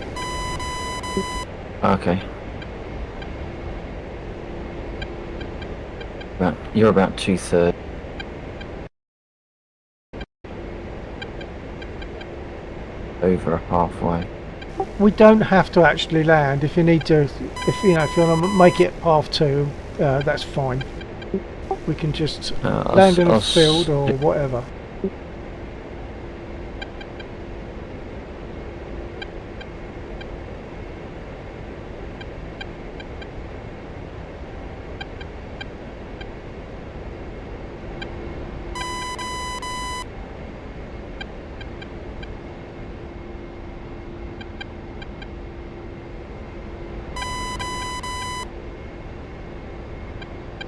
S1: Okay. You're about 2/3. Over halfway.
S2: We don't have to actually land. If you need to, if you want to make it half 2, that's fine. We can just land in a field or whatever.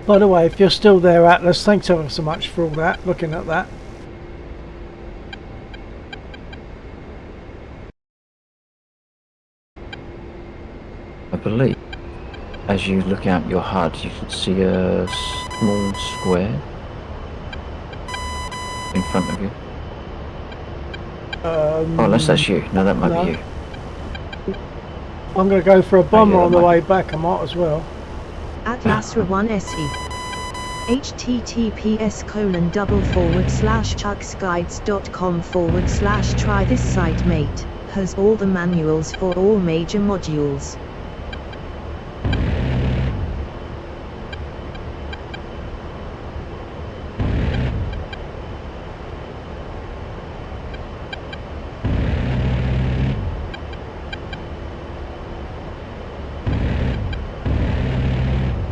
S2: By the way, if you're still there, Atlas, thanks ever so much for all that, looking at that.
S1: I believe, as you look out your HUD, you can see a small square in front of you. Oh, unless that's you. No, that might
S2: no.
S1: be you.
S2: I'm going to go for a bomber
S1: yeah,
S2: on the
S1: might
S2: way back. I might as well.
S4: Atlasra 1 SE. https://chucksguides.com/try this site mate has all the manuals for all major modules.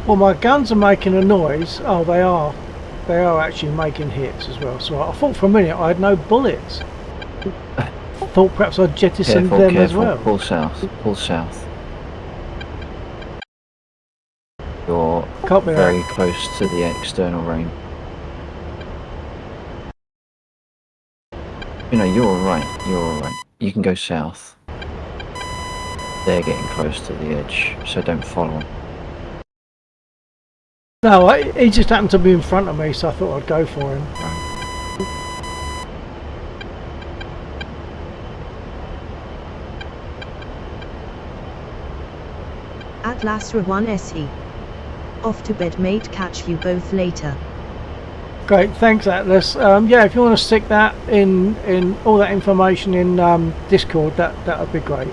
S2: Well, my guns are making a noise. Oh, they are. They are actually making hits as well. So I thought for a minute I had no bullets. I thought perhaps I'd jettisoned them as well.
S1: Pull south. Pull south. You're very close to the external range. You know, you're alright. You're alright. You can go south. They're getting close to the edge, so don't follow them.
S2: No, he just happened to be in front of me, so I thought I'd go for him.
S4: Atlasra 1 SE. Off to bed mate, catch you both later.
S2: Great, thanks Atlas. Yeah, if you want to stick that in all that information in Discord, that would be great.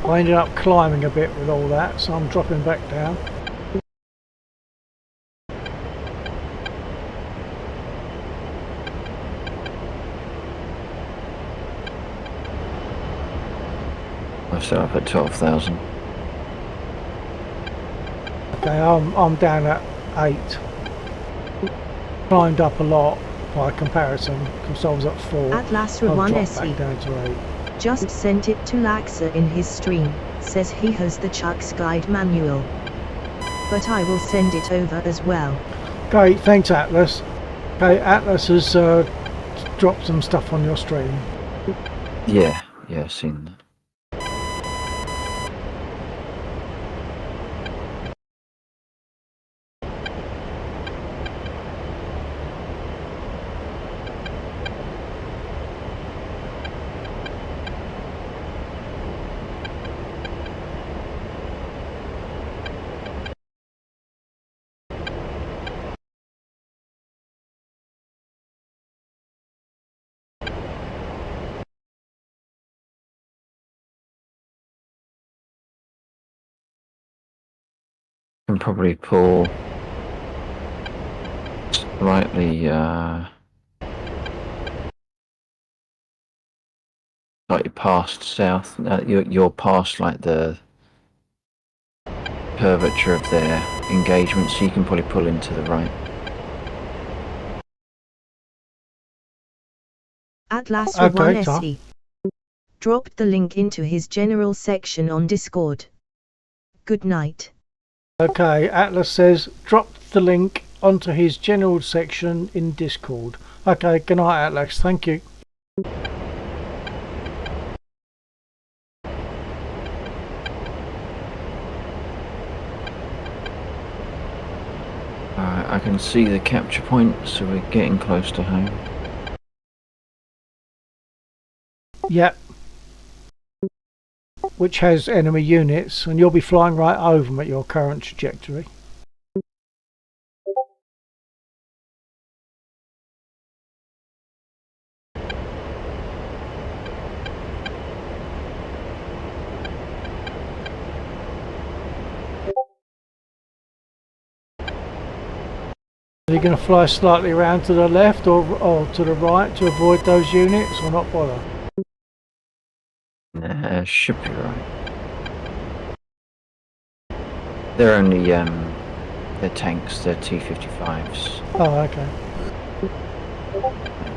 S2: I ended up climbing a bit with all that, so I'm dropping back down.
S1: I've set up at 12,000.
S2: Okay, I'm down at 8. Climbed up a lot by comparison, because I was at 4.
S4: Atlasra
S2: I've
S4: 1
S2: dropped
S4: SE.
S2: back down to 8.
S4: Just sent it to Laxa in his stream, says he has the Chuck's Guide manual. But I will send it over as well.
S2: Great, thanks Atlas. Okay, Atlas has dropped some stuff on your stream.
S1: Yeah, I've seen that. Can probably pull slightly Slightly past south. You're past like the curvature of their engagement, so you can probably pull into the right.
S4: Atlas
S2: Okay,
S4: 1
S2: Tom.
S4: SE. Dropped the link into his general section on Discord. Good night.
S2: Okay, Atlas says drop the link onto his general section in Discord. Okay, good night, Atlas. Thank you.
S1: Alright, I can see the capture point, so we're getting close to home.
S2: Yep. Which has enemy units, and you'll be flying right over them at your current trajectory. Are you going to fly slightly around to the left or to the right to avoid those units, or not bother?
S1: Nah, should be right. They're only, they're tanks, they're T-55s.
S2: Oh, okay.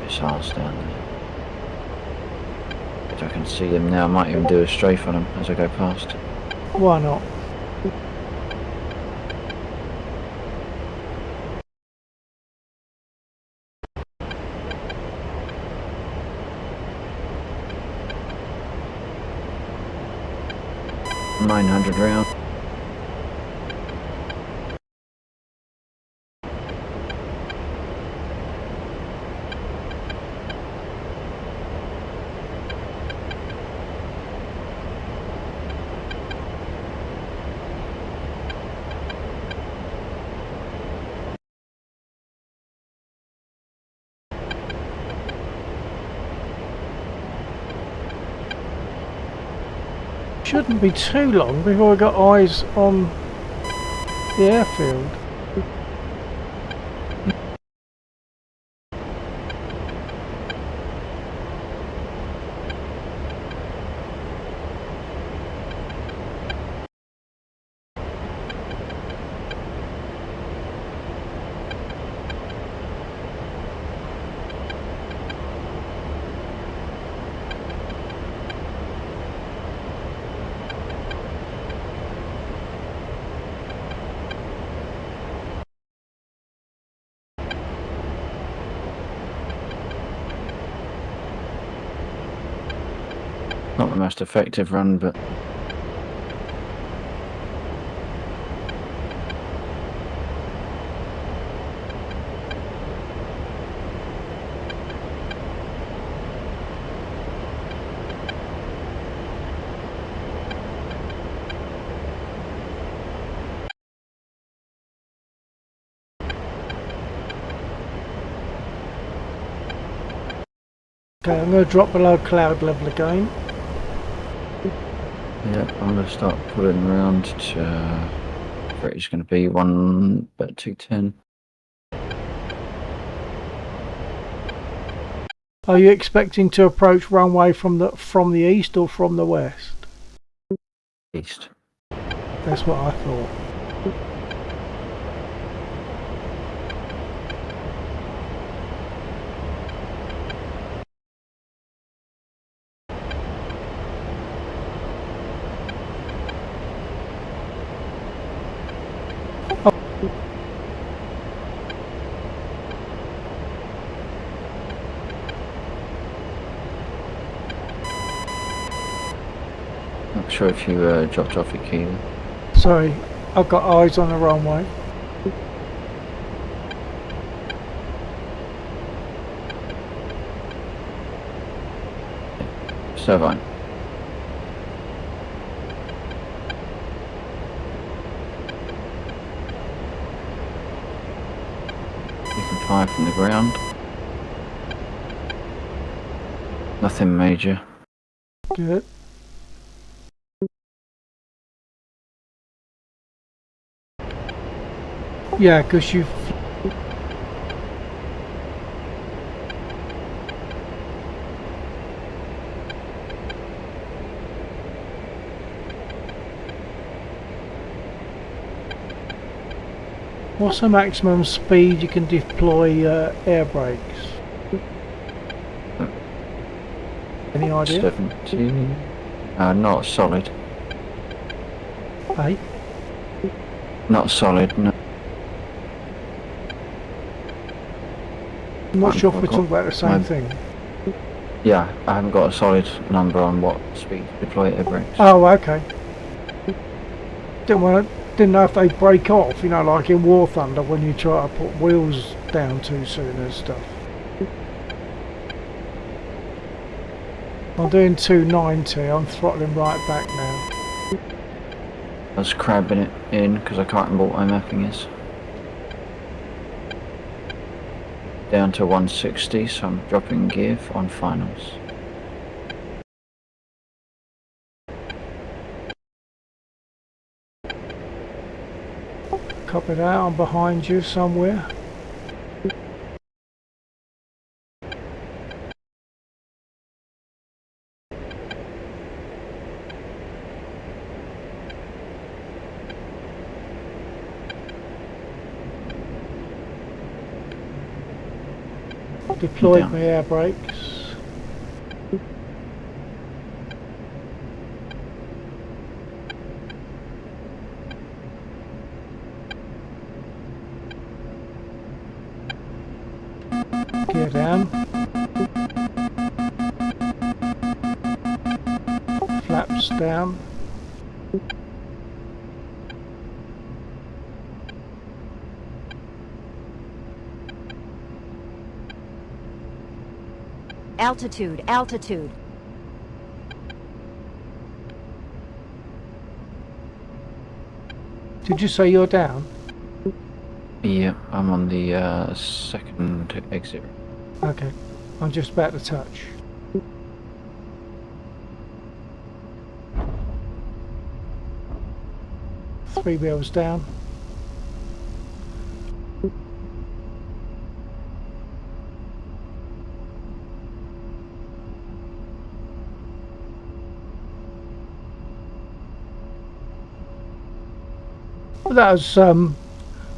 S1: Missiles down there. If I can see them now, I might even do a strafe on them as I go past.
S2: Why not?
S1: $900 round.
S2: Shouldn't be too long before we got eyes on the airfield.
S1: Not the most effective run, but
S2: Okay, I'm going to drop below cloud level again.
S1: yeah, I'm going to start pulling around to where it's going to be about 210.
S2: Are you expecting to approach runway from the east or from the west?
S1: East.
S2: That's what I thought.
S1: Not sure if you dropped off your key there.
S2: Sorry, I've got eyes on the runway.
S1: Servine. You can fire from the ground. Nothing major.
S2: Good. Yeah, because you've... What's the maximum speed you can deploy air brakes? Any idea?
S1: 70. Not solid.
S2: Hey?
S1: Not solid, no.
S2: I'm not sure if we're
S1: I've got
S2: talking about the same
S1: my-
S2: thing.
S1: Yeah, I haven't got a solid number on what speed to deploy air brakes.
S2: Oh, okay. Didn't know if they break off, you know, like in War Thunder when you try to put wheels down too soon and stuff. I'm doing 290, I'm throttling right back now.
S1: I was crabbing it in because I can't remember what my mapping is. Down to 160, so I'm dropping gear on finals.
S2: Copy that, I'm behind you somewhere. Deployed
S1: Down.
S2: my air brakes. Gear down. Flaps down.
S6: Altitude, altitude.
S2: Did you say you're down?
S1: Yeah, I'm on the second exit.
S2: Okay, I'm just about to touch. Three wheels down. That was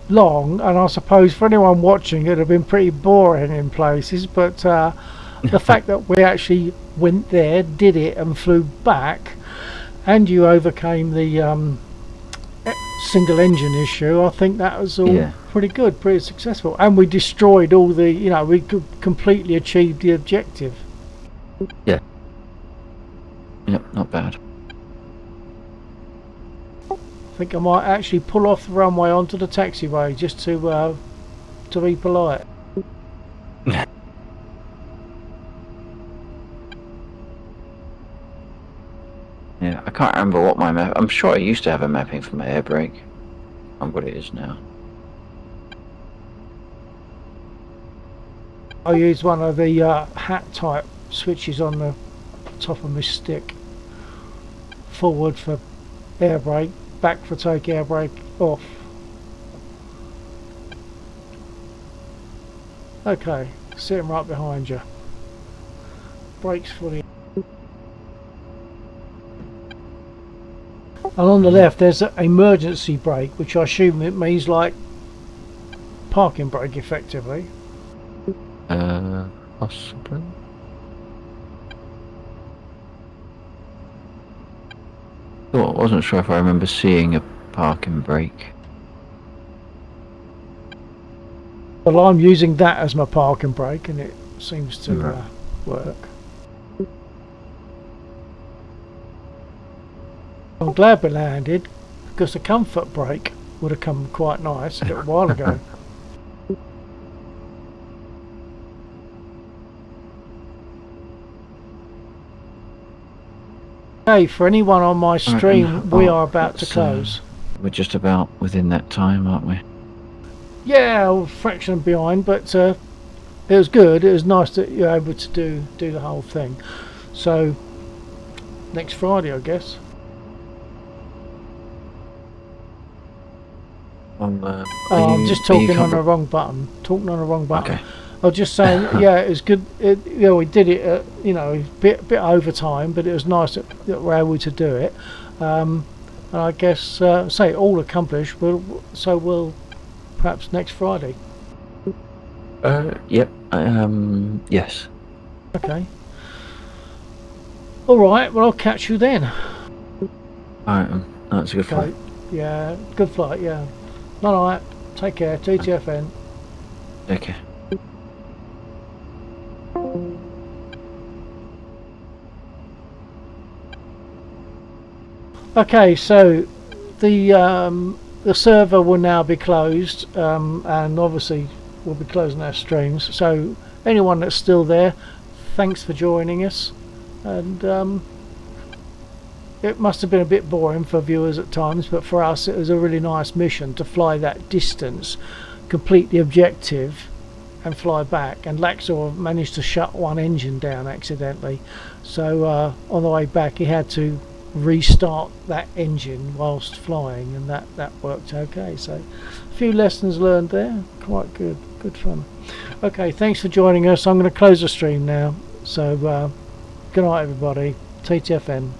S2: long, and I suppose for anyone watching it'd have been pretty boring in places, but the fact that we actually went there, did it and flew back, and you overcame the single engine issue, I think that was all pretty good, pretty successful, and we destroyed all the, you know, we could completely achieve the objective.
S1: Yep, not bad.
S2: I think I might actually pull off the runway onto the taxiway just to be polite.
S1: Yeah, I can't remember what my map. I'm sure I used to have a mapping for my air brake. I can't remember what it is now.
S2: I use one of the hat type switches on the top of my stick. Forward for air brake, back for take air brake off. Okay, sitting right behind you. Brakes fully. And on the left there's an emergency brake, which I assume it means like parking brake effectively.
S1: Possibly. Well, I wasn't sure if I remember seeing a parking brake.
S2: Well, I'm using that as my parking brake, and it seems to work. I'm glad we landed, because the comfort brake would have come quite nice a little while ago. Okay, for anyone on my stream, we are about to close.
S1: We're just about within that time, aren't we?
S2: Yeah, a fraction behind, but it was good. It was nice that you're able to do the whole thing. So next Friday, I guess. I'm just talking on the wrong button. Talking on the wrong button.
S1: Okay.
S2: I was just saying, yeah, it was good. We did it, you know, a bit over time, but it was nice that we were able to do it. And I guess, say all accomplished. We'll perhaps next Friday.
S1: Yep. Yes.
S2: Okay. All right. Well, I'll catch you then.
S1: Alright. That's a good
S2: Okay.
S1: flight.
S2: Yeah. Good flight. Yeah. All right. Take care. TTFN.
S1: Okay.
S2: Okay. So the server will now be closed, and obviously we'll be closing our streams. So anyone that's still there, thanks for joining us. And it must have been a bit boring for viewers at times, but for us it was a really nice mission to fly that distance, complete the objective and fly back. And Laxor managed to shut one engine down accidentally, so on the way back he had to restart that engine whilst flying, and that worked okay. So a few lessons learned there. Quite good fun. Okay, thanks for joining us. I'm going to close the stream now, so good night everybody. TTFN.